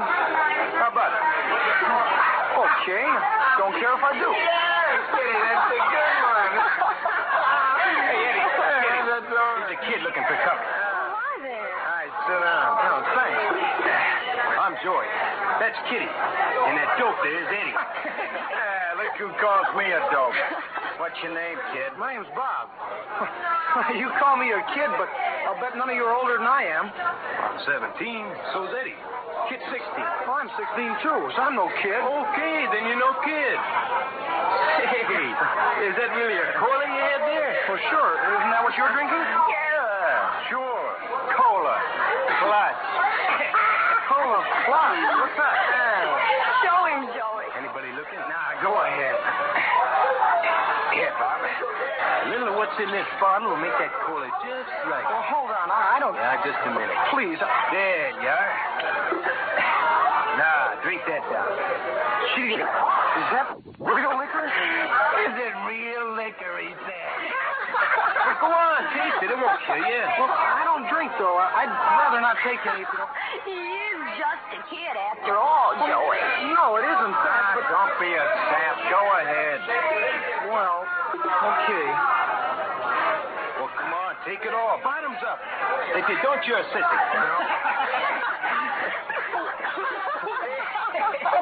How about it? Okay. Don't care if I do. Eddie, that's a good one. Hey, Eddie. Here's a kid looking for company. Hi there. Hi, sit down. Oh, thanks. I'm Joy. That's Kitty. And that dope there is Eddie. Look who calls me a dope. What's your name, kid? My name's Bob. You call me a kid, but I'll bet none of you are older than I am. I'm 17. So's Eddie. Kid's 16. Well, I'm 16, too, so I'm no kid. Okay, then you're no kid. Hey, is that really a cola you had there? For sure. Isn't that what you're drinking? Yeah, sure. Cola. Plus. of clock. What's that? Show him, Joey. Anybody looking? Nah, go ahead. Here, Bob. A little of what's in this bottle will make that cola just right. Well, hold on. I don't... Yeah, just a minute. Please. There you are. Now, drink that down. Gee, is that real liquor? Is it real liquor, he said. Well, go on, taste it. It won't kill you. Well, I don't drink, though. I'd rather not take any. He is just a kid after all, Joey. No, it isn't that. But don't be a sap. Go ahead. Well, okay. Well, come on. Take it all. Bottoms up. If you don't, you're a sissy.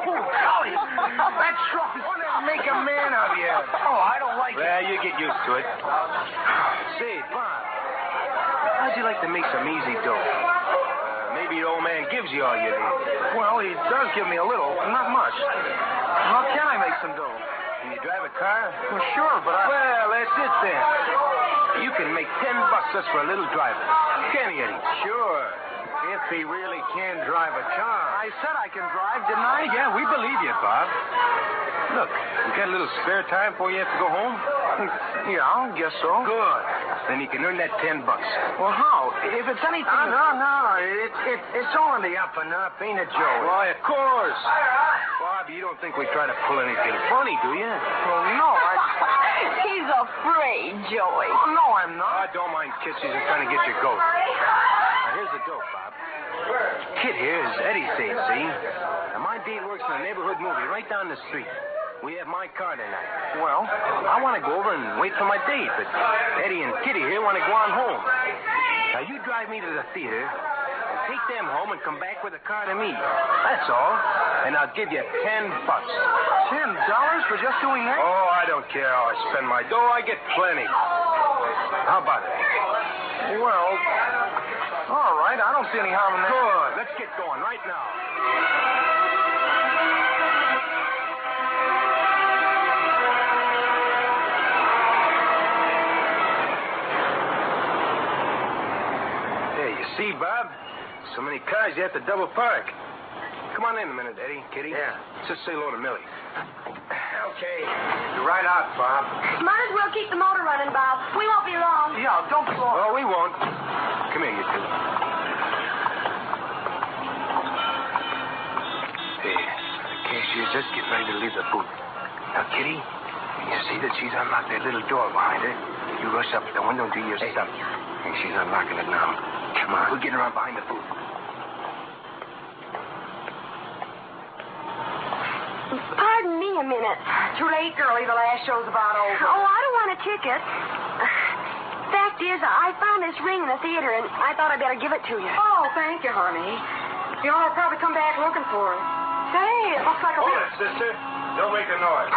Golly, that's rough. Want to make a man of you. Oh, I don't like it. Well, you get used to it. Say, Bob, how'd you like to make some easy dough? Maybe the old man gives you all you need. Well, he does give me a little, not much. How can I make some dough? Can you drive a car? Well, sure, but Well, that's it then. You can make $10 just for a little driving. Can you, Eddie? Sure. If he really can drive a car. I said I can drive, didn't I? Yeah, we believe you, Bob. Look, you got a little spare time before you have to go home? Yeah, I guess so. Good. Then you can earn that $10. Well, how? If it's anything... No. It's all in the up and up, ain't it, Joe? Why, of course. Bob, you don't think we try to pull anything funny, do you? Well, no, He's afraid, Joey. Oh, no, I'm not. Don't mind kids. She's just trying to get your goat. Now, here's the dope, Bob. Kid here is Eddie says, see? Now, my date works in a neighborhood movie right down the street. We have my car tonight. Well, I want to go over and wait for my date, but Eddie and Kitty here want to go on home. Now, you drive me to the theater and take them home and come back with a car to me. That's all. And I'll give you $10. $10 for just doing that? Oh, I don't care how I spend my dough. I get plenty. How about it? Well, all right. I don't see any harm in that. Good. Let's get going right now. There, you see, Bob? So many cars, you have to double park. Come on in a minute, Eddie, Kitty. Yeah. Just say hello to Millie. Okay. You're right out, Bob. Might as well keep the motor running, Bob. We won't be long. Yeah, don't be long. Oh, we won't. Come here, you two. Hey, the cashier's just getting ready to leave the booth. Now, Kitty, you see that she's unlocked that little door behind her? You rush up to the window and do your stuff. And she's unlocking it now. Come on. We're getting around behind the booth. Pardon me a minute. Too late, girlie. The last show's about over. Oh, I don't want a ticket. Fact is, I found this ring in the theater, and I thought I'd better give it to you. Oh, thank you, honey. You all probably come back looking for it. Say, it looks like a... Hold it, sister. Don't make a noise.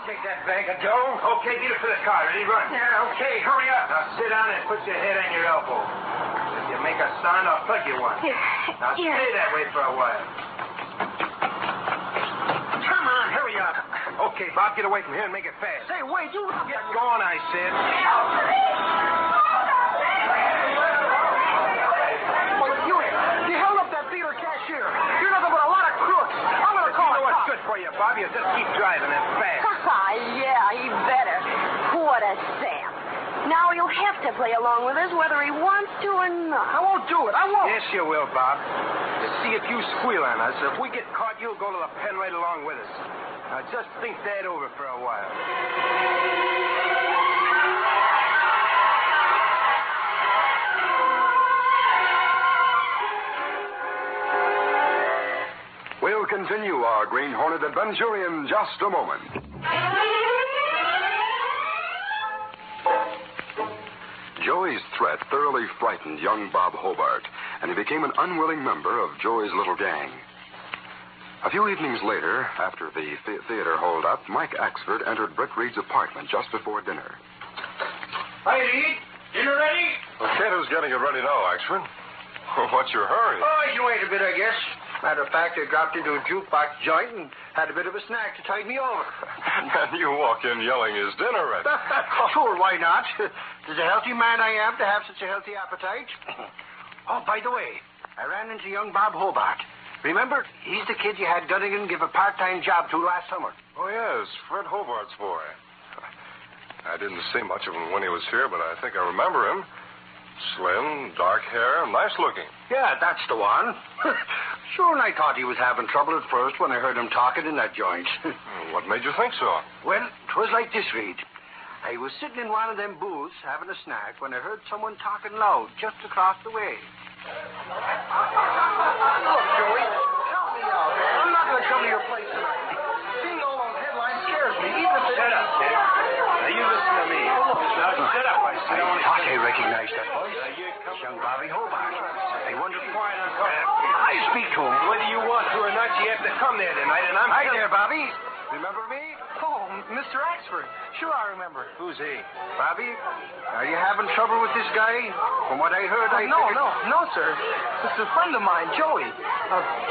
Take that bag of dough. Okay, get it for the car. Ready, run. Yeah, okay, hurry up. Now sit down and put your head on your elbow. If you make a sound, I'll plug you one. Now stay that way for a while. Come on, hurry up. Okay, Bob, get away from here and make it fast. Say, wait, you... Get going, I said. You held up that theater cashier. You're nothing but a lot of crooks. I'm going to call You know it. what's good for you, Bob? You just keep driving and fast. Yeah, he better. What a sap. Now he'll have to play along with us whether he wants to or not. I won't do it. I won't. Yes, you will, Bob. To see if you squeal on us. If we get caught, you'll go to the pen right along with us. Now, just think that over for a while. We'll continue our Green Hornet adventure in just a moment. Joey's threat thoroughly frightened young Bob Hobart, and he became an unwilling member of Joey's little gang. A few evenings later, after the theater holdup, Mike Axford entered Britt Reed's apartment just before dinner. Hi, Reed. Dinner ready? The kid who's getting it ready now, Axford. What's your hurry? Oh, I can wait a bit, I guess. Matter of fact, I dropped into a jukebox joint and had a bit of a snack to tide me over. And you walk in yelling, "Is dinner ready?" Sure, why not? There's a healthy man I am to have such a healthy appetite. Oh, by the way, I ran into young Bob Hobart. Remember? He's the kid you had Gunnigan give a part-time job to last summer. Oh, yes, Fred Hobart's boy. I didn't see much of him when he was here, but I think I remember him. Slim, dark hair, nice looking. Yeah, that's the one. Sure, and I thought he was having trouble at first when I heard him talking in that joint. What made you think so? Well, 'twas like this, Reed. I was sitting in one of them booths having a snack when I heard someone talking loud just across the way. Look, Joey, help me out. I'm not going to come to your place tonight. Seeing all those headlines scares me, even if Shut up, kid. Now, you listen to me. Now, shut up, I say. I recognize that voice. It's young Bobby Hobart. I wonder why I speak to him. Whether you want to or not, you have to come there tonight, and I'm... Hi there, Bobby. Remember me? Oh, Mr. Axford. Sure, I remember. Who's he? Bobby, are you having trouble with this guy? From what I heard, No, sir. This is a friend of mine, Joey.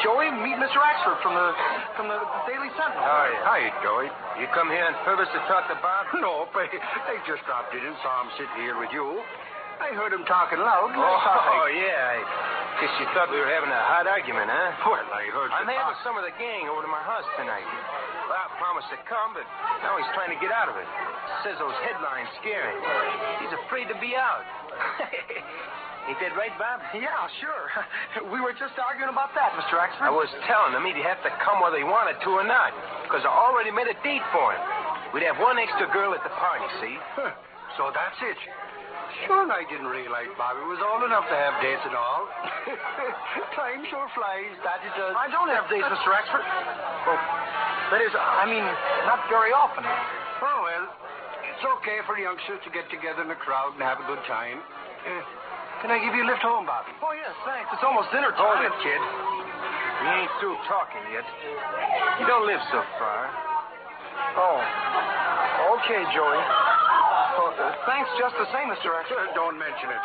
Joey, meet Mr. Axford from the Daily Sentinel. Oh, yeah. Hi, Joey. You come here on purpose to talk to Bob? No, I just dropped in and saw him sitting here with you. I heard him talking loud. Yeah. I guess you thought we were having a hot argument, huh? Well, I heard I'm having some of the gang over to my house tonight. Bob promised to come, but now he's trying to get out of it. Says those headlines scare him. He's afraid to be out. Ain't that right, Bob? Yeah, sure. We were just arguing about that, Mr. Axford. I was telling him he'd have to come whether he wanted to or not, because I already made a date for him. We'd have one extra girl at the party, see? So that's it. Sure, and I didn't realize Bobby was old enough to have dates and all. Time sure flies, that it does. I don't have dates, Mr. Axford. Well, that is, not very often. Oh, well, it's okay for youngsters to get together in a crowd and have a good time. Can I give you a lift home, Bobby? Oh, yes, thanks. It's almost dinner time. Hold it, kid. We ain't through talking yet. You don't live so far. Oh, okay, Joey. Well, thanks just the same, Mr. Axford. Don't mention it.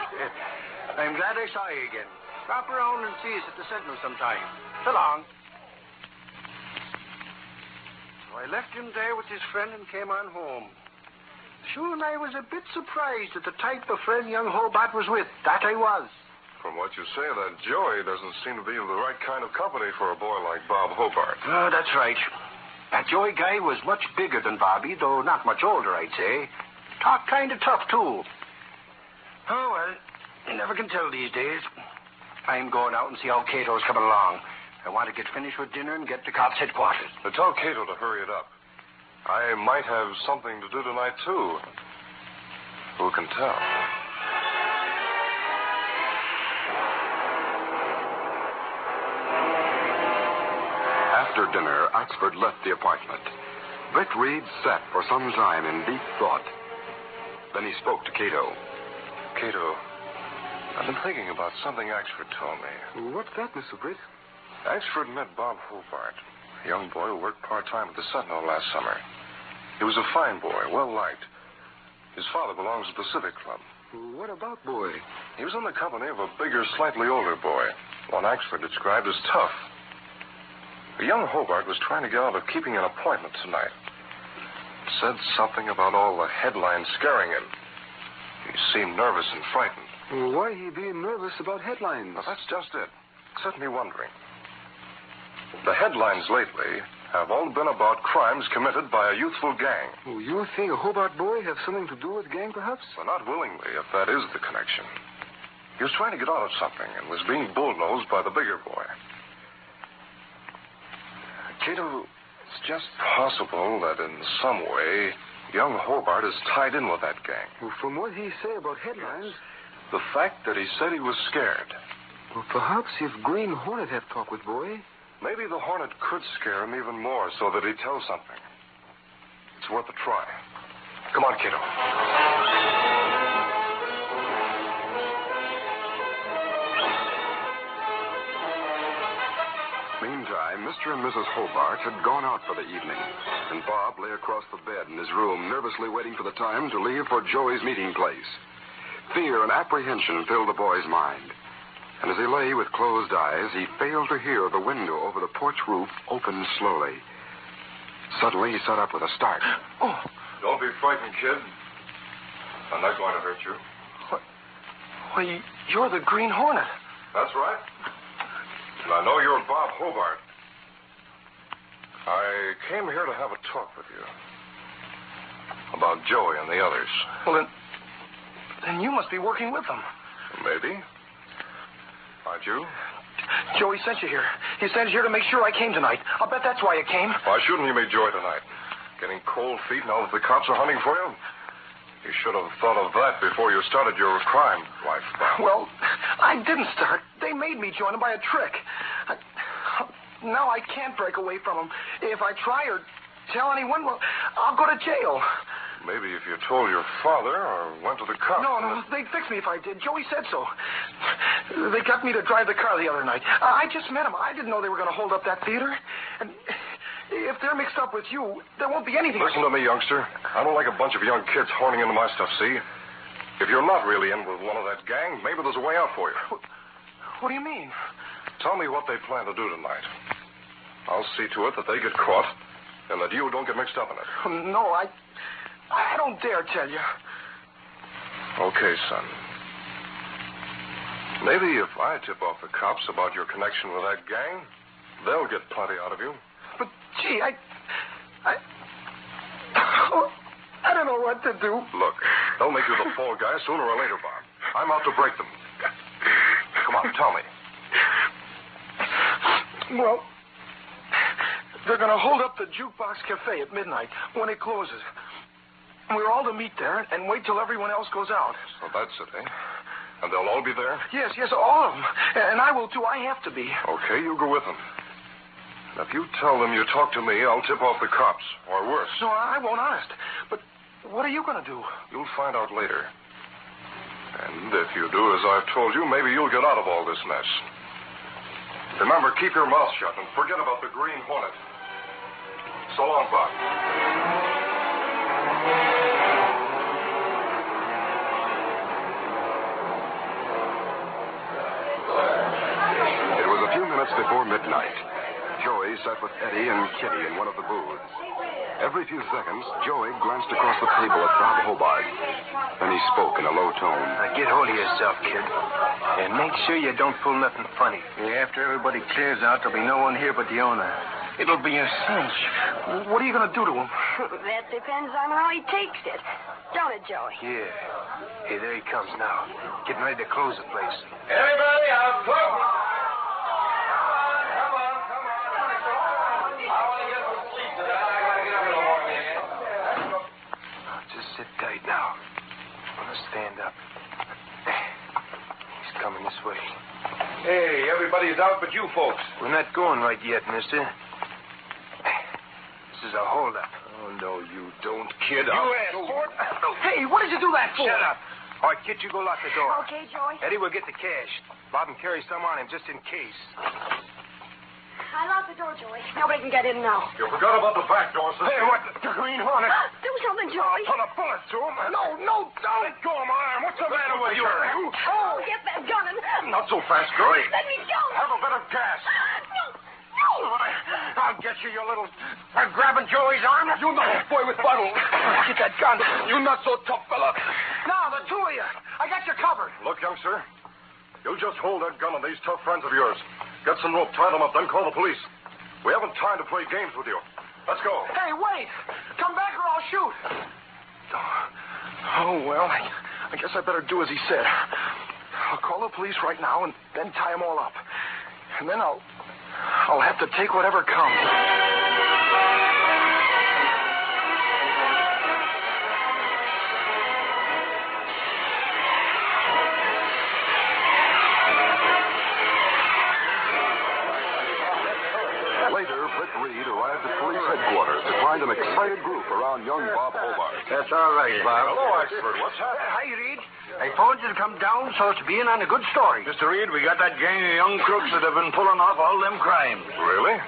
I'm glad I saw you again. Drop around and see us at the Sentinel sometime. So long. So I left him there with his friend and came on home. Sure, and I was a bit surprised at the type of friend young Hobart was with. That I was. From what you say, that Joey doesn't seem to be the right kind of company for a boy like Bob Hobart. Oh, that's right. That Joey guy was much bigger than Bobby, though not much older, I'd say. Talk kind of tough, too. Oh, well, you never can tell these days. I'm going out and see how Cato's coming along. I want to get finished with dinner and get to cops' headquarters. But tell Cato to hurry it up. I might have something to do tonight, too. Who can tell? After dinner, Axford left the apartment. Britt Reed sat for some time in deep thought. Then he spoke to Cato. Cato, I've been thinking about something Axford told me. What's that, Mr. Britt? Axford met Bob Hobart, a young boy who worked part-time at the Sentinel last summer. He was a fine boy, well-liked. His father belongs to the Civic Club. What about boy? He was in the company of a bigger, slightly older boy, one Axford described as tough. The young Hobart was trying to get out of keeping an appointment tonight. Said something about all the headlines scaring him. He seemed nervous and frightened. Why he being nervous about headlines? Well, that's just it. Set me wondering. The headlines lately have all been about crimes committed by a youthful gang. Oh, you think a Hobart boy have something to do with gang, perhaps? Well, not willingly, if that is the connection. He was trying to get out of something and was being bullnosed by the bigger boy. Cato, it's just possible that in some way young Hobart is tied in with that gang. Well, from what he say about headlines... The fact that he said he was scared. Well, perhaps if Green Hornet have talked with boy... Maybe the Hornet could scare him even more so that he'd tell something. It's worth a try. Come on, Cato. Meantime, Mr. and Mrs. Hobart had gone out for the evening, and Bob lay across the bed in his room, nervously waiting for the time to leave for Joey's meeting place. Fear and apprehension filled the boy's mind. And as he lay with closed eyes, he failed to hear the window over the porch roof open slowly. Suddenly, he sat up with a start. Oh! Don't be frightened, kid. I'm not going to hurt you. Why, you're the Green Hornet. That's right. I know you're Bob Hobart. I came here to have a talk with you. About Joey and the others. Well, then you must be working with them. Maybe. Aren't you? Joey sent you here. He sent you here to make sure I came tonight. I'll bet that's why you came. Why shouldn't you meet Joey tonight? Getting cold feet now that the cops are hunting for you? You should have thought of that before you started your crime life, Bob. Well, I didn't start. They made me join them by a trick. Now I can't break away from them. If I try or tell anyone, well, I'll go to jail. Maybe if you told your father or went to the cops. No, they'd fix me if I did. Joey said so. They got me to drive the car the other night. I just met them. I didn't know they were going to hold up that theater. And if they're mixed up with you, there won't be anything. Listen to me, youngster. I don't like a bunch of young kids horning into my stuff, see? If you're not really in with one of that gang, maybe there's a way out for you. What do you mean? Tell me what they plan to do tonight. I'll see to it that they get caught and that you don't get mixed up in it. No, I don't dare tell you. Okay, son. Maybe if I tip off the cops about your connection with that gang, they'll get plenty out of you. But, gee, I don't know what to do. Look, they'll make you the fall guy sooner or later, Bob. I'm out to break them. Come on, tell me. Well, they're going to hold up the Jukebox Cafe at midnight when it closes. We're all to meet there and wait till everyone else goes out. So that's it, eh? And they'll all be there? Yes, all of them. And I will, too. I have to be. Okay, you go with them. If you tell them you talk to me, I'll tip off the cops, or worse. No, I won't, honest. But what are you going to do? You'll find out later. And if you do as I've told you, maybe you'll get out of all this mess. Remember, keep your mouth shut and forget about the Green Hornet. So long, Bob. It was a few minutes before midnight. Joey sat with Eddie and Kitty in one of the booths. Every few seconds, Joey glanced across the table at Bob Hobart. Then he spoke in a low tone. Now get hold of yourself, kid. And make sure you don't pull nothing funny. After everybody clears out, there'll be no one here but the owner. It'll be a cinch. What are you going to do to him? That depends on how he takes it. Don't it, Joey? Yeah. Hey, there he comes now. Getting ready to close the place. Everybody out, quick! Sit tight now. I'm going to stand up. He's coming this way. Hey, everybody's out but you folks. We're not going right yet, mister. This is a holdup. Oh, no, you don't, kid. You asked for it. Hey, what did you do that for? Shut up. All right, kid, you go lock the door. Okay, Joey. Eddie will get the cash. Bob can carry some on him just in case. I locked the door, Joey. Nobody can get in now. You forgot about the back door, sister. Hey, what? The Green Hornet. Do something, Joey. Put a bullet through him. No, don't. Let go of my arm. What's the matter with you? Oh, get that gun and... Not so fast, girl. Let me go. Have a bit of gas. No. I'll get you, you little... grabbing Joey's arm. You know, boy with bottle. Get that gun. You're not so tough, fella. Now, the two of you. I got you covered. Look, youngster. You just hold that gun on these tough friends of yours. Get some rope, tie them up, then call the police. We haven't time to play games with you. Let's go. Hey, wait. Come back or I'll shoot. Oh, well, I guess I better do as he said. I'll call the police right now and then tie them all up. And then I'll have to take whatever comes. Later, Britt Reed arrived at police headquarters to find an excited group around young Bob Hobart. That's all right, Bob. Hello, expert. What's happening? Hi, Reed. I phoned you to come down so as to be in on a good story. Mr. Reed, we got that gang of young crooks that have been pulling off all them crimes. Really?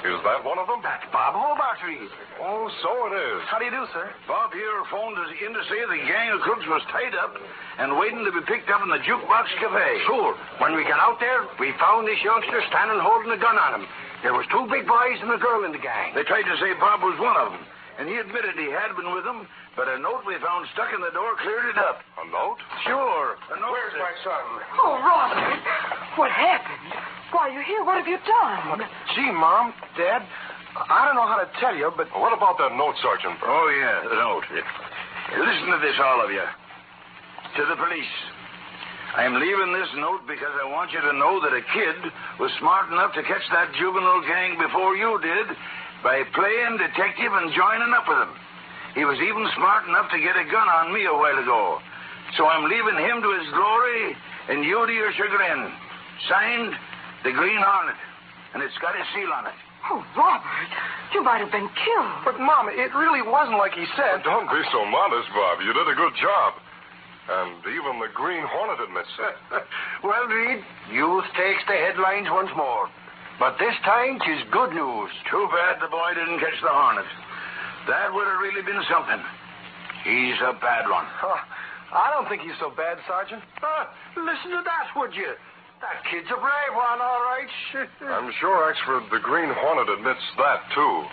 Is that one of them? That's Bob Hobart, Reed. Oh, so it is. How do you do, sir? Bob here phoned us in to say the gang of crooks was tied up and waiting to be picked up in the Jukebox Cafe. Sure. When we got out there, we found this youngster standing holding a gun on him. There was two big boys and a girl in the gang. They tried to say Bob was one of them, and he admitted he had been with them, but a note we found stuck in the door cleared it up. A note? Sure. A note. Where's my son? Oh, Ross, what happened? Why, you're here. What have you done? Gee, Mom, Dad, I don't know how to tell you, but... What about that note, Sergeant? Oh, yeah, the note. Listen to this, all of you. To the police. I am leaving this note because I want you to know that a kid was smart enough to catch that juvenile gang before you did by playing detective and joining up with them. He was even smart enough to get a gun on me a while ago. So I'm leaving him to his glory and you to your chagrin. Signed, the Green Hornet. And it's got a seal on it. Oh, Robert, you might have been killed. But, Mom, it really wasn't like he said. Don't be so modest, Bob. You did a good job. And even the Green Hornet admits it. Well, Reed, youth takes the headlines once more. But this time, 'tis good news. Too bad the boy didn't catch the Hornet. That would have really been something. He's a bad one. I don't think he's so bad, Sergeant. Listen to that, would you? That kid's a brave one, all right. I'm sure Axford, the Green Hornet admits that, too.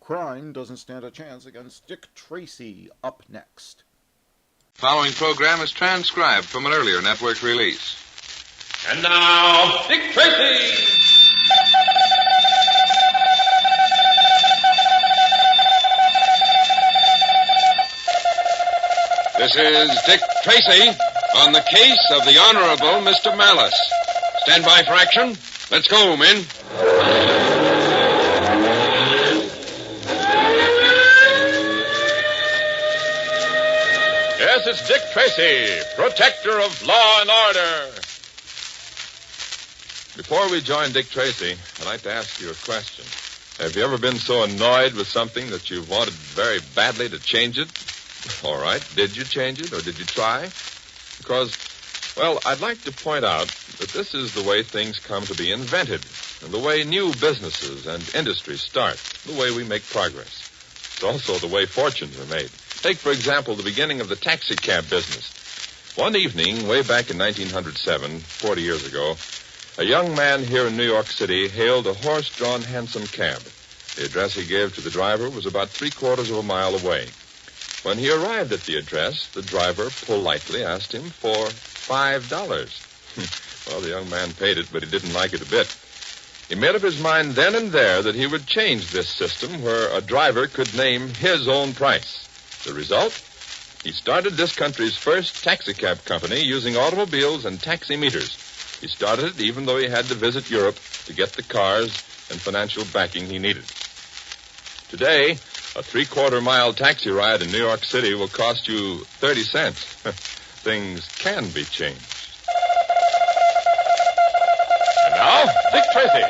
Crime doesn't stand a chance against Dick Tracy. Up next. Following program is transcribed from an earlier network release. And now, Dick Tracy! This is Dick Tracy on the case of the Honorable Mr. Malice. Stand by for action. Let's go, men. Yes, it's Dick Tracy, protector of law and order. Before we join Dick Tracy, I'd like to ask you a question. Have you ever been so annoyed with something that you wanted very badly to change it? All right. Did you change it, or did you try? Because, well, I'd like to point out that this is the way things come to be invented, and the way new businesses and industries start, the way we make progress. It's also the way fortunes are made. Take, for example, the beginning of the taxi cab business. One evening, way back in 1907, 40 years ago, a young man here in New York City hailed a horse-drawn hansom cab. The address he gave to the driver was about 3/4 of a mile away. When he arrived at the address, the driver politely asked him for $5. Well, the young man paid it, but he didn't like it a bit. He made up his mind then and there that he would change this system where a driver could name his own price. The result? He started this country's first taxicab company using automobiles and taxi meters. He started it even though he had to visit Europe to get the cars and financial backing he needed. Today, a 3/4-mile taxi ride in New York City will cost you 30 cents. Things can be changed. And now, Dick Tracy.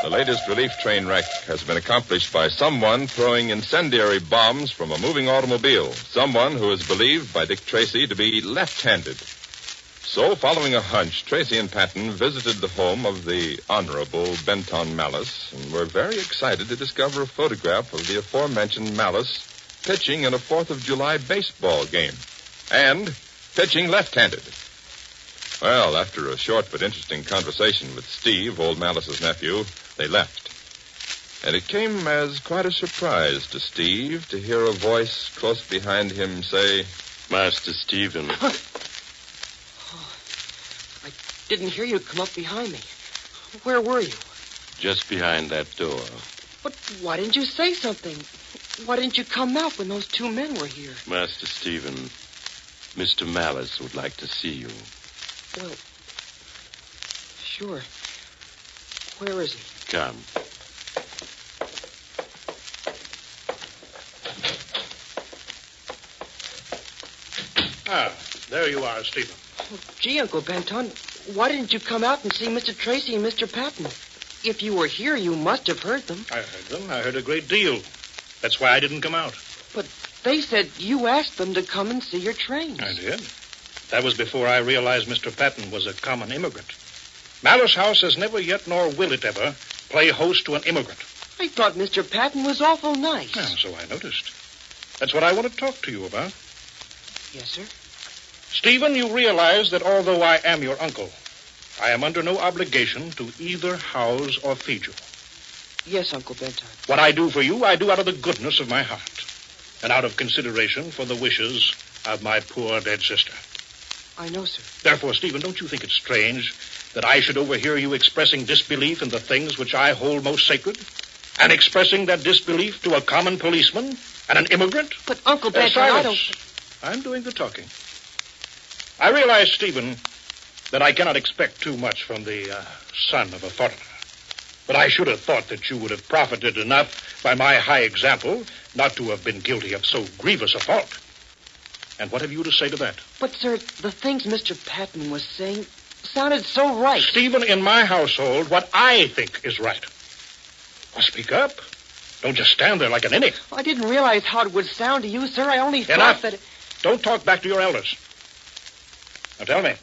The latest relief train wreck has been accomplished by someone throwing incendiary bombs from a moving automobile. Someone who is believed by Dick Tracy to be left-handed. So, following a hunch, Tracy and Patton visited the home of the Honorable Benton Malice and were very excited to discover a photograph of the aforementioned Malice pitching in a 4th of July baseball game. And pitching left-handed. Well, after a short but interesting conversation with Steve, old Malice's nephew, they left. And it came as quite a surprise to Steve to hear a voice close behind him say, Master Stephen. I didn't hear you come up behind me. Where were you? Just behind that door. But why didn't you say something? Why didn't you come out when those two men were here? Master Stephen, Mr. Malice would like to see you. Well, sure. Where is he? Come. Ah, there you are, Stephen. Oh, gee, Uncle Benton, why didn't you come out and see Mr. Tracy and Mr. Patton? If you were here, you must have heard them. I heard them. I heard a great deal. That's why I didn't come out. But they said you asked them to come and see your trains. I did. That was before I realized Mr. Patton was a common immigrant. Malice House has never yet, nor will it ever, play host to an immigrant. I thought Mr. Patton was awful nice. Well, so I noticed. That's what I want to talk to you about. Yes, sir. Stephen, you realize that although I am your uncle, I am under no obligation to either house or feed you. Yes, Uncle Benton. What I do for you, I do out of the goodness of my heart, and out of consideration for the wishes of my poor dead sister. I know, sir. Therefore, Stephen, don't you think it's strange that I should overhear you expressing disbelief in the things which I hold most sacred, and expressing that disbelief to a common policeman and an immigrant? But, Uncle Benton, I don't... I'm doing the talking. I realize, Stephen, that I cannot expect too much from the son of a foreigner. But I should have thought that you would have profited enough by my high example not to have been guilty of so grievous a fault. And what have you to say to that? But, sir, the things Mr. Patton was saying sounded so right. Stephen, in my household, what I think is right. Well, speak up. Don't just stand there like an ninny. I didn't realize how it would sound to you, sir. I only thought Enough. that... Don't talk back to your elders. Now tell me,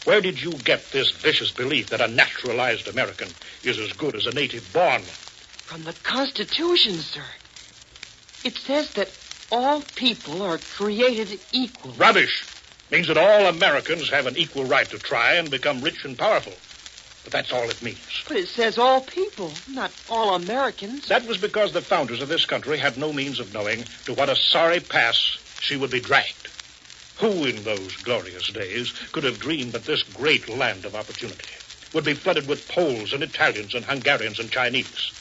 where did you get this vicious belief that a naturalized American is as good as a native-born one? From the Constitution, sir. It says that all people are created equal. Rubbish. Means that all Americans have an equal right to try and become rich and powerful. But that's all it means. But it says all people, not all Americans. That was because the founders of this country had no means of knowing to what a sorry pass she would be dragged. Who in those glorious days could have dreamed that this great land of opportunity would be flooded with Poles and Italians and Hungarians and Chinese?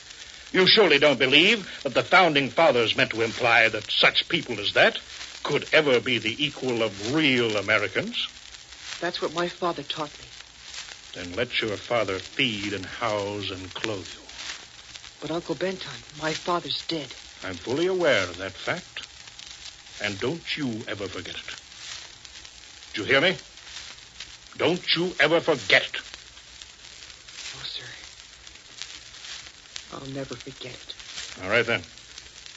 You surely don't believe that the founding fathers meant to imply that such people as that could ever be the equal of real Americans? That's what my father taught me. Then let your father feed and house and clothe you. But, Uncle Benton, my father's dead. I'm fully aware of that fact. And don't you ever forget it. Did you hear me? Don't you ever forget it. No, sir. I'll never forget it. All right, then.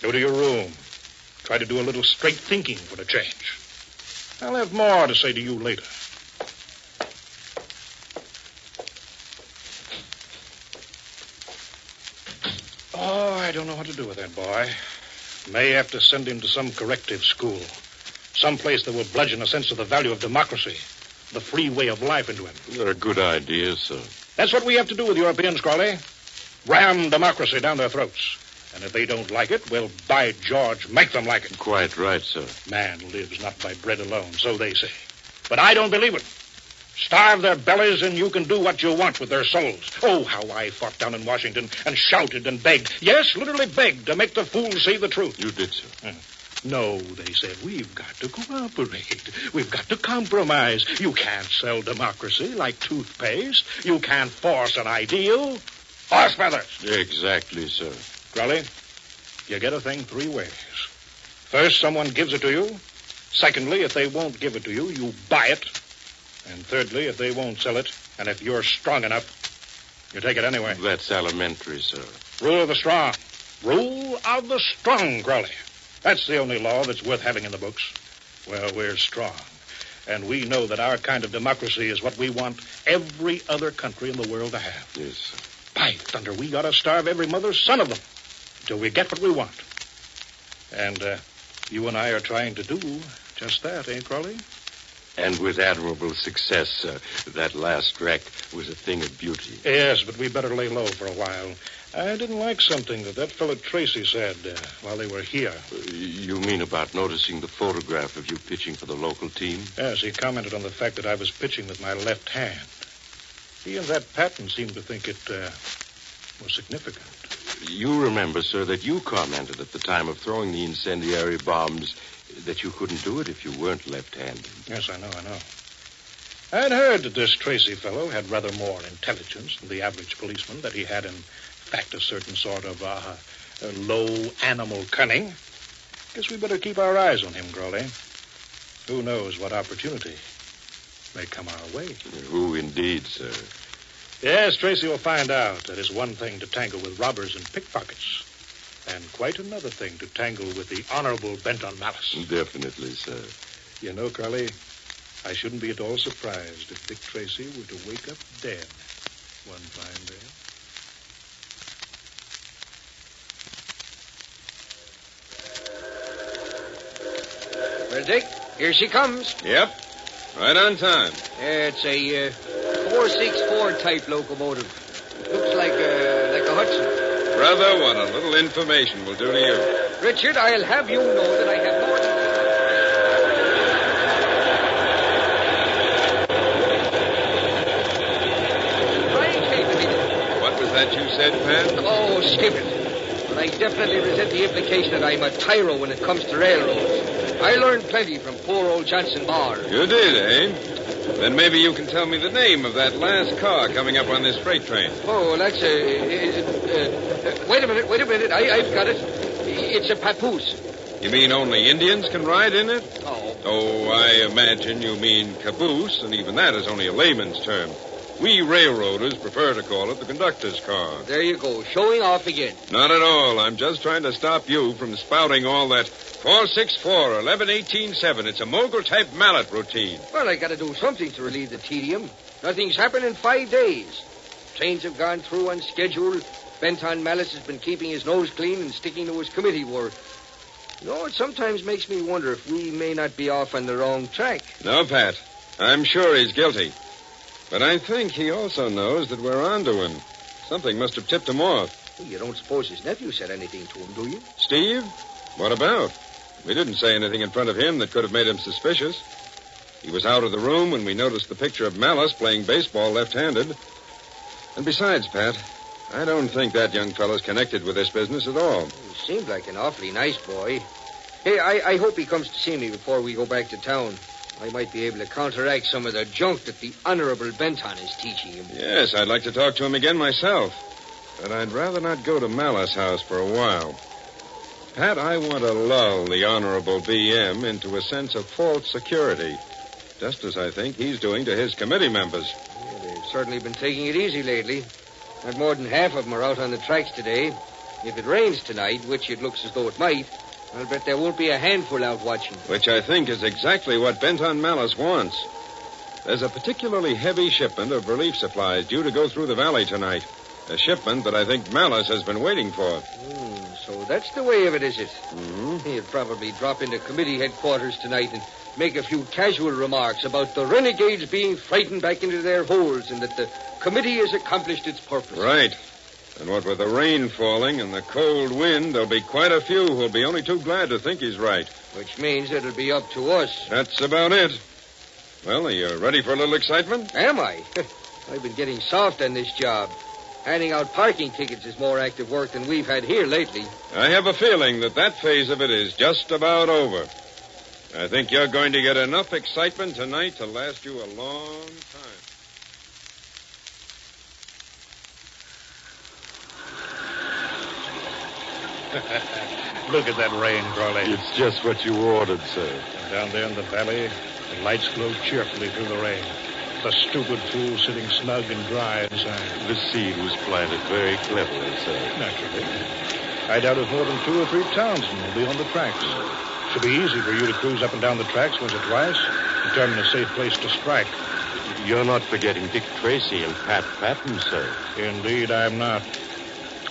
Go to your room. Try to do a little straight thinking for a change. I'll have more to say to you later. Oh, I don't know what to do with that boy. May have to send him to some corrective school. Some place that will bludgeon a sense of the value of democracy, the free way of life into him. They're good ideas, sir. That's what we have to do with Europeans, Crawley. Ram democracy down their throats. And if they don't like it, well, by George, make them like it. Quite right, sir. Man lives not by bread alone, so they say. But I don't believe it. Starve their bellies and you can do what you want with their souls. Oh, how I fought down in Washington and shouted and begged. Yes, literally begged to make the fools see the truth. You did, sir. No, they said, we've got to cooperate. We've got to compromise. You can't sell democracy like toothpaste. You can't force an ideal. Horse feathers. Exactly, sir. Crowley, you get a thing three ways. First, someone gives it to you. Secondly, if they won't give it to you, you buy it. And thirdly, if they won't sell it, and if you're strong enough, you take it anyway. That's elementary, sir. Rule of the strong. Rule of the strong, Crowley. That's the only law that's worth having in the books. Well, we're strong. And we know that our kind of democracy is what we want every other country in the world to have. Yes, sir. By thunder, we ought to starve every mother's son of them until we get what we want. And you and I are trying to do just that, eh, Crowley? And with admirable success, sir. That last wreck was a thing of beauty. Yes, but we better lay low for a while. I didn't like something that fellow Tracy said while they were here. You mean about noticing the photograph of you pitching for the local team? Yes, he commented on the fact that I was pitching with my left hand. He and that Patton seemed to think it was significant. You remember, sir, that you commented at the time of throwing the incendiary bombs that you couldn't do it if you weren't left-handed. Yes, I know. I'd heard that this Tracy fellow had rather more intelligence than the average policeman, that he had, in fact, a certain sort of low animal cunning. Guess we better keep our eyes on him, Crawley. Who knows what opportunity may come our way. Who indeed, sir. Yes, Tracy will find out that it's one thing to tangle with robbers and pickpockets, and quite another thing to tangle with the Honorable Benton Malice. Definitely, sir. You know, Curly, I shouldn't be at all surprised if Dick Tracy were to wake up dead one fine day. Well, Dick, here she comes. Yep. Right on time. It's a 464 type locomotive. Looks like a Hudson. Brother, what a little information will do to you. Richard, I'll have you know that I have more than... What was that you said, Pat? Oh, skip it. But I definitely resent the implication that I'm a tyro when it comes to railroads. I learned plenty from poor old Johnson Barr. You did, eh? Then maybe you can tell me the name of that last car coming up on this freight train. Oh, that's wait a minute. I've got it. It's a papoose. You mean only Indians can ride in it? Oh. Oh, I imagine you mean caboose, and even that is only a layman's term. We railroaders prefer to call it the conductor's car. There you go, showing off again. Not at all. I'm just trying to stop you from spouting all that 464, 11-18-7. It's a mogul-type mallet routine. Well, I got to do something to relieve the tedium. Nothing's happened in 5 days. Trains have gone through on schedule. Benton Malice has been keeping his nose clean and sticking to his committee work. You know, it sometimes makes me wonder if we may not be off on the wrong track. No, Pat. I'm sure he's guilty. But I think he also knows that we're on to him. Something must have tipped him off. Well, you don't suppose his nephew said anything to him, do you? Steve? What about? We didn't say anything in front of him that could have made him suspicious. He was out of the room when we noticed the picture of Malice playing baseball left-handed. And besides, Pat, I don't think that young fellow's connected with this business at all. He seemed like an awfully nice boy. Hey, I hope he comes to see me before we go back to town. I might be able to counteract some of the junk that the Honorable Benton is teaching him. Yes, I'd like to talk to him again myself. But I'd rather not go to Malice House for a while. Pat, I want to lull the Honorable BM into a sense of false security, just as I think he's doing to his committee members. Yeah, they've certainly been taking it easy lately. Not more than half of them are out on the tracks today. If it rains tonight, which it looks as though it might, I'll bet there won't be a handful out watching. Which I think is exactly what Benton Malice wants. There's a particularly heavy shipment of relief supplies due to go through the valley tonight. A shipment that I think Malice has been waiting for. So that's the way of it, is it? Mm-hmm. He'll probably drop into committee headquarters tonight and make a few casual remarks about the renegades being frightened back into their holes and that the committee has accomplished its purpose. Right. And what with the rain falling and the cold wind, there'll be quite a few who'll be only too glad to think he's right. Which means it'll be up to us. That's about it. Well, are you ready for a little excitement? Am I? I've been getting soft on this job. Handing out parking tickets is more active work than we've had here lately. I have a feeling that phase of it is just about over. I think you're going to get enough excitement tonight to last you a long time. Look at that rain, Crawley. It's just what you ordered, sir. And down there in the valley, the lights glow cheerfully through the rain. The stupid fool sitting snug and dry inside. The seed was planted very cleverly, sir. Naturally. I doubt if more than 2 or 3 townsmen will be on the tracks. Should be easy for you to cruise up and down the tracks once or twice, determine a safe place to strike. You're not forgetting Dick Tracy and Pat Patton, sir. Indeed, I'm not.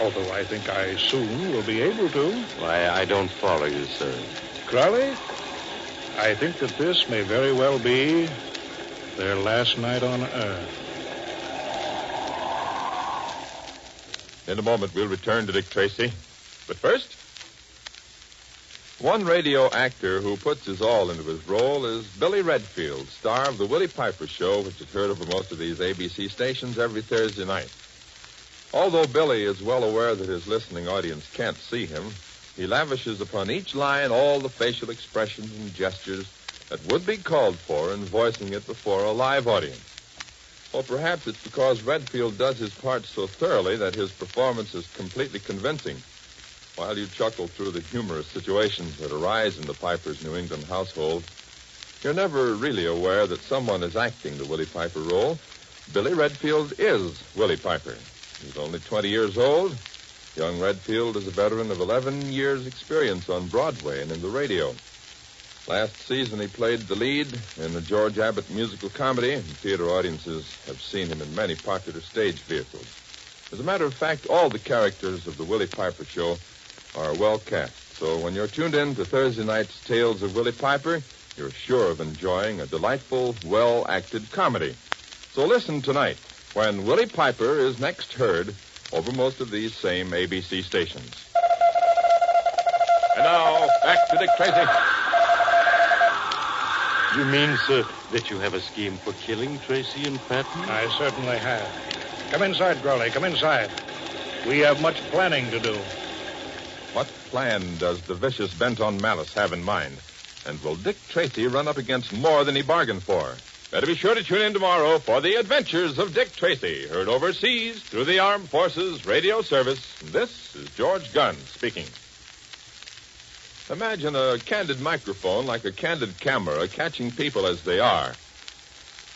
Although I think I soon will be able to. Why, I don't follow you, sir. Crowley, I think that this may very well be their last night on Earth. In a moment, we'll return to Dick Tracy. But first, one radio actor who puts his all into his role is Billy Redfield, star of the Willie Piper Show, which is heard over most of these ABC stations every Thursday night. Although Billy is well aware that his listening audience can't see him, he lavishes upon each line all the facial expressions and gestures that would be called for in voicing it before a live audience. Or perhaps it's because Redfield does his part so thoroughly that his performance is completely convincing. While you chuckle through the humorous situations that arise in the Piper's New England household, you're never really aware that someone is acting the Willie Piper role, Billy Redfield is Willie Piper. He's only 20 years old. Young Redfield is a veteran of 11 years' experience on Broadway and in the radio. Last season, he played the lead in the George Abbott musical comedy, and theater audiences have seen him in many popular stage vehicles. As a matter of fact, all the characters of the Willie Piper Show are well cast. So when you're tuned in to Thursday night's Tales of Willie Piper, you're sure of enjoying a delightful, well-acted comedy. So listen tonight when Willie Piper is next heard over most of these same ABC stations. And now, back to Dick Tracy. You mean, sir, that you have a scheme for killing Tracy and Patton? I certainly have. Come inside, Crowley. Come inside. We have much planning to do. What plan does the vicious bent-on Malice have in mind? And will Dick Tracy run up against more than he bargained for? Better be sure to tune in tomorrow for the adventures of Dick Tracy, heard overseas through the Armed Forces Radio Service. This is George Gunn speaking. Imagine a candid microphone like a candid camera catching people as they are.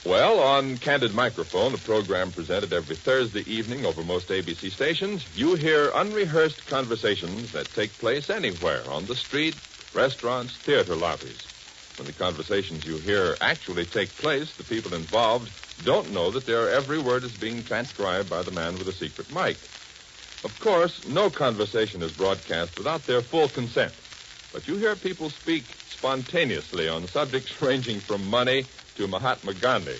Well, on Candid Microphone, a program presented every Thursday evening over most ABC stations, you hear unrehearsed conversations that take place anywhere, on the street, restaurants, theater lobbies. When the conversations you hear actually take place, the people involved don't know that their every word is being transcribed by the man with a secret mic. Of course, no conversation is broadcast without their full consent. But you hear people speak spontaneously on subjects ranging from money to Mahatma Gandhi.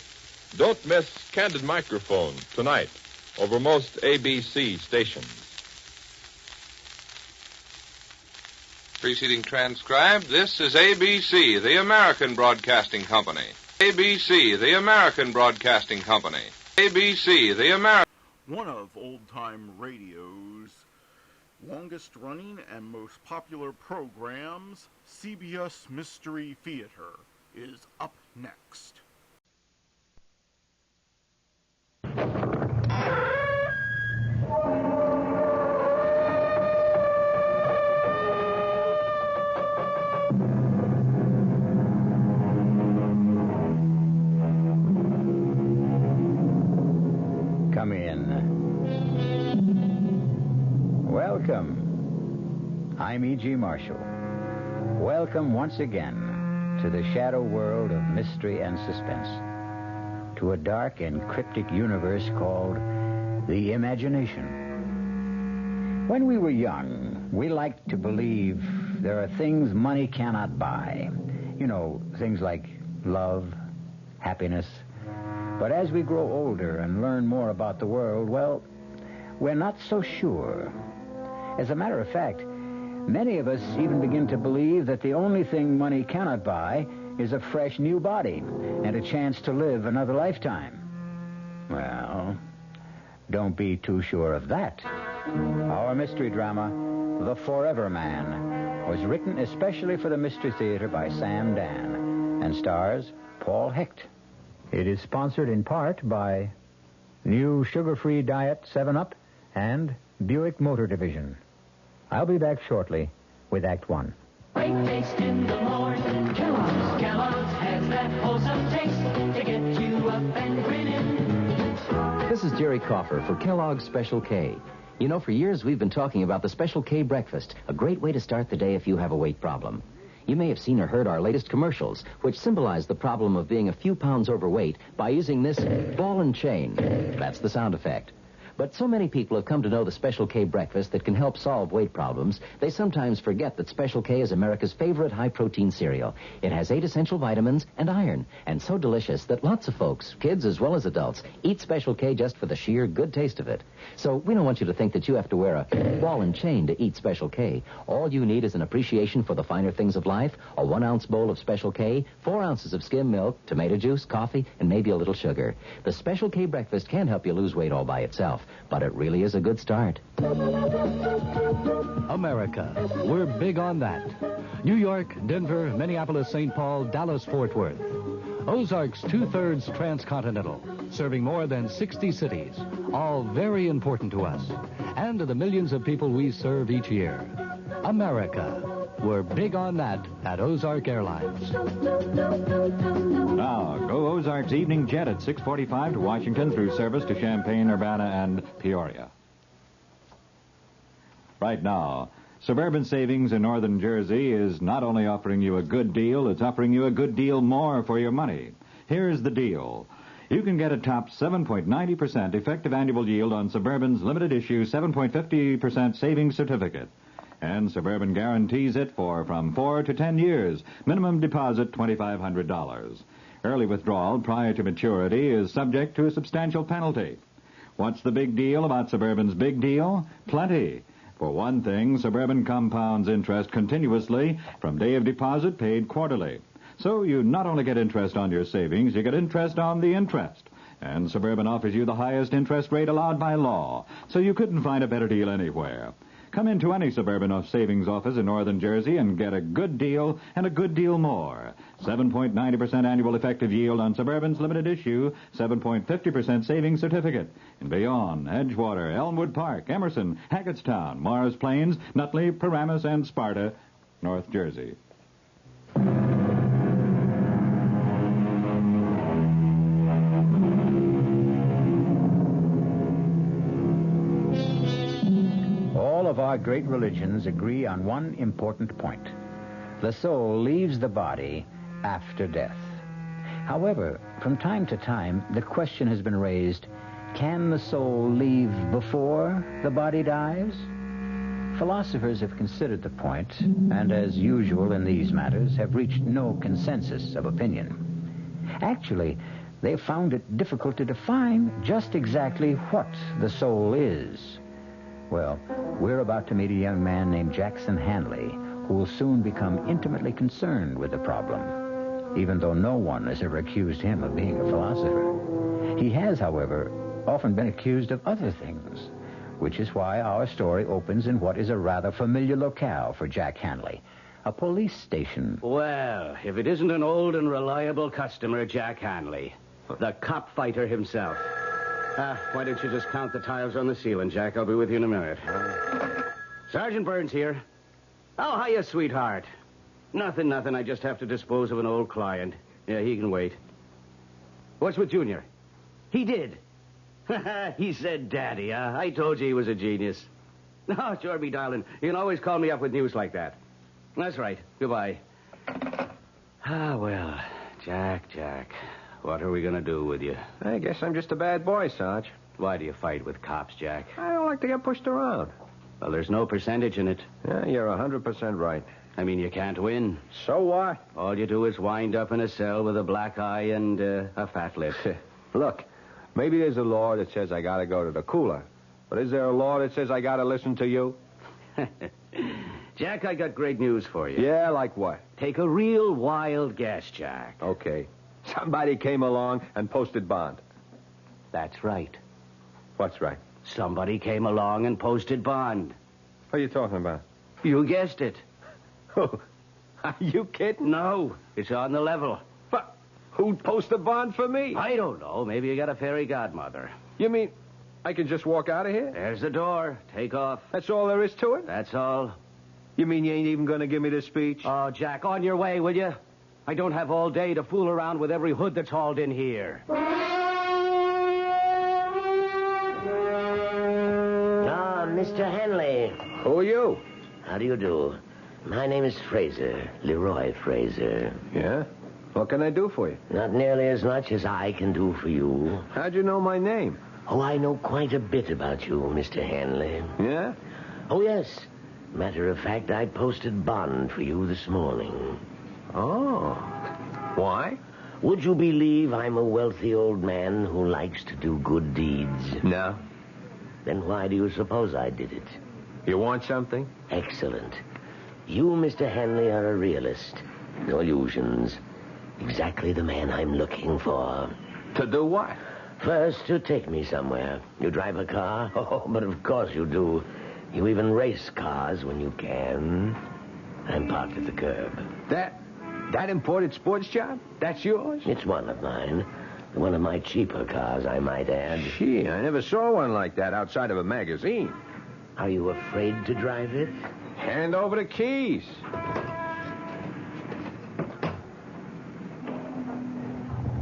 Don't miss Candid Microphone tonight over most ABC stations. Preceding transcribed, this is ABC, the American Broadcasting Company. ABC, the American Broadcasting Company. ABC, the American... One of old-time radio's longest-running and most popular programs, CBS Mystery Theater, is up next. Come in. Welcome. I'm E.G. Marshall. Welcome once again to the shadow world of mystery and suspense, to a dark and cryptic universe called the imagination. When we were young, we liked to believe there are things money cannot buy. You know, things like love, happiness. But as we grow older and learn more about the world, well, we're not so sure. As a matter of fact, many of us even begin to believe that the only thing money cannot buy is a fresh new body and a chance to live another lifetime. Well, don't be too sure of that. Our mystery drama, The Forever Man, was written especially for the Mystery Theater by Sam Dan and stars Paul Hecht. It is sponsored in part by new sugar-free diet 7-Up and Buick Motor Division. I'll be back shortly with Act One. Great taste in the morning. Kellogg's has that wholesome taste to get you up and grinning. This is Jerry Coffer for Kellogg's Special K. You know, for years we've been talking about the Special K breakfast, a great way to start the day if you have a weight problem. You may have seen or heard our latest commercials, which symbolize the problem of being a few pounds overweight by using this ball and chain. That's the sound effect. But so many people have come to know the Special K breakfast that can help solve weight problems, they sometimes forget that Special K is America's favorite high-protein cereal. It has 8 essential vitamins and iron, and so delicious that lots of folks, kids as well as adults, eat Special K just for the sheer good taste of it. So we don't want you to think that you have to wear a ball and chain to eat Special K. All you need is an appreciation for the finer things of life, a 1-ounce bowl of Special K, 4 ounces of skim milk, tomato juice, coffee, and maybe a little sugar. The Special K breakfast can help you lose weight all by itself, but it really is a good start. America. We're big on that. New York, Denver, Minneapolis, St. Paul, Dallas, Fort Worth. Ozarks 2/3 transcontinental, serving more than 60 cities, all very important to us, and to the millions of people we serve each year. America. We're big on that at Ozark Airlines. Now, go Ozarks Evening Jet at 6:45 to Washington through service to Champaign, Urbana, and Peoria. Right now, Suburban Savings in Northern Jersey is not only offering you a good deal, it's offering you a good deal more for your money. Here's the deal. You can get a top 7.90% effective annual yield on Suburban's limited issue 7.50% savings certificate. And Suburban guarantees it for from 4 to 10 years. Minimum deposit $2,500. Early withdrawal prior to maturity is subject to a substantial penalty. What's the big deal about Suburban's big deal? Plenty. For one thing, Suburban compounds interest continuously from day of deposit paid quarterly. So you not only get interest on your savings, you get interest on the interest. And Suburban offers you the highest interest rate allowed by law. So you couldn't find a better deal anywhere. Come into any Suburban savings office in Northern Jersey and get a good deal and a good deal more. 7.90% annual effective yield on Suburban's limited issue, 7.50% savings certificate. In Bayonne, Edgewater, Elmwood Park, Emerson, Hackettstown, Morris Plains, Nutley, Paramus, and Sparta, North Jersey. Of our great religions agree on one important point. The soul leaves the body after death. However, from time to time, the question has been raised, can the soul leave before the body dies? Philosophers have considered the point, and as usual in these matters, have reached no consensus of opinion. Actually, they've found it difficult to define just exactly what the soul is. Well, we're about to meet a young man named Jackson Hanley, who will soon become intimately concerned with the problem, even though no one has ever accused him of being a philosopher. He has, however, often been accused of other things, which is why our story opens in what is a rather familiar locale for Jack Hanley, a police station. Well, if it isn't an old and reliable customer, Jack Hanley, the cop fighter himself. Why don't you just count the tiles on the ceiling, Jack? I'll be with you in a minute. Sergeant Burns here. Oh, hiya, sweetheart. Nothing. I just have to dispose of an old client. Yeah, he can wait. What's with Junior? He did. He said daddy, huh? I told you he was a genius. Oh, sure, me darling. You can always call me up with news like that. That's right. Goodbye. Well, Jack. What are we going to do with you? I guess I'm just a bad boy, Sarge. Why do you fight with cops, Jack? I don't like to get pushed around. Well, there's no percentage in it. Yeah, you're 100% right. I mean, you can't win. So what? All you do is wind up in a cell with a black eye and a fat lip. Look, maybe there's a law that says I gotta go to the cooler. But is there a law that says I gotta listen to you? Jack, I got great news for you. Yeah, like what? Take a real wild guess, Jack. Okay. Somebody came along and posted bond. That's right. What's right? Somebody came along and posted bond. What are you talking about? You guessed it. Are you kidding? No, it's on the level. But who'd post a bond for me? I don't know. Maybe you got a fairy godmother. You mean I can just walk out of here? There's the door. Take off. That's all there is to it? That's all. You mean you ain't even going to give me the speech? Oh, Jack, on your way, will you? I don't have all day to fool around with every hood that's hauled in here. Mr. Hanley. Who are you? How do you do? My name is Fraser, Leroy Fraser. Yeah? What can I do for you? Not nearly as much as I can do for you. How'd you know my name? Oh, I know quite a bit about you, Mr. Hanley. Yeah? Oh, yes. Matter of fact, I posted bond for you this morning. Oh. Why? Would you believe I'm a wealthy old man who likes to do good deeds? No. Then why do you suppose I did it? You want something? Excellent. You, Mr. Hanley, are a realist. No illusions. Exactly the man I'm looking for. To do what? First, to take me somewhere. You drive a car? Oh, but of course you do. You even race cars when you can. I'm parked at the curb. That imported sports job? That's yours? It's one of mine. One of my cheaper cars, I might add. Gee, I never saw one like that outside of a magazine. Are you afraid to drive it? Hand over the keys.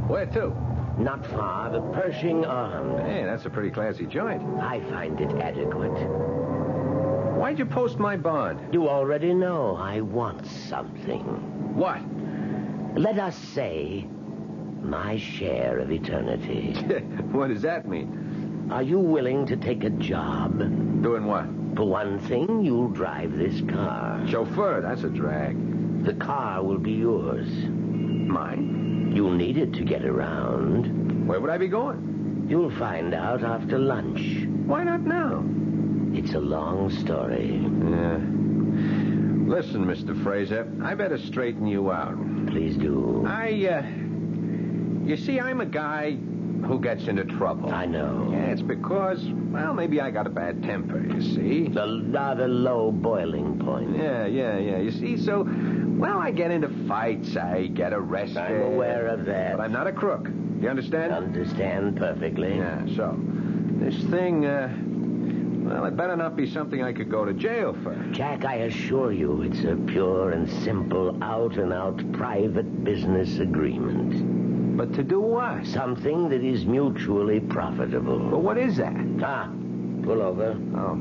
Where to? Not far, the Pershing Arms. Hey, that's a pretty classy joint. I find it adequate. Why'd you post my bond? You already know I want something. What? Let us say my share of eternity. What does that mean? Are you willing to take a job? Doing what? For one thing, you'll drive this car. Chauffeur, that's a drag. The car will be yours. Mine? You'll need it to get around. Where would I be going? You'll find out after lunch. Why not now? It's a long story. Yeah. Listen, Mr. Fraser, I better straighten you out. Please do. You see, I'm a guy who gets into trouble. I know. Yeah, it's because, well, maybe I got a bad temper, you see. The rather low boiling point. Yeah. You see, so, well, I get into fights. I get arrested. I'm aware of that. But I'm not a crook. You understand? Understand perfectly. Yeah, so, this thing, well, it better not be something I could go to jail for. Jack, I assure you, it's a pure and simple, out-and-out private business agreement. But to do what? Something that is mutually profitable. But what is that? Ah, pull over. Oh.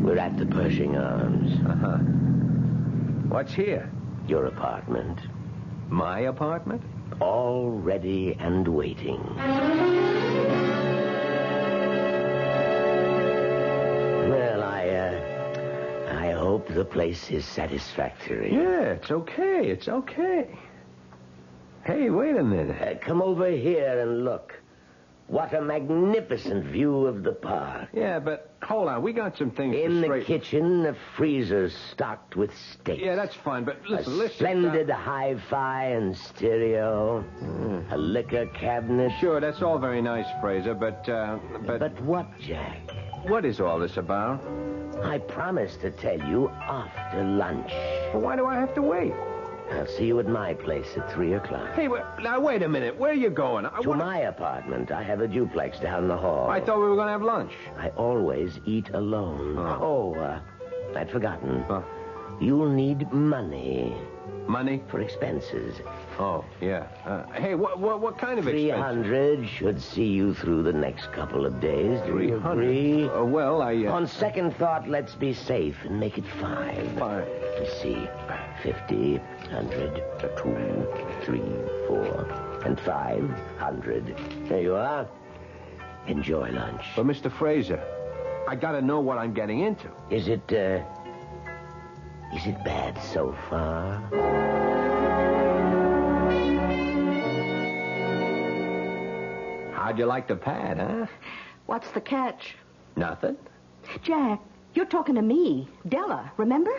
We're at the Pershing Arms. Uh-huh. What's here? Your apartment. My apartment? All ready and waiting. Well, I hope the place is satisfactory. Yeah, it's okay. Hey, wait a minute. Come over here and look. What a magnificent view of the park. Yeah, but hold on. We got some things In to the kitchen, the freezer's stocked with steaks. Yeah, that's fine, but listen. Splendid hi-fi and stereo. A liquor cabinet. Sure, that's all very nice, Fraser, but... But what, Jack? What is all this about? I promised to tell you after lunch. Well, why do I have to wait? I'll see you at my place at 3 o'clock. Hey, now, wait a minute. Where are you going? To my apartment. I have a duplex down the hall. I thought we were going to have lunch. I always eat alone. I'd forgotten. You'll need money. Money? For expenses. Oh, yeah. Hey, what kind of expenses? 300 should see you through the next couple of days. Do you 300? agree? Well, On second thought, let's be safe and make it 5. 5. Let's see. 50, 100, 2, 3, 4, and 500. There you are. Enjoy lunch. But, Mr. Fraser, I gotta know what I'm getting into. Is it bad so far? How'd you like the pad, huh? What's the catch? Nothing. Jack, you're talking to me. Della, remember?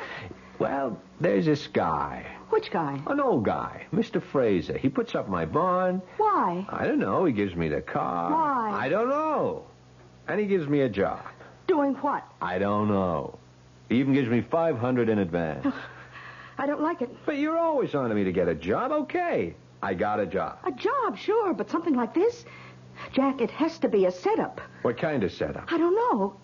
Well, there's this guy. Which guy? An old guy, Mr. Fraser. He puts up my bond. Why? I don't know. He gives me the car. Why? I don't know. And he gives me a job. Doing what? I don't know. He even gives me $500 in advance. I don't like it. But you're always on to me to get a job. Okay. I got a job. A job, sure, but something like this? Jack, it has to be a setup. What kind of setup? I don't know.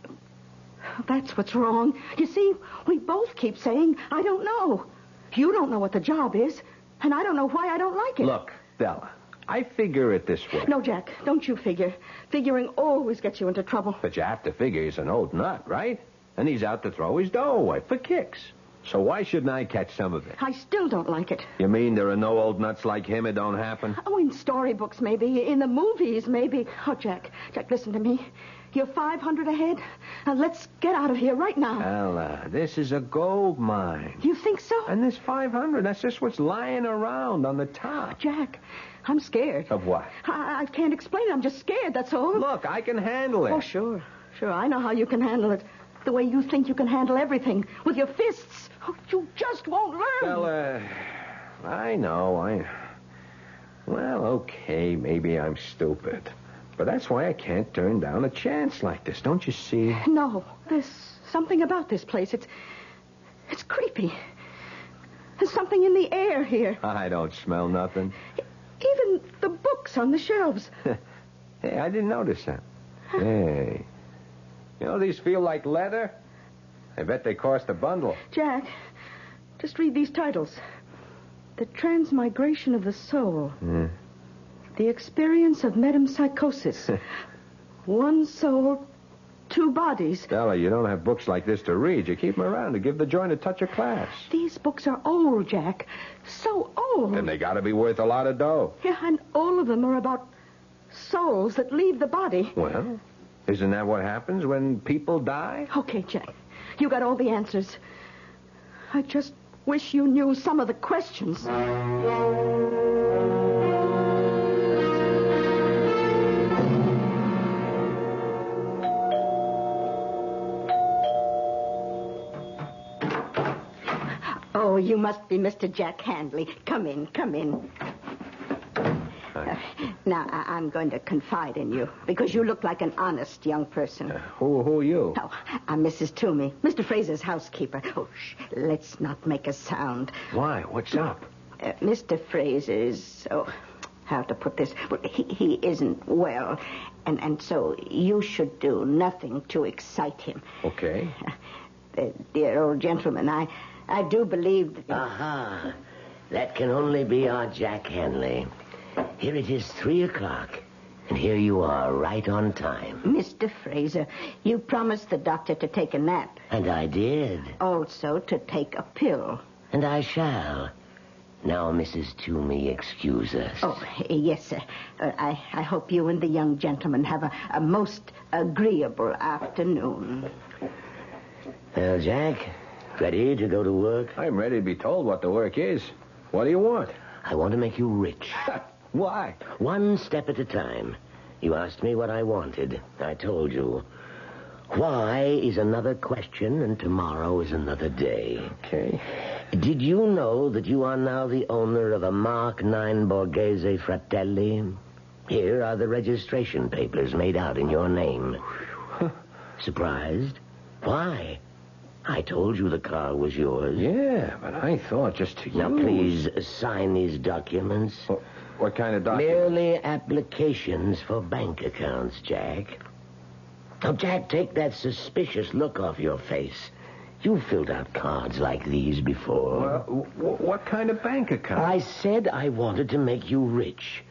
That's what's wrong. You see, we both keep saying, I don't know. You don't know what the job is, and I don't know why I don't like it. Look, Della, I figure it this way. No, Jack, don't you figure. Figuring always gets you into trouble. But you have to figure he's an old nut, right? And he's out to throw his dough away for kicks. So why shouldn't I catch some of it? I still don't like it. You mean there are no old nuts like him? It don't happen? Oh, in storybooks, maybe. In the movies, maybe. Oh, Jack, listen to me. You're 500 ahead. Now, let's get out of here right now. Ella, this is a gold mine. You think so? And this 500, that's just what's lying around on the top. Oh, Jack, I'm scared. Of what? I can't explain it. I'm just scared, that's all. Look, I can handle it. Oh, sure. I know how you can handle it. The way you think you can handle everything. With your fists. Oh, you just won't learn. Well, I know. Well, okay, maybe I'm stupid. But that's why I can't turn down a chance like this, don't you see? No, there's something about this place. It's creepy. There's something in the air here. I don't smell nothing. Even the books on the shelves. Hey, I didn't notice that. Hey. You know, these feel like leather. I bet they cost a bundle. Jack, just read these titles. The Transmigration of the Soul. The Experience of Metempsychosis. One soul, two bodies. Stella, you don't have books like this to read. You keep them around to give the joint a touch of class. These books are old, Jack. So old. Then they got to be worth a lot of dough. Yeah, and all of them are about souls that leave the body. Well, isn't that what happens when people die? Okay, Jack. You got all the answers. I just wish you knew some of the questions. Oh, you must be Mr. Jack Handley. Come in, come in. Now, I'm going to confide in you, because you look like an honest young person. Who are you? Oh, I'm Mrs. Toomey, Mr. Fraser's housekeeper. Oh, let's not make a sound. Why? What's up? Mr. Fraser is, how to put this? Well, he isn't well, and so you should do nothing to excite him. Okay. Dear old gentleman, I do believe that... Aha. That can only be our Jack Hanley. Here it is 3 o'clock, and here you are, right on time. Mr. Fraser, you promised the doctor to take a nap. And I did. Also to take a pill. And I shall. Now, Mrs. Toomey, excuse us. Oh, yes, sir. I hope you and the young gentleman have a most agreeable afternoon. Well, Jack, ready to go to work? I'm ready to be told what the work is. What do you want? I want to make you rich. Why? One step at a time. You asked me what I wanted. I told you. Why is another question, and tomorrow is another day. Okay. Did you know that you are now the owner of a Mark 9 Borghese Fratelli? Here are the registration papers made out in your name. Surprised? Why? I told you the car was yours. Yeah, but I thought just to Now, please sign these documents. What kind of documents? Merely applications for bank accounts, Jack. Now, Jack, take that suspicious look off your face. You filled out cards like these before. What kind of bank account? I said I wanted to make you rich.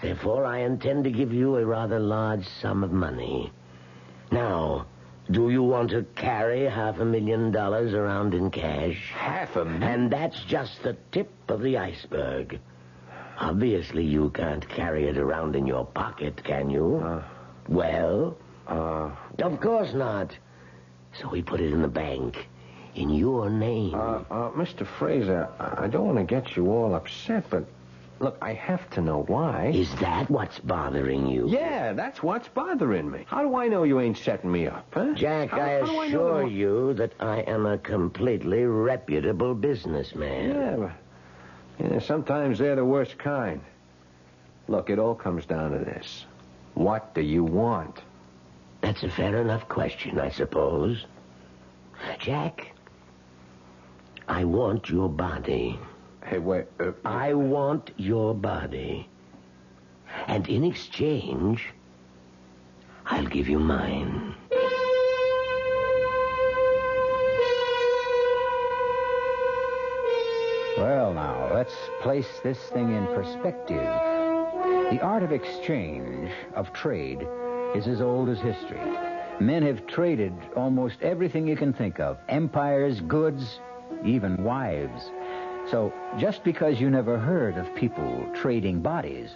Therefore, I intend to give you a rather large sum of money. Now, do you want to carry $500,000 around in cash? $500,000? And that's just the tip of the iceberg. Obviously, you can't carry it around in your pocket, can you? Well? Of course not. So we put it in the bank. In your name. Mr. Fraser, I don't want to get you all upset, but... Look, I have to know why. Is that what's bothering you? Yeah, that's what's bothering me. How do I know you ain't setting me up, huh? Jack, I assure you that I am a completely reputable businessman. Yeah, sometimes they're the worst kind. Look, it all comes down to this. What do you want? That's a fair enough question, I suppose. Jack, I want your body. Hey, wait. I want your body. And in exchange, I'll give you mine. Well, now, let's place this thing in perspective. The art of exchange, of trade, is as old as history. Men have traded almost everything you can think of. Empires, goods, even wives. So, just because you never heard of people trading bodies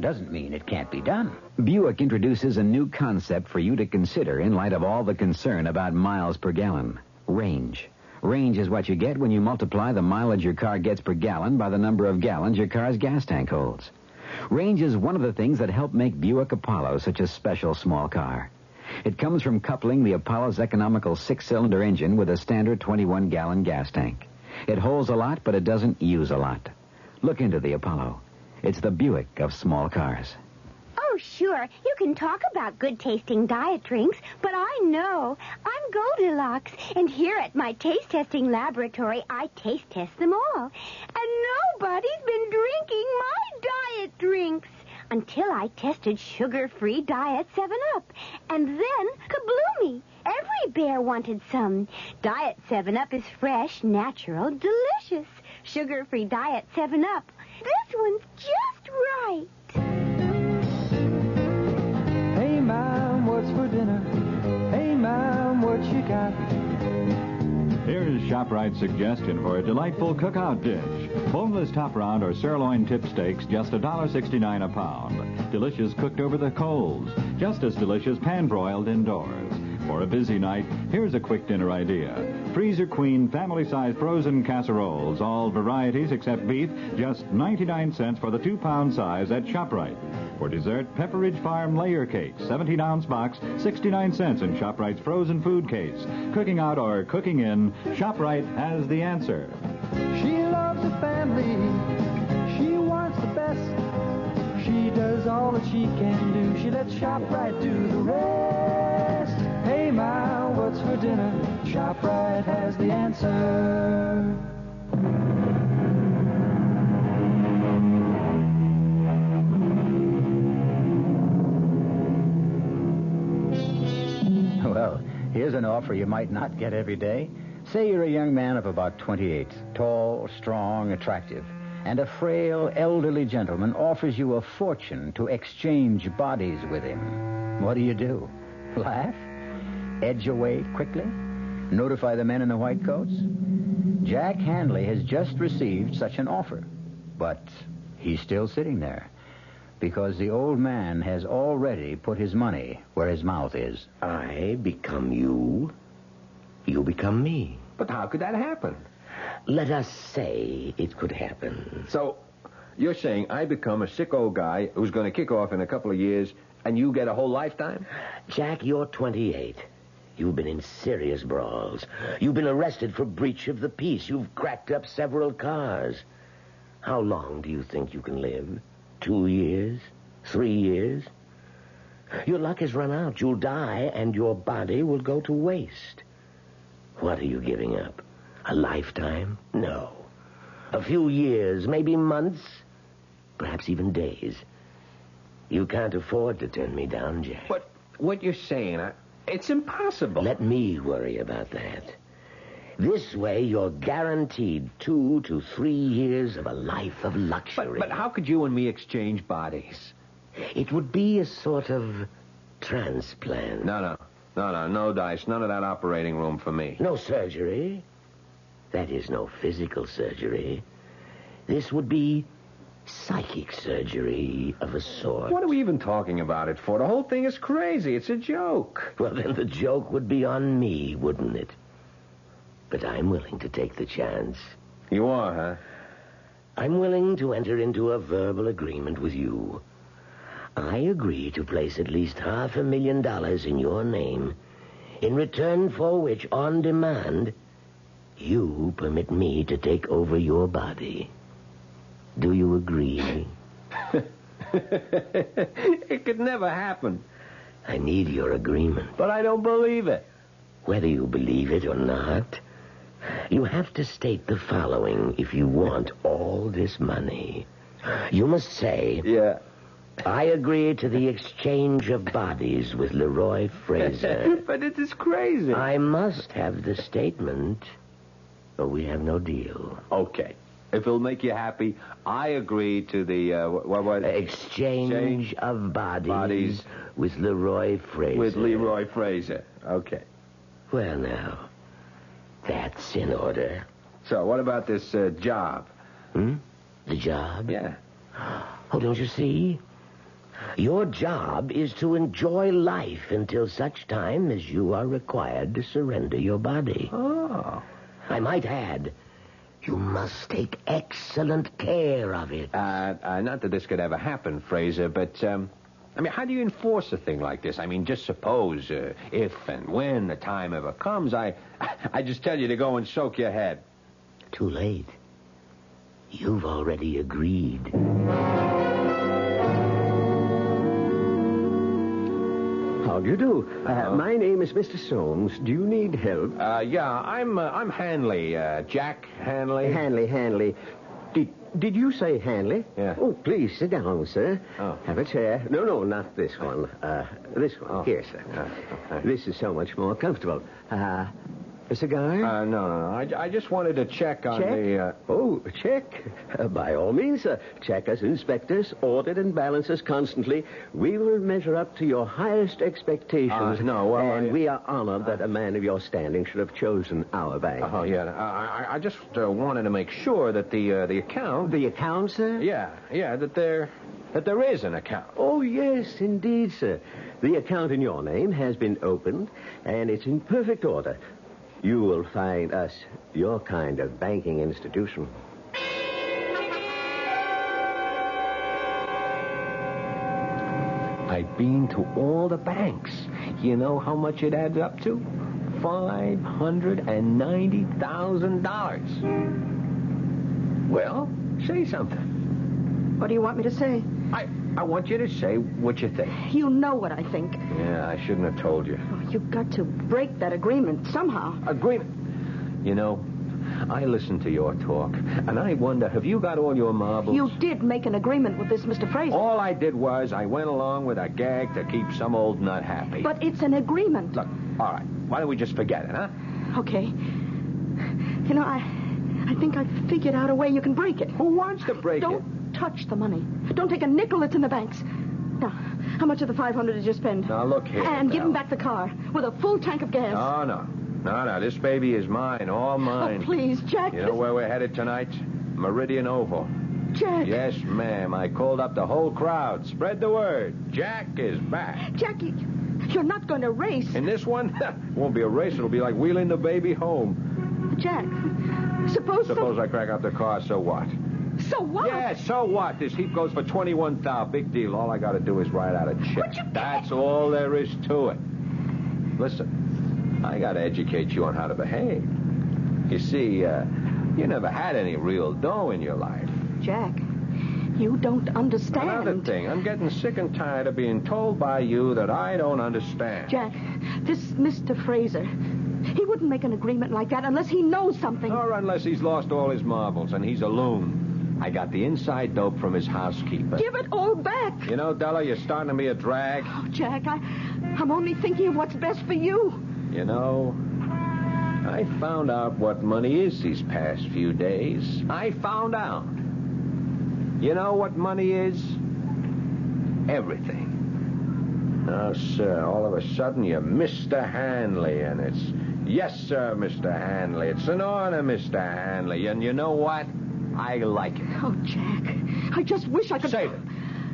doesn't mean it can't be done. Buick introduces a new concept for you to consider in light of all the concern about miles per gallon. Range. Range is what you get when you multiply the mileage your car gets per gallon by the number of gallons your car's gas tank holds. Range is one of the things that help make Buick Apollo such a special small car. It comes from coupling the Apollo's economical 6-cylinder engine with a standard 21-gallon gas tank. It holds a lot, but it doesn't use a lot. Look into the Apollo. It's the Buick of small cars. Oh, sure. You can talk about good-tasting diet drinks, but I know. I'm Goldilocks, and here at my taste-testing laboratory, I taste-test them all. And nobody's been drinking my diet drinks. until I tested sugar-free Diet 7-Up. And then, kabloomy! Every bear wanted some. Diet 7-Up is fresh, natural, delicious. Sugar-free Diet 7-Up. This one's just right. Hey, Mom, what's for dinner? Hey, Mom, what you got? Here's ShopRite's suggestion for a delightful cookout dish. Boneless top round or sirloin tip steaks, just $1.69 a pound. Delicious cooked over the coals. Just as delicious pan-broiled indoors. For a busy night, here's a quick dinner idea. Freezer Queen family-size frozen casseroles, all varieties except beef, just 99 cents for the 2-pound size at ShopRite. For dessert, Pepperidge Farm layer cake, 17-ounce box, 69 cents in ShopRite's frozen food case. Cooking out or cooking in, ShopRite has the answer. She loves the family. She wants the best. She does all that she can do. She lets ShopRite do the rest. Hey, Ma, what's for dinner? ShopRite has the answer. Well, here's an offer you might not get every day. Say you're a young man of about 28, tall, strong, attractive, and a frail, elderly gentleman offers you a fortune to exchange bodies with him. What do? Laugh? Edge away quickly? Notify the men in the white coats? Jack Hanley has just received such an offer, but he's still sitting there. Because the old man has already put his money where his mouth is. I become you. You become me. But how could that happen? Let us say it could happen. So, you're saying I become a sick old guy who's going to kick off in a couple of years, and you get a whole lifetime? Jack, you're 28. You've been in serious brawls. You've been arrested for breach of the peace. You've cracked up several cars. How long do you think you can live? 2 years? 3 years? Your luck has run out. You'll die, and your body will go to waste. What are you giving up? A lifetime? No. A few years, maybe months, perhaps even days. You can't afford to turn me down, Jack. But what you're saying, it's impossible. Let me worry about that. This way, you're guaranteed 2 to 3 years of a life of luxury. But how could you and me exchange bodies? It would be a sort of transplant. No, Dice. None of that operating room for me. No surgery. That is, no physical surgery. This would be psychic surgery of a sort. What are we even talking about it for? The whole thing is crazy. It's a joke. Well, then the joke would be on me, wouldn't it? But I'm willing to take the chance. You are, huh? I'm willing to enter into a verbal agreement with you. I agree to place at least $500,000 in your name, in return for which, on demand, you permit me to take over your body. Do you agree? It could never happen. I need your agreement. But I don't believe it. Whether you believe it or not, you have to state the following if you want all this money. You must say... Yeah. I agree to the exchange of bodies with Leroy Fraser. But it is crazy. I must have the statement, or we have no deal. Okay. If it'll make you happy, I agree to the, Exchange of bodies with Leroy Fraser. With Leroy Fraser. Okay. Well, now, that's in order. So, what about this job? The job? Yeah. Oh, don't you see? Your job is to enjoy life until such time as you are required to surrender your body. Oh. I might add, you must take excellent care of it. Not that this could ever happen, Fraser, but, how do you enforce a thing like this? Just suppose, if and when the time ever comes, I just tell you to go and soak your head. Too late. You've already agreed. How do you do? My name is Mr. Soames. Do you need help? Yeah, I'm Hanley. Jack Hanley. Hanley. Did you say Hanley? Yeah. Oh, please, sit down, sir. Oh. Have a chair. No, not this one. This one. Oh. Here, sir. This is so much more comfortable. A cigar? No. I just wanted to check on Check? the... Oh, check. By all means, sir. Check us, inspect us, audit and balance us constantly. We will measure up to your highest expectations. And we are honored that a man of your standing should have chosen our bank. Oh, yeah. I just wanted to make sure that the account... The account, sir? Yeah, that there is an account. Oh, yes, indeed, sir. The account in your name has been opened, and it's in perfect order. You will find us your kind of banking institution. I've been to all the banks. You know how much it adds up to? $590,000. Well, say something. What do you want me to say? I want you to say what you think. You know what I think. Yeah, I shouldn't have told you. Oh, you've got to break that agreement somehow. Agreement? You know, I listen to your talk, and I wonder, have you got all your marbles? You did make an agreement with this Mr. Fraser. All I did was I went along with a gag to keep some old nut happy. But it's an agreement. Look, all right, why don't we just forget it, huh? Okay. You know, I think I figured out a way you can break it. Who wants to break it? Don't touch the money. Don't take a nickel that's in the banks. Now, how much of the $500 did you spend? Now, look here. And give him back the car with a full tank of gas. No. This baby is mine, all mine. Oh, please, Jack. You know where we're headed tonight? Meridian Oval. Jack. Yes, ma'am. I called up the whole crowd. Spread the word. Jack is back. Jackie, you're not going to race. In this one? Won't be a race. It'll be like wheeling the baby home. Jack, suppose I crack up the car, so what? So what? Yeah, so what? This heap goes for $21,000. Big deal. All I got to do is write out a check. That's all there is to it. Listen, I got to educate you on how to behave. You see, you never had any real dough in your life. Jack, you don't understand. Another thing, I'm getting sick and tired of being told by you that I don't understand. Jack, this Mr. Fraser, he wouldn't make an agreement like that unless he knows something. Or unless he's lost all his marbles and he's a loon. I got the inside dope from his housekeeper. Give it all back. You know, Della, you're starting to be a drag. Oh, Jack, I'm only thinking of what's best for you. You know, I found out what money is these past few days. I found out. You know what money is? Everything. Oh, sir, all of a sudden you're Mr. Hanley, and it's, yes, sir, Mr. Hanley. It's an honor, Mr. Hanley. And you know what? I like it. Oh, Jack, I just wish I could... Save it.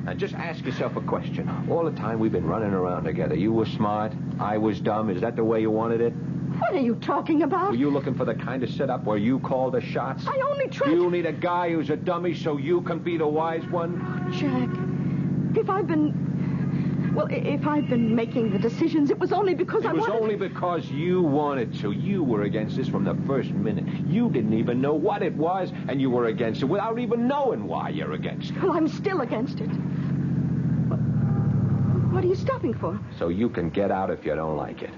Now, just ask yourself a question. All the time we've been running around together, you were smart, I was dumb. Is that the way you wanted it? What are you talking about? Were you looking for the kind of setup where you call the shots? I only tried... You need a guy who's a dummy so you can be the wise one? Jack, if I've been making the decisions, it was only because It was only because you wanted to. You were against this from the first minute. You didn't even know what it was, and you were against it without even knowing why you're against it. Well, I'm still against it. What are you stopping for? So you can get out if you don't like it.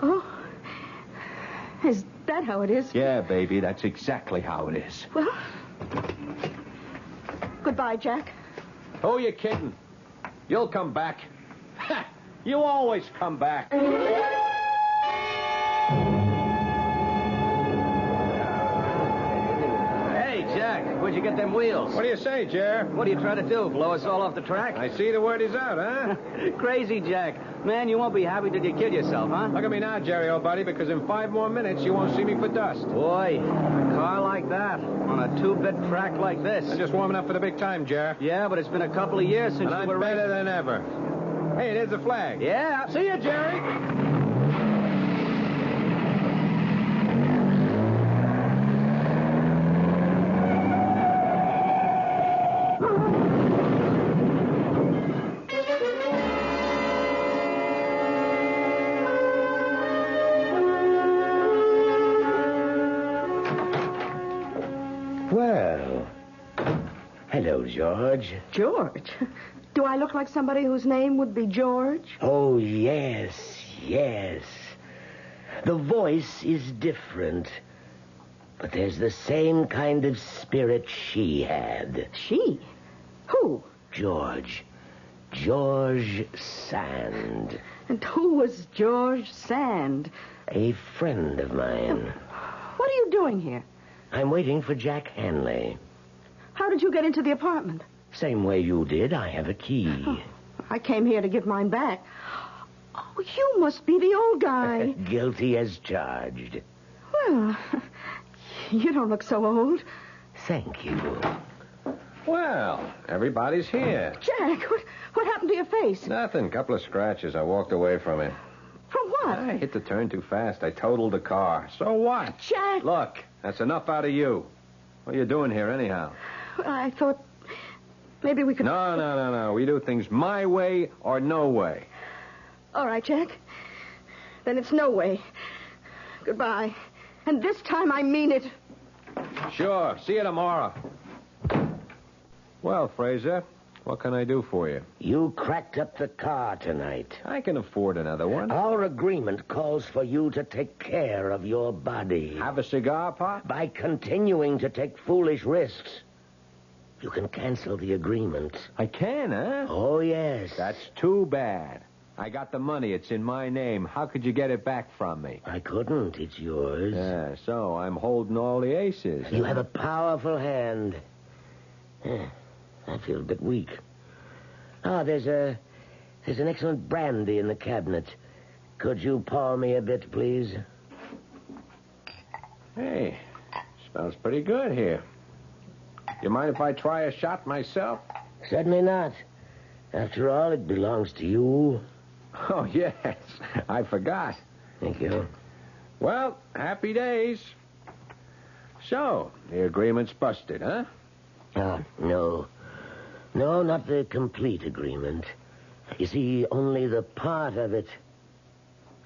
Oh, is that how it is? Yeah, baby, that's exactly how it is. Well, goodbye, Jack. Who you kidding? You'll come back. You always come back. Hey, Jack, where'd you get them wheels? What do you say, Jer? What are you trying to do, blow us all off the track? I see the word is out, huh? Crazy, Jack. Man, you won't be happy till you kill yourself, huh? Look at me now, Jerry, old buddy, because in 5 more minutes you won't see me for dust. Boy, a car like that on a 2-bit track like this. I'm just warming up for the big time, Jer. Yeah, but it's been a couple of years since and you were better than ever. Hey, there's the flag. Yeah. See you, Jerry. Well, hello, George. George? Do I look like somebody whose name would be George? Oh, yes. The voice is different. But there's the same kind of spirit she had. She? Who? George Sand. And who was George Sand? A friend of mine. What are you doing here? I'm waiting for Jack Hanley. How did you get into the apartment? Same way you did. I have a key. Oh, I came here to give mine back. Oh, you must be the old guy. Guilty as charged. Well, you don't look so old. Thank you. Well, everybody's here. Jack, what happened to your face? Nothing. Couple of scratches. I walked away from it. From what? I hit the turn too fast. I totaled the car. So what? Jack! Look, that's enough out of you. What are you doing here anyhow? I thought maybe we could... No. We do things my way or no way. All right, Jack. Then it's no way. Goodbye. And this time I mean it. Sure. See you tomorrow. Well, Fraser, what can I do for you? You cracked up the car tonight. I can afford another one. Our agreement calls for you to take care of your body. Have a cigar, Pop? By continuing to take foolish risks, you can cancel the agreement. I can, huh? Oh, yes. That's too bad. I got the money. It's in my name. How could you get it back from me? I couldn't. It's yours. Yeah, so I'm holding all the aces. You have a powerful hand. I feel a bit weak. There's an excellent brandy in the cabinet. Could you pour me a bit, please? Hey, smells pretty good here. You mind if I try a shot myself? Certainly not. After all, it belongs to you. Oh, yes. I forgot. Thank you. Well, happy days. So, the agreement's busted, huh? No. No, not the complete agreement. You see, only the part of it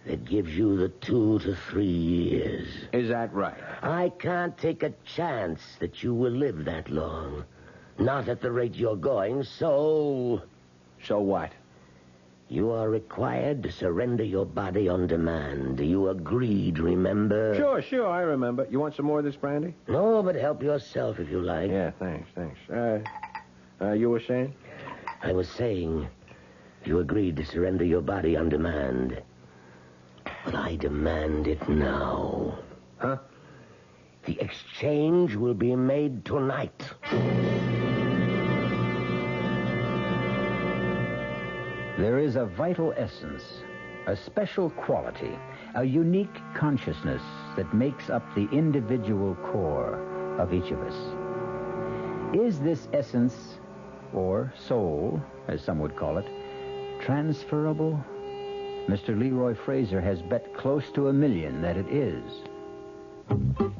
that gives you the 2 to 3 years. Is that right? I can't take a chance that you will live that long. Not at the rate you're going, so... So what? You are required to surrender your body on demand. You agreed, remember? Sure, I remember. You want some more of this brandy? No, but help yourself if you like. Yeah, thanks. You were saying? I was saying you agreed to surrender your body on demand. But I demand it now. Huh? The exchange will be made tonight. There is a vital essence, a special quality, a unique consciousness that makes up the individual core of each of us. Is this essence, or soul, as some would call it, transferable? Mr. Leroy Fraser has bet close to $1 million that it is.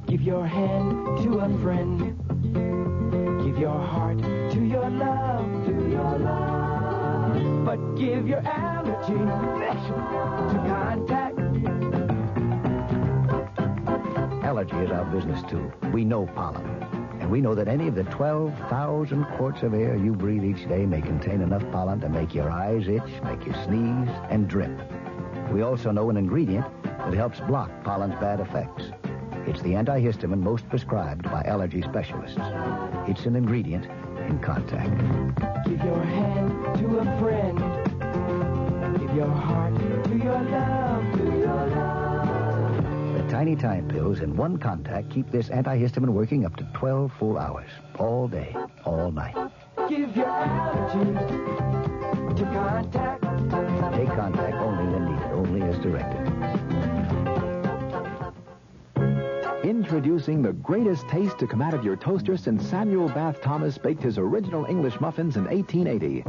Give your hand to a friend. Give your heart to your love, But give your allergy to contact. Allergy is our business, too. We know pollen. And we know that any of the 12,000 quarts of air you breathe each day may contain enough pollen to make your eyes itch, make you sneeze, and drip. We also know an ingredient that helps block pollen's bad effects. It's the antihistamine most prescribed by allergy specialists. It's an ingredient in contact. Give your hand to a friend. Give your heart to your love, The tiny time pills in one contact keep this antihistamine working up to 12 full hours. All day, all night. Give your allergies to contact. Take contact only when needed, only as directed. Introducing the greatest taste to come out of your toaster since Samuel Bath Thomas baked his original English muffins in 1880.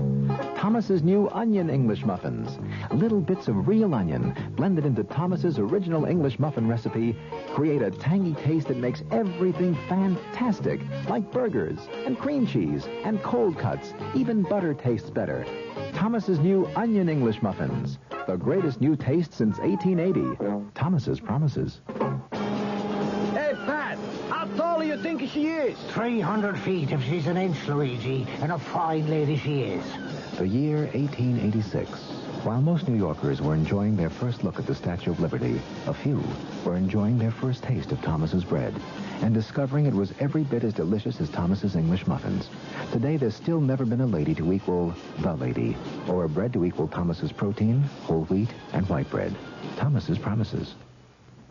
Thomas's new onion English muffins. Little bits of real onion blended into Thomas's original English muffin recipe create a tangy taste that makes everything fantastic, like burgers and cream cheese and cold cuts. Even butter tastes better. Thomas's new onion English muffins. The greatest new taste since 1880. Thomas's promises. Hey, Pat, how tall do you think she is? 300 feet if she's an inch, Luigi, and a fine lady she is. The year 1886. While most New Yorkers were enjoying their first look at the Statue of Liberty, a few were enjoying their first taste of Thomas's bread and discovering it was every bit as delicious as Thomas's English muffins. Today, there's still never been a lady to equal the lady, or a bread to equal Thomas's protein, whole wheat, and white bread. Thomas's promises.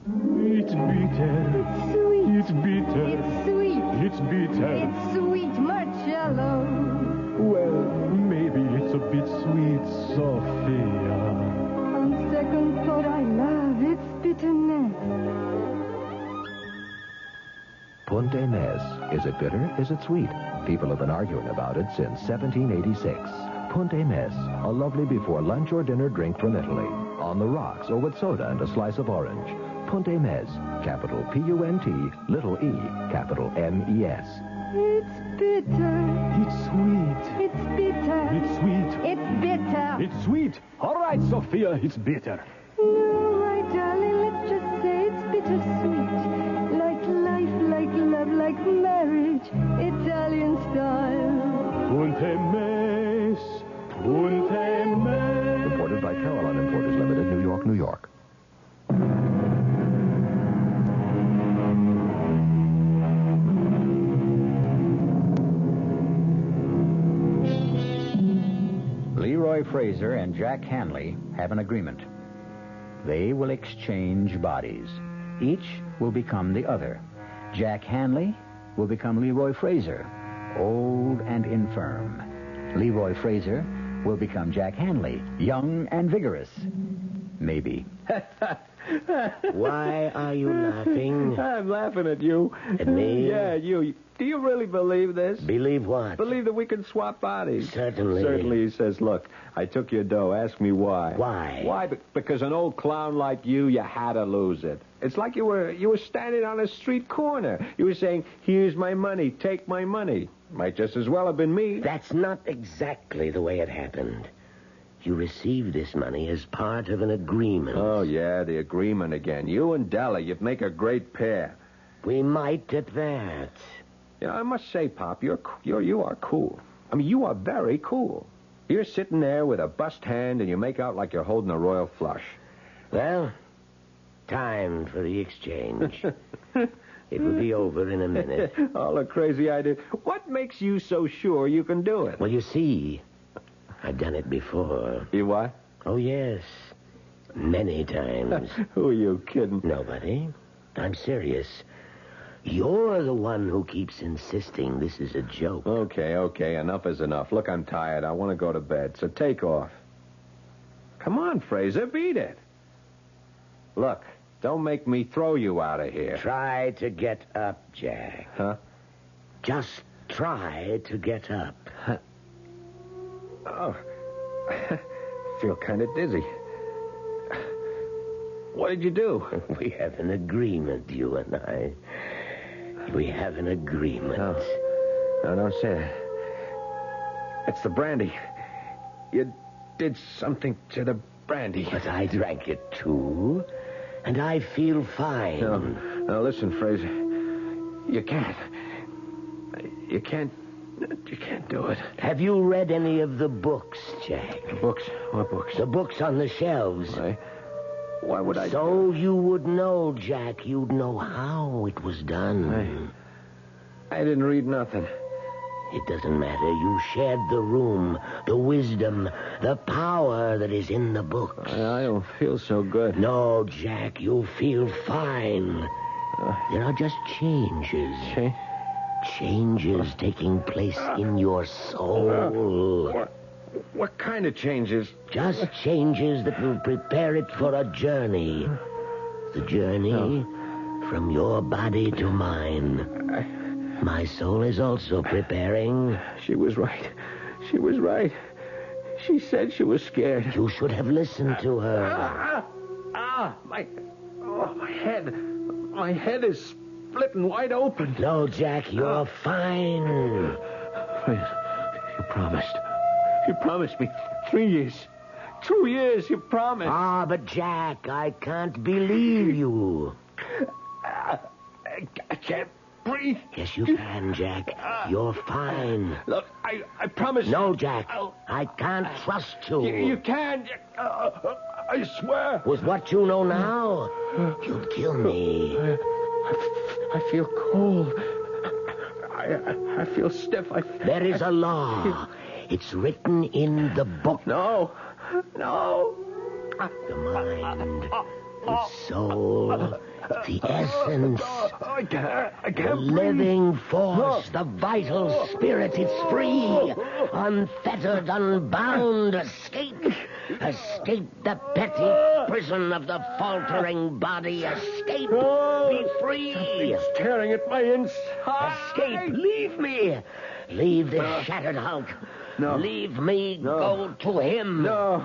It's bitter. It's sweet. It's bitter. It's sweet. It's bitter. It's sweet, Marcello. Well, maybe it's a bit sweet, Sophia. On second thought, I love its bitterness. Ponte Mess. Is it bitter? Is it sweet? People have been arguing about it since 1786. Ponte Mess, a lovely before lunch or dinner drink from Italy. On the rocks or with soda and a slice of orange. Ponte Mess, capital P-U-N-T, little e, capital M-E-S. It's bitter. It's sweet. It's bitter. It's sweet. It's bitter. It's sweet. All right, Sophia, it's bitter. No, my darling, let's just say it's bittersweet. Like life, like love, like marriage. Italian style. Ponte Mess. Ponte Mess. Imported by Caroline Importers Limited, New York, New York. Leroy Fraser and Jack Hanley have an agreement. They will exchange bodies. Each will become the other. Jack Hanley will become Leroy Fraser, old and infirm. Leroy Fraser will become Jack Hanley, young and vigorous. Maybe. Why are you laughing? I'm laughing at you. At me? Yeah, you. Do you really believe this? Believe what? Believe that we can swap bodies. Certainly. Certainly, he says, look, I took your dough. Ask me why. Why? Why? Because an old clown like you had to lose it. It's like you were standing on a street corner. You were saying, here's my money, take my money. Might just as well have been me. That's not exactly the way it happened. You received this money as part of an agreement. Oh, yeah, the agreement again. You and Della, you'd make a great pair. We might at that. Yeah, I must say, Pop, you are cool. I mean, you are very cool. You're sitting there with a bust hand and you make out like you're holding a royal flush. Well, time for the exchange. It will be over in a minute. All the crazy ideas. What makes you so sure you can do it? Well, you see, I've done it before. You what? Oh, yes. Many times. Who are you kidding? Nobody. I'm serious. You're the one who keeps insisting this is a joke. Okay. Enough is enough. Look, I'm tired. I want to go to bed, so take off. Come on, Fraser, beat it. Look, don't make me throw you out of here. Try to get up, Jack. Huh? Just try to get up. Oh, I feel kind of dizzy. What did you do? We have an agreement, you and I. We have an agreement. No, don't say that. It's the brandy. You did something to the brandy. But I drank it, too. And I feel fine. No, listen, Fraser. You can't. You can't do it. Have you read any of the books, Jack? The books? What books? The books on the shelves. Why would I? So you would know, Jack. You'd know how it was done. I didn't read nothing. It doesn't matter. You shared the room, the wisdom, the power that is in the books. I don't feel so good. No, Jack, you feel fine. There are just changes. Changes taking place in your soul. What kind of changes? Just changes that will prepare it for a journey. The journey from your body to mine. My soul is also preparing. She was right. She said she was scared. You should have listened to her. My head. My head is splitting wide open. No, Jack, you're fine. You promised. You promised me 3 years. 2 years, you promised. Ah, but Jack, I can't believe you. I can't breathe. Yes, you can, Jack. You're fine. Look, I promise. No, Jack. I can't trust you. You can, Jack. I swear. With what you know now, you'd kill me. I feel cold. I feel stiff. There is a law. It's written in the book. No. The mind, the soul, the essence, I can't the living force, the vital spirit. It's free, unfettered, unbound. Escape the petty prison of the faltering body. Escape, be free. Something's tearing at my inside. Escape, leave me. Leave this shattered hulk. No. Leave me, go to him. No.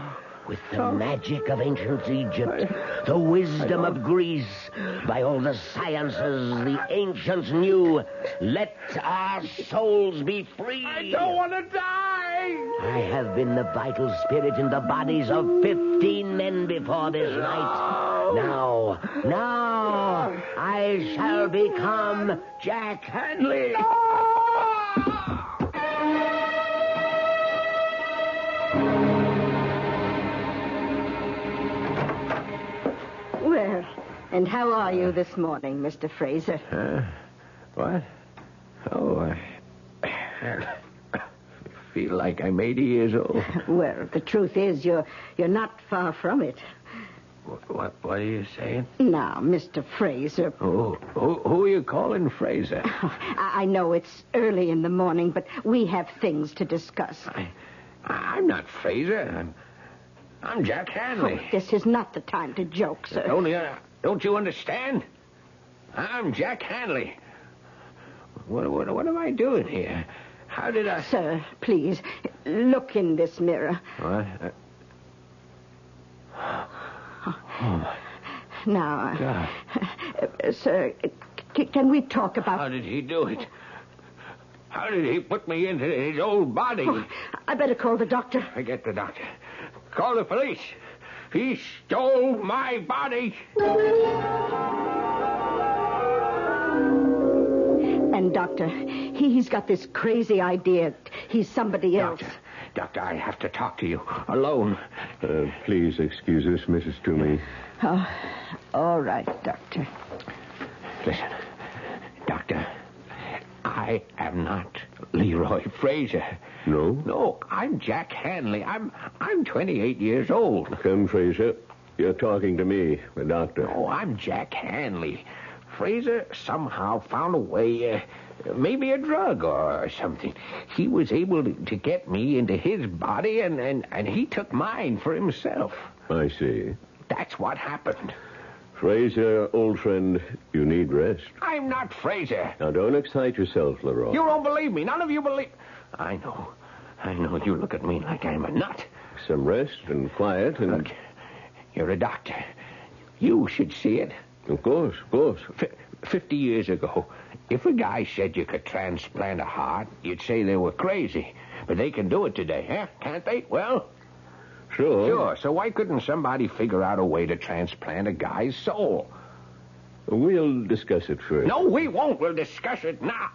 With the magic of ancient Egypt, the wisdom of Greece, by all the sciences the ancients knew, let our souls be free. I don't want to die. I have been the vital spirit in the bodies of 15 men before this night. Now, I shall become Jack Hanley. Well, and how are you this morning, Mr. Fraser? What? Oh, I feel like I'm 80 years old. Well, the truth is, you're not far from it. What are you saying? Now, Mr. Fraser. Who are you calling Fraser? I know it's early in the morning, but we have things to discuss. I'm not Fraser. I'm Jack Hanley. Oh, this is not the time to joke, sir. Don't you understand? I'm Jack Hanley. What am I doing here? How did I... Sir, please, look in this mirror. What? Now, God. Sir, can we talk about... How did he do it? How did he put me into his old body? Oh, I better call the doctor. Forget the doctor. Call the police. He stole my body. And, Doctor, he's got this crazy idea. He's somebody else. Doctor, I have to talk to you. Alone. Please excuse us, Mrs. Toomey. Oh, all right, Doctor. Listen, Doctor, I am not Leroy Fraser. No? No, I'm Jack Hanley. I'm 28 years old. Come, Fraser. You're talking to me, the doctor. Oh, I'm Jack Hanley. Fraser somehow found a way, maybe a drug or something. He was able to get me into his body, and he took mine for himself. I see. That's what happened. Fraser, old friend, you need rest. I'm not Fraser. Now, don't excite yourself, Leroy. You don't believe me. None of you believe... I know. You look at me like I'm a nut. Some rest and quiet and... Look, you're a doctor. You should see it. Of course. 50 years ago, if a guy said you could transplant a heart, you'd say they were crazy. But they can do it today, huh? Can't they? Well... Sure. So why couldn't somebody figure out a way to transplant a guy's soul? We'll discuss it first. No, we won't. We'll discuss it now.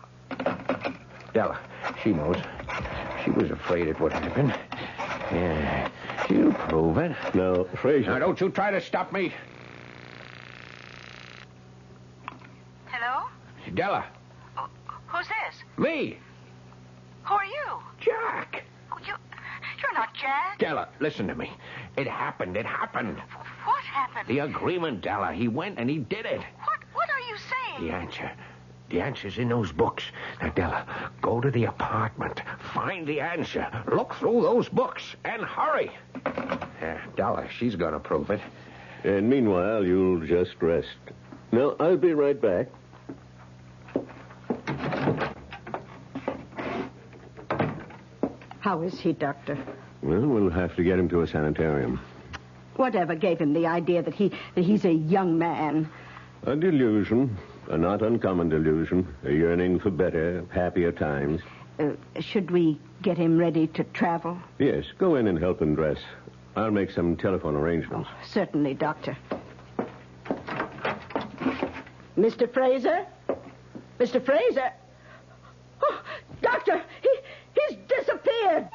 Della, she knows. She was afraid it would happen. Yeah, she'll prove it. Now, Fraser... Now, don't you try to stop me. Hello? Della. Who's this? Me. Who are you? Jack. You're not Jack. Della, listen to me. It happened. What happened? The agreement, Della. He went and he did it. What are you saying? The answer's in those books. Now, Della, go to the apartment. Find the answer. Look through those books and hurry. Della, she's going to prove it. And meanwhile, you'll just rest. Now, I'll be right back. How is he, Doctor? Well, we'll have to get him to a sanitarium. Whatever gave him the idea that he's a young man? A delusion. A not uncommon delusion. A yearning for better, happier times. Should we get him ready to travel? Yes, go in and help him dress. I'll make some telephone arrangements. Oh, certainly, Doctor. Mr. Fraser? Mr. Fraser? Oh, Doctor, he's disappeared.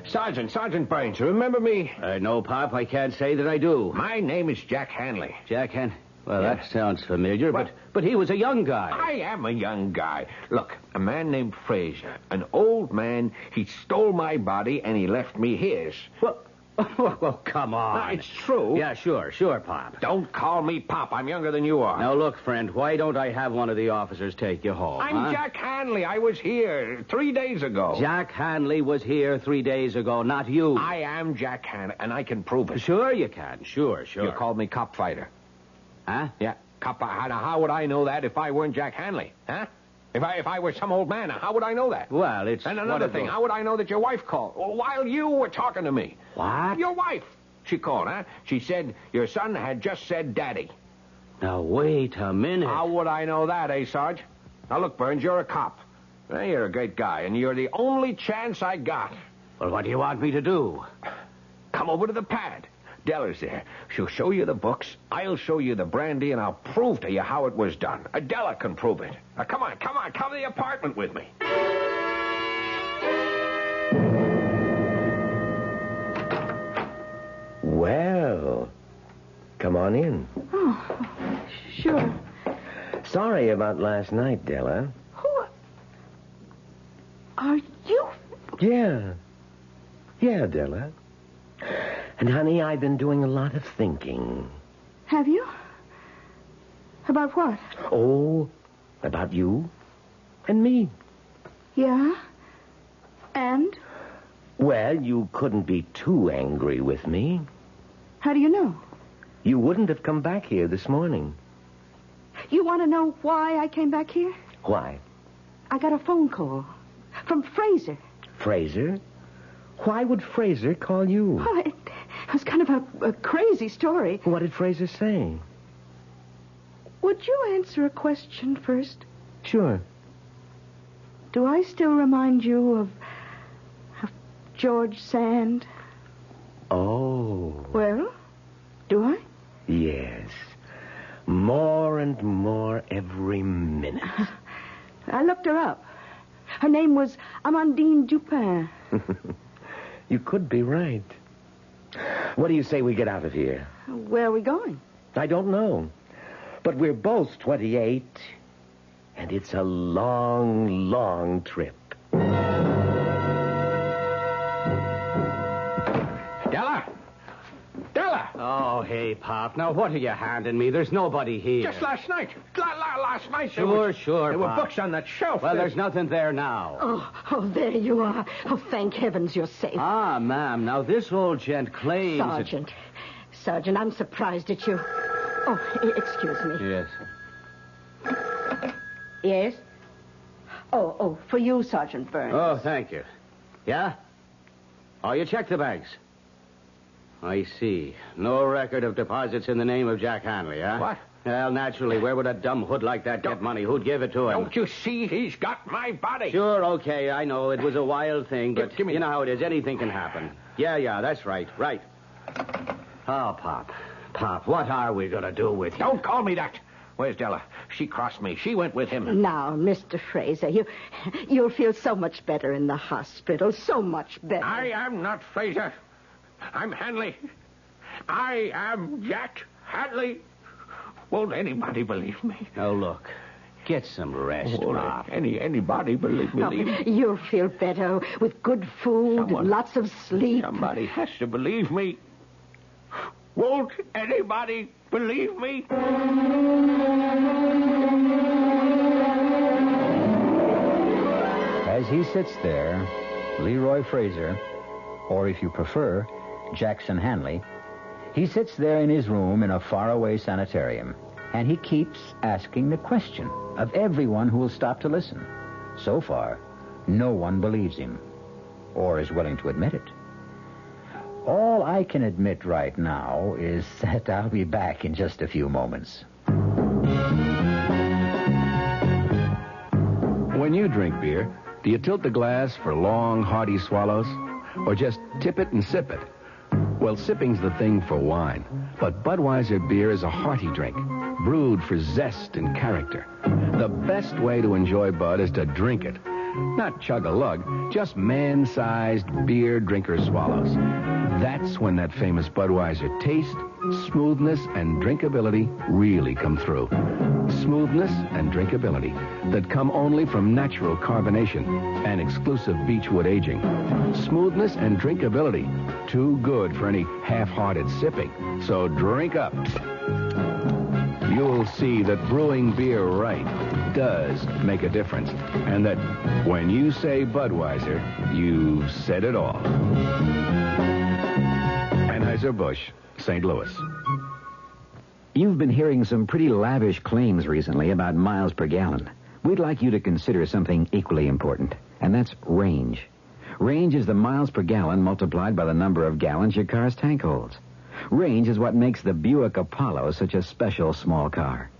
Sergeant Burns, you remember me? No, Pop, I can't say that I do. My name is Jack Hanley. Jack Hanley? Well, Yeah. that sounds familiar, but he was a young guy. I am a young guy. Look, a man named Fraser, an old man, he stole my body and he left me his. Well, come on. No, it's true. Yeah, sure, Pop. Don't call me Pop. I'm younger than you are. Now, look, friend, why don't I have one of the officers take you home? I'm huh? Jack Hanley. I was here 3 days ago. Jack Hanley was here 3 days ago, not you. I am Jack Hanley, and I can prove it. Sure you can. Sure. You called me cop fighter. Huh? Yeah, cop. How would I know that if I weren't Jack Hanley? Huh? If I were some old man, how would I know that? Well, it's... And another thing, how would I know that your wife called while you were talking to me? What? Your wife. She called, huh? She said your son had just said daddy. Now, wait a minute. How would I know that, Sarge? Now, look, Burns, you're a cop. Well, you're a great guy, and you're the only chance I got. Well, what do you want me to do? Come over to the pad. Della's there. She'll show you the books. I'll show you the brandy, and I'll prove to you how it was done. Della can prove it. Come on. Come to the apartment with me. Well, come on in. Oh, sure. Sorry about last night, Della. Who are you? Yeah, Della. And, honey, I've been doing a lot of thinking. Have you? About what? Oh, about you and me. Yeah? And? Well, you couldn't be too angry with me. How do you know? You wouldn't have come back here this morning. You want to know why I came back here? Why? I got a phone call from Fraser. Fraser? Why would Fraser call you? Well, it was kind of a crazy story. What did Fraser say? Would you answer a question first? Sure. Do I still remind you of George Sand? Oh. Well, do I? Yes. More and more every minute. I looked her up. Her name was Amandine Dupin. You could be right. What do you say we get out of here? Where are we going? I don't know. But we're both 28, and it's a long, long trip. Della! Oh, hey, Pop. Now, what are you handing me? There's nobody here. Just last night. Last night. Sure, There were Pop. books on that shelf. Well, there's nothing there now. Oh, there you are. Oh, thank heavens you're safe. Ah, ma'am, now this old gent claims... Sergeant, I'm surprised at you. Oh, excuse me. Yes. Yes? Oh, for you, Sergeant Burns. Oh, thank you. Yeah? Oh, you checked the banks. I see. No record of deposits in the name of Jack Hanley, huh? What? Well, naturally, where would a dumb hood like that get money? Who'd give it to him? Don't you see he's got my body? Sure, okay, I know. It was a wild thing, but you know how it is. Anything can happen. Yeah, that's right. Right. Oh, Pop, what are we going to do with you? Don't call me that. Where's Della? She crossed me. She went with him. Now, Mr. Fraser, you'll feel so much better in the hospital. So much better. I am not Fraser. I'm Hanley. I am Jack Hanley. Won't anybody believe me? Now, look. Get some rest, Pop. Anybody believe me? You'll feel better with good food and lots of sleep. Somebody has to believe me. Won't anybody believe me? As he sits there, Leroy Fraser, or if you prefer, Jackson Hanley, he sits there in his room in a faraway sanitarium, and he keeps asking the question of everyone who will stop to listen. So far, no one believes him, or is willing to admit it. All I can admit right now is that I'll be back in just a few moments. When you drink beer, do you tilt the glass for long, hearty swallows? Or just tip it and sip it? Well, sipping's the thing for wine. But Budweiser beer is a hearty drink, brewed for zest and character. The best way to enjoy Bud is to drink it. Not chug-a-lug, just man-sized beer drinker swallows. That's when that famous Budweiser taste, smoothness, and drinkability really come through. Smoothness and drinkability that come only from natural carbonation and exclusive beechwood aging. Smoothness and drinkability, too good for any half-hearted sipping. So drink up. You'll see that brewing beer right does make a difference. And that when you say Budweiser, you've said it all. Anheuser-Busch, St. Louis. You've been hearing some pretty lavish claims recently about miles per gallon. We'd like you to consider something equally important, and that's range. Range is the miles per gallon multiplied by the number of gallons your car's tank holds. Range is what makes the Buick Apollo such a special small car.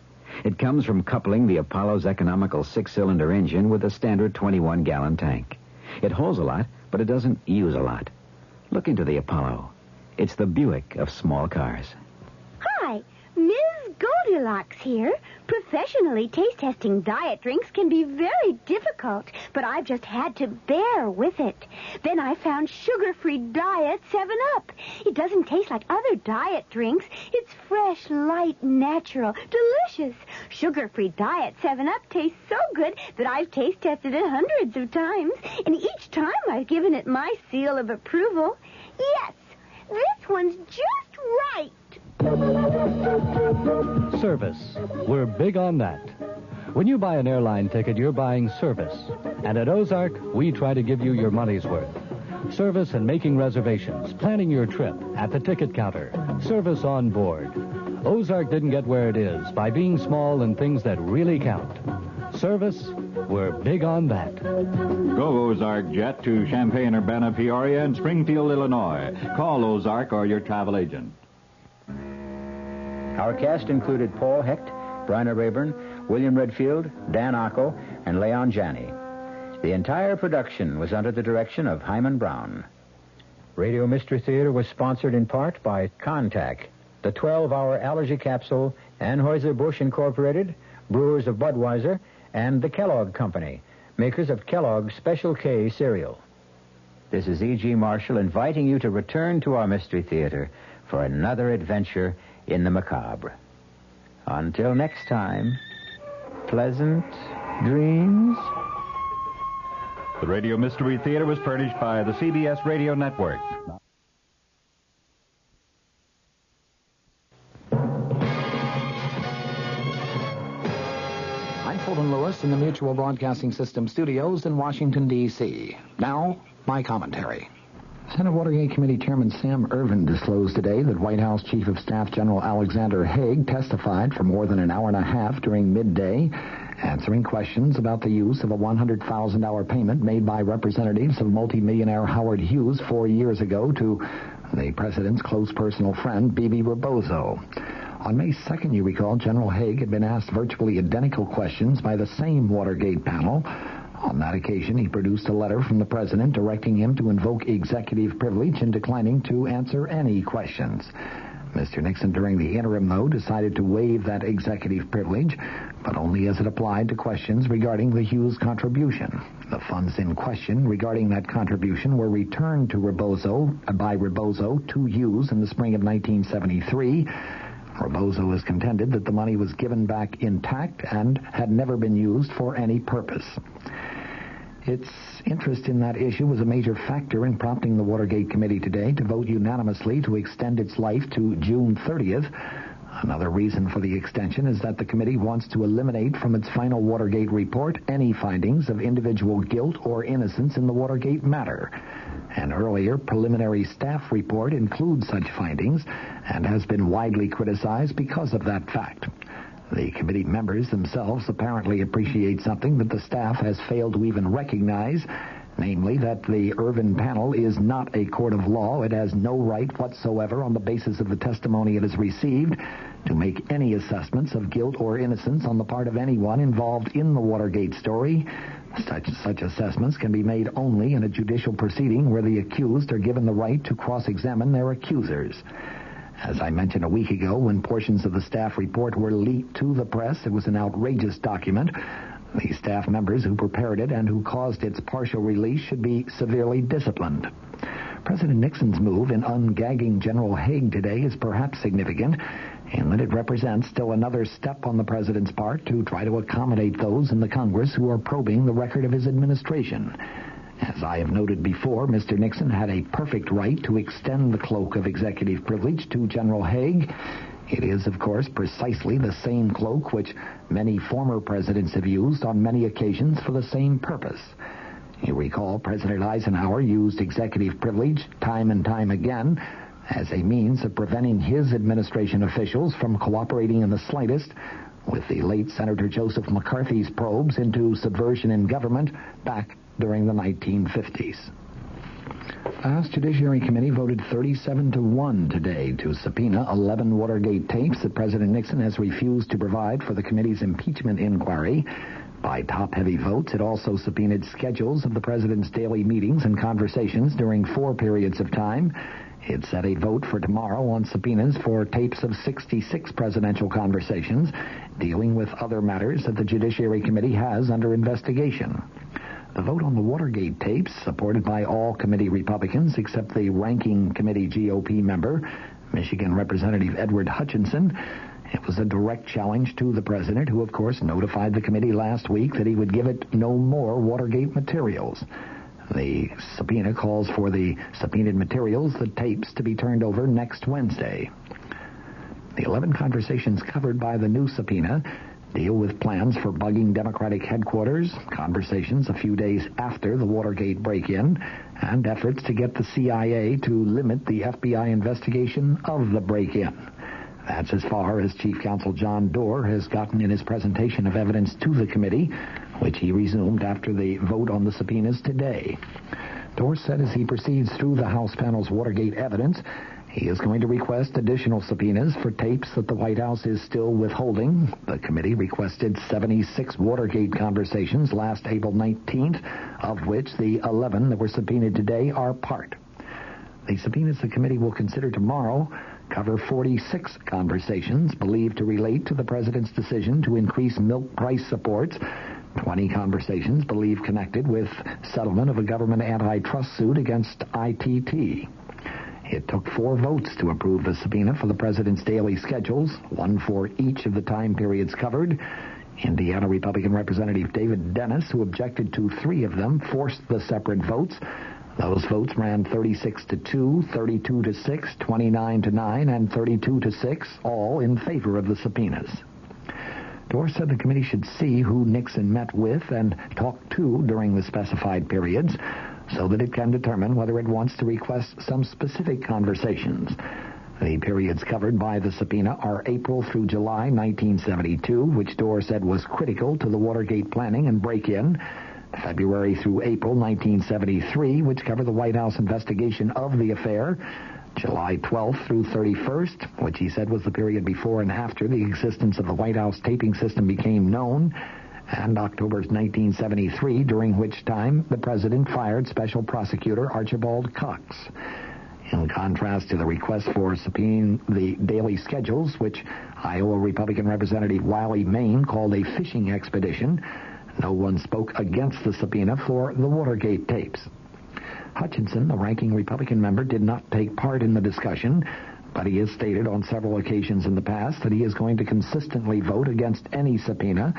It comes from coupling the Apollo's economical 6-cylinder engine with a standard 21-gallon tank. It holds a lot, but it doesn't use a lot. Look into the Apollo. It's the Buick of small cars. Hi, Ms. Goldilocks here. Professionally taste-testing diet drinks can be very difficult, but I've just had to bear with it. Then I found sugar-free Diet 7-Up. It doesn't taste like other diet drinks. It's fresh, light, natural, delicious. Sugar-free Diet 7-Up tastes so good that I've taste-tested it hundreds of times, and each time I've given it my seal of approval. Yes, this one's just right. Service. We're big on that. When you buy an airline ticket, you're buying service. And at Ozark, we try to give you your money's worth. Service and making reservations, planning your trip, at the ticket counter, service on board. Ozark didn't get where it is by being small in things that really count. Service, we're big on that. Go Ozark Jet to Champaign-Urbana, Peoria, and Springfield, Illinois. Call Ozark or your travel agent. Our cast included Paul Hecht, Bryna Rayburn, William Redfield, Dan Ocko, and Leon Janney. The entire production was under the direction of Hyman Brown. Radio Mystery Theater was sponsored in part by Contac, the 12-hour allergy capsule, Anheuser-Busch Incorporated, brewers of Budweiser, and the Kellogg Company, makers of Kellogg's Special K cereal. This is E.G. Marshall inviting you to return to our Mystery Theater for another adventure in the macabre. Until next time, pleasant dreams. The Radio Mystery Theater was furnished by the CBS Radio Network. I'm Fulton Lewis in the Mutual Broadcasting System studios in Washington, D.C. Now, my commentary. Senate Watergate Committee Chairman Sam Ervin disclosed today that White House Chief of Staff General Alexander Haig testified for more than an hour and a half during midday, answering questions about the use of a $100,000 payment made by representatives of multimillionaire Howard Hughes 4 years ago to the president's close personal friend, Bebe Rebozo. On May 2nd, you recall, General Haig had been asked virtually identical questions by the same Watergate panel. On that occasion, he produced a letter from the president directing him to invoke executive privilege and declining to answer any questions. Mr. Nixon, during the interim, though, decided to waive that executive privilege, but only as it applied to questions regarding the Hughes contribution. The funds in question regarding that contribution were returned to by Rebozo to Hughes in the spring of 1973. Rebozo has contended that the money was given back intact and had never been used for any purpose. Its interest in that issue was a major factor in prompting the Watergate Committee today to vote unanimously to extend its life to June 30th. Another reason for the extension is that the committee wants to eliminate from its final Watergate report any findings of individual guilt or innocence in the Watergate matter. An earlier preliminary staff report includes such findings and has been widely criticized because of that fact. The committee members themselves apparently appreciate something that the staff has failed to even recognize, namely that the Ervin panel is not a court of law. It has no right whatsoever, on the basis of the testimony it has received, to make any assessments of guilt or innocence on the part of anyone involved in the Watergate story, Such assessments can be made only in a judicial proceeding where the accused are given the right to cross-examine their accusers. As I mentioned a week ago, when portions of the staff report were leaked to the press, it was an outrageous document. The staff members who prepared it and who caused its partial release should be severely disciplined. President Nixon's move in ungagging General Haig today is perhaps significant in that it represents still another step on the president's part to try to accommodate those in the Congress who are probing the record of his administration. As I have noted before, Mr. Nixon had a perfect right to extend the cloak of executive privilege to General Haig. It is, of course, precisely the same cloak which many former presidents have used on many occasions for the same purpose. You recall President Eisenhower used executive privilege time and time again as a means of preventing his administration officials from cooperating in the slightest with the late Senator Joseph McCarthy's probes into subversion in government back during the 1950s. The House Judiciary Committee voted 37-1 today to subpoena 11 Watergate tapes that President Nixon has refused to provide for the committee's impeachment inquiry. By top-heavy votes, it also subpoenaed schedules of the president's daily meetings and conversations during 4 periods of time. It set a vote for tomorrow on subpoenas for tapes of 66 presidential conversations dealing with other matters that the Judiciary Committee has under investigation. The vote on the Watergate tapes, supported by all committee Republicans except the ranking committee GOP member, Michigan Representative Edward Hutchinson, it was a direct challenge to the president, who, of course, notified the committee last week that he would give it no more Watergate materials. The subpoena calls for the subpoenaed materials, the tapes, to be turned over next Wednesday. The 11 conversations covered by the new subpoena deal with plans for bugging Democratic headquarters, conversations a few days after the Watergate break-in, and efforts to get the CIA to limit the FBI investigation of the break-in. That's as far as Chief Counsel John Doerr has gotten in his presentation of evidence to the committee, which he resumed after the vote on the subpoenas today. Doerr said as he proceeds through the House panel's Watergate evidence, he is going to request additional subpoenas for tapes that the White House is still withholding. The committee requested 76 Watergate conversations last April 19th, of which the 11 that were subpoenaed today are part. The subpoenas the committee will consider tomorrow cover 46 conversations believed to relate to the president's decision to increase milk price supports, 20 conversations believed connected with settlement of a government antitrust suit against ITT. It took 4 votes to approve the subpoena for the president's daily schedules, 1 for each of the time periods covered. Indiana Republican Representative David Dennis, who objected to 3 of them, forced the separate votes. Those votes ran 36-2, 32-6, 29-9, and 32-6, all in favor of the subpoenas. Doerr said the committee should see who Nixon met with and talked to during the specified periods so that it can determine whether it wants to request some specific conversations. The periods covered by the subpoena are April through July 1972, which Doerr said was critical to the Watergate planning and break-in, February through April 1973, which covered the White House investigation of the affair, July 12th through 31st, which he said was the period before and after the existence of the White House taping system became known, and October 1973, during which time the president fired Special Prosecutor Archibald Cox. In contrast to the request for subpoenaing the daily schedules, which Iowa Republican Representative Wiley Main called a fishing expedition, no one spoke against the subpoena for the Watergate tapes. Hutchinson, the ranking Republican member, did not take part in the discussion, but he has stated on several occasions in the past that he is going to consistently vote against any subpoena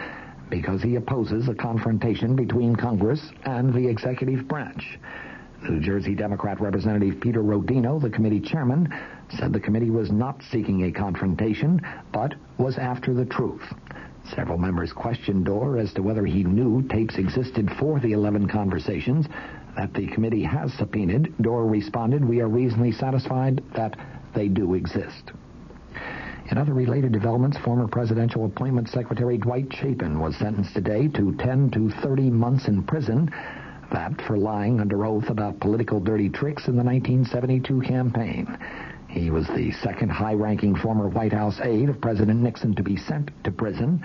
because he opposes a confrontation between Congress and the executive branch. New Jersey Democrat Representative Peter Rodino, the committee chairman, said the committee was not seeking a confrontation, but was after the truth. Several members questioned Doerr as to whether he knew tapes existed for the 11 conversations that the committee has subpoenaed. Doerr responded, "We are reasonably satisfied that they do exist." In other related developments, former presidential appointment secretary Dwight Chapin was sentenced today to 10 to 30 months in prison, that for lying under oath about political dirty tricks in the 1972 campaign. He was the second high-ranking former White House aide of President Nixon to be sent to prison.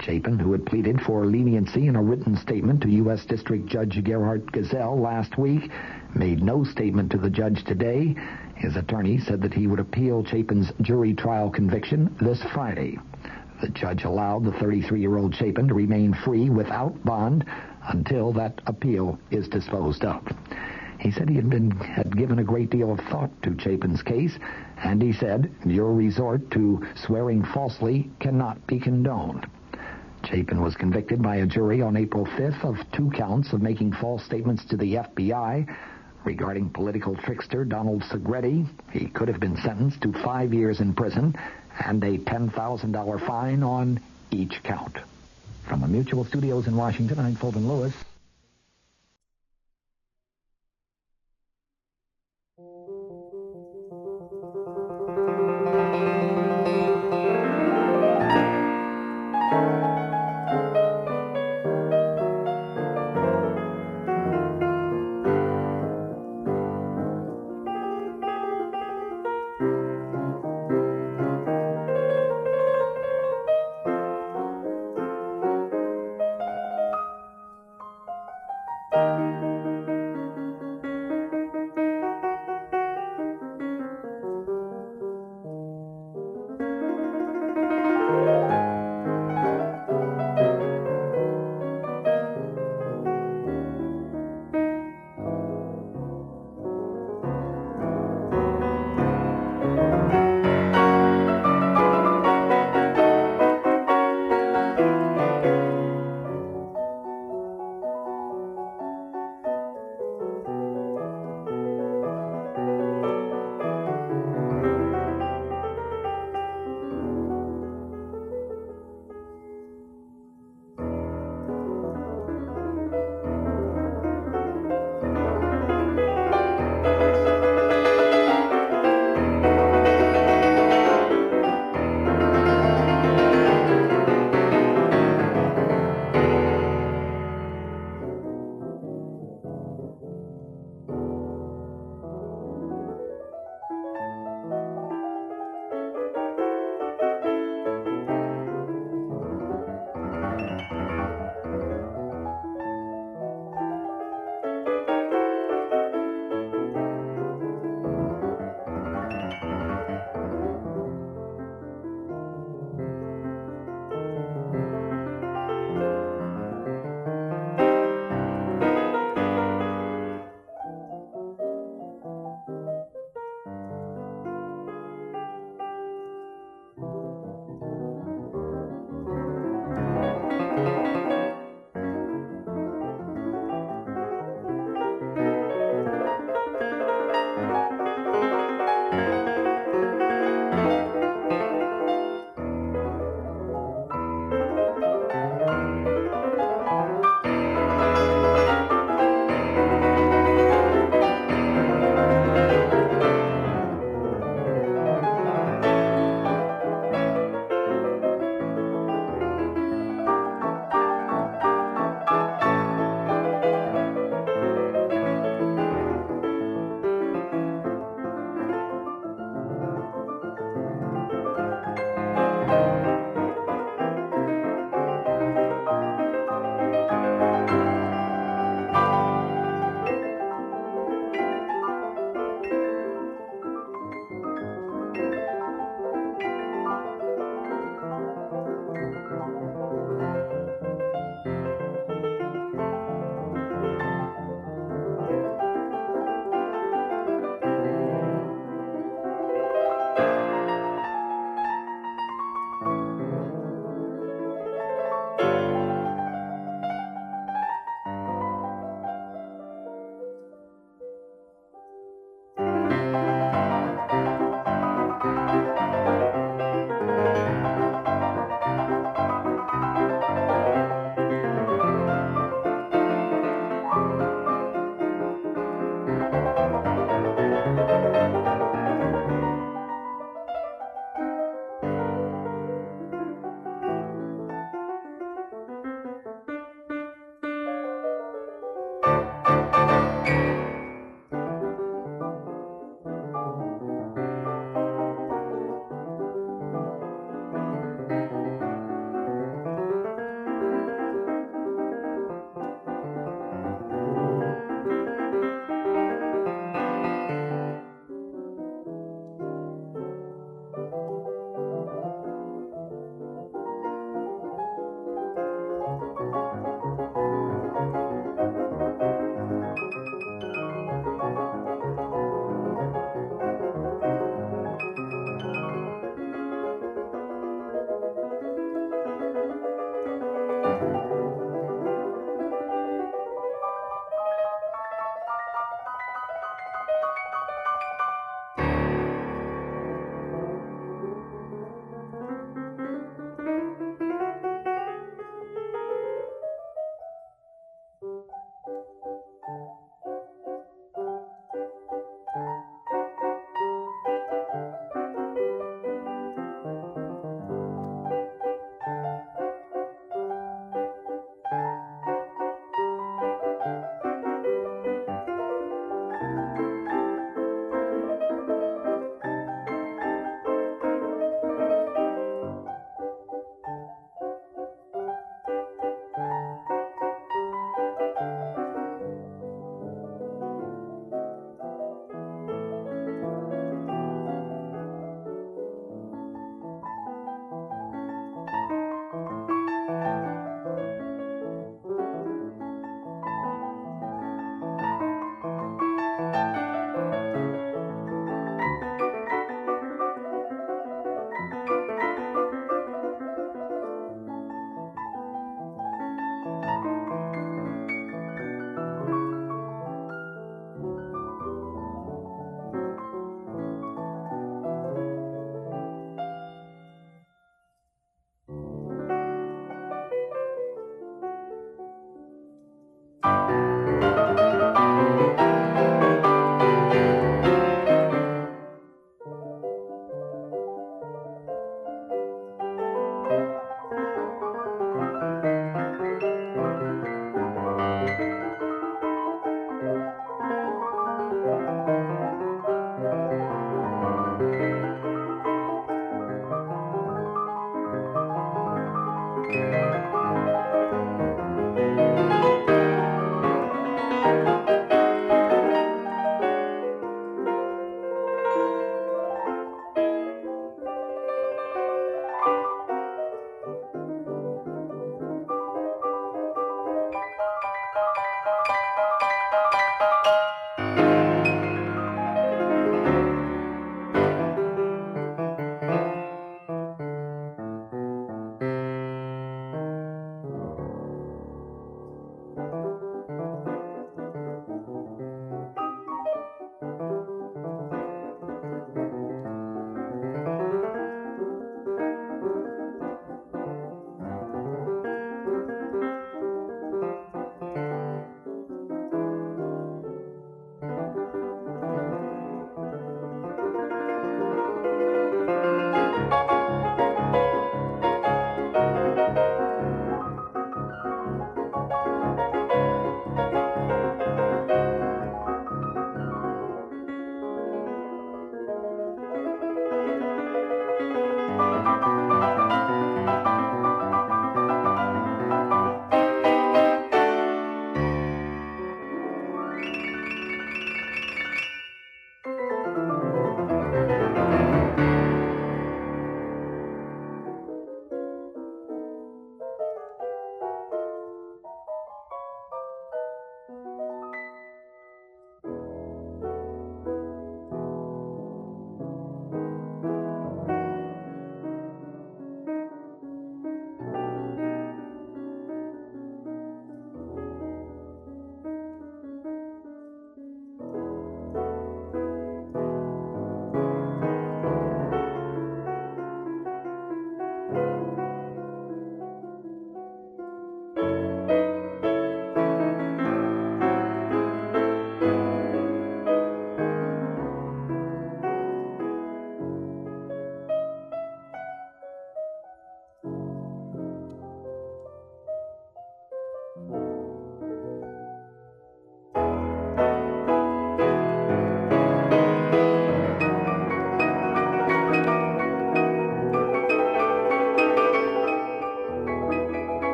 Chapin, who had pleaded for leniency in a written statement to U.S. District Judge Gerhard Gazelle last week, made no statement to the judge today. His attorney said that he would appeal Chapin's jury trial conviction this Friday. The judge allowed the 33-year-old Chapin to remain free without bond until that appeal is disposed of. He said he had given a great deal of thought to Chapin's case, and he said, "Your resort to swearing falsely cannot be condoned." Chapin was convicted by a jury on April 5th of 2 counts of making false statements to the FBI regarding political trickster Donald Segretti. He could have been sentenced to 5 years in prison and a $10,000 fine on each count. From the Mutual Studios in Washington, I'm Fulton Lewis.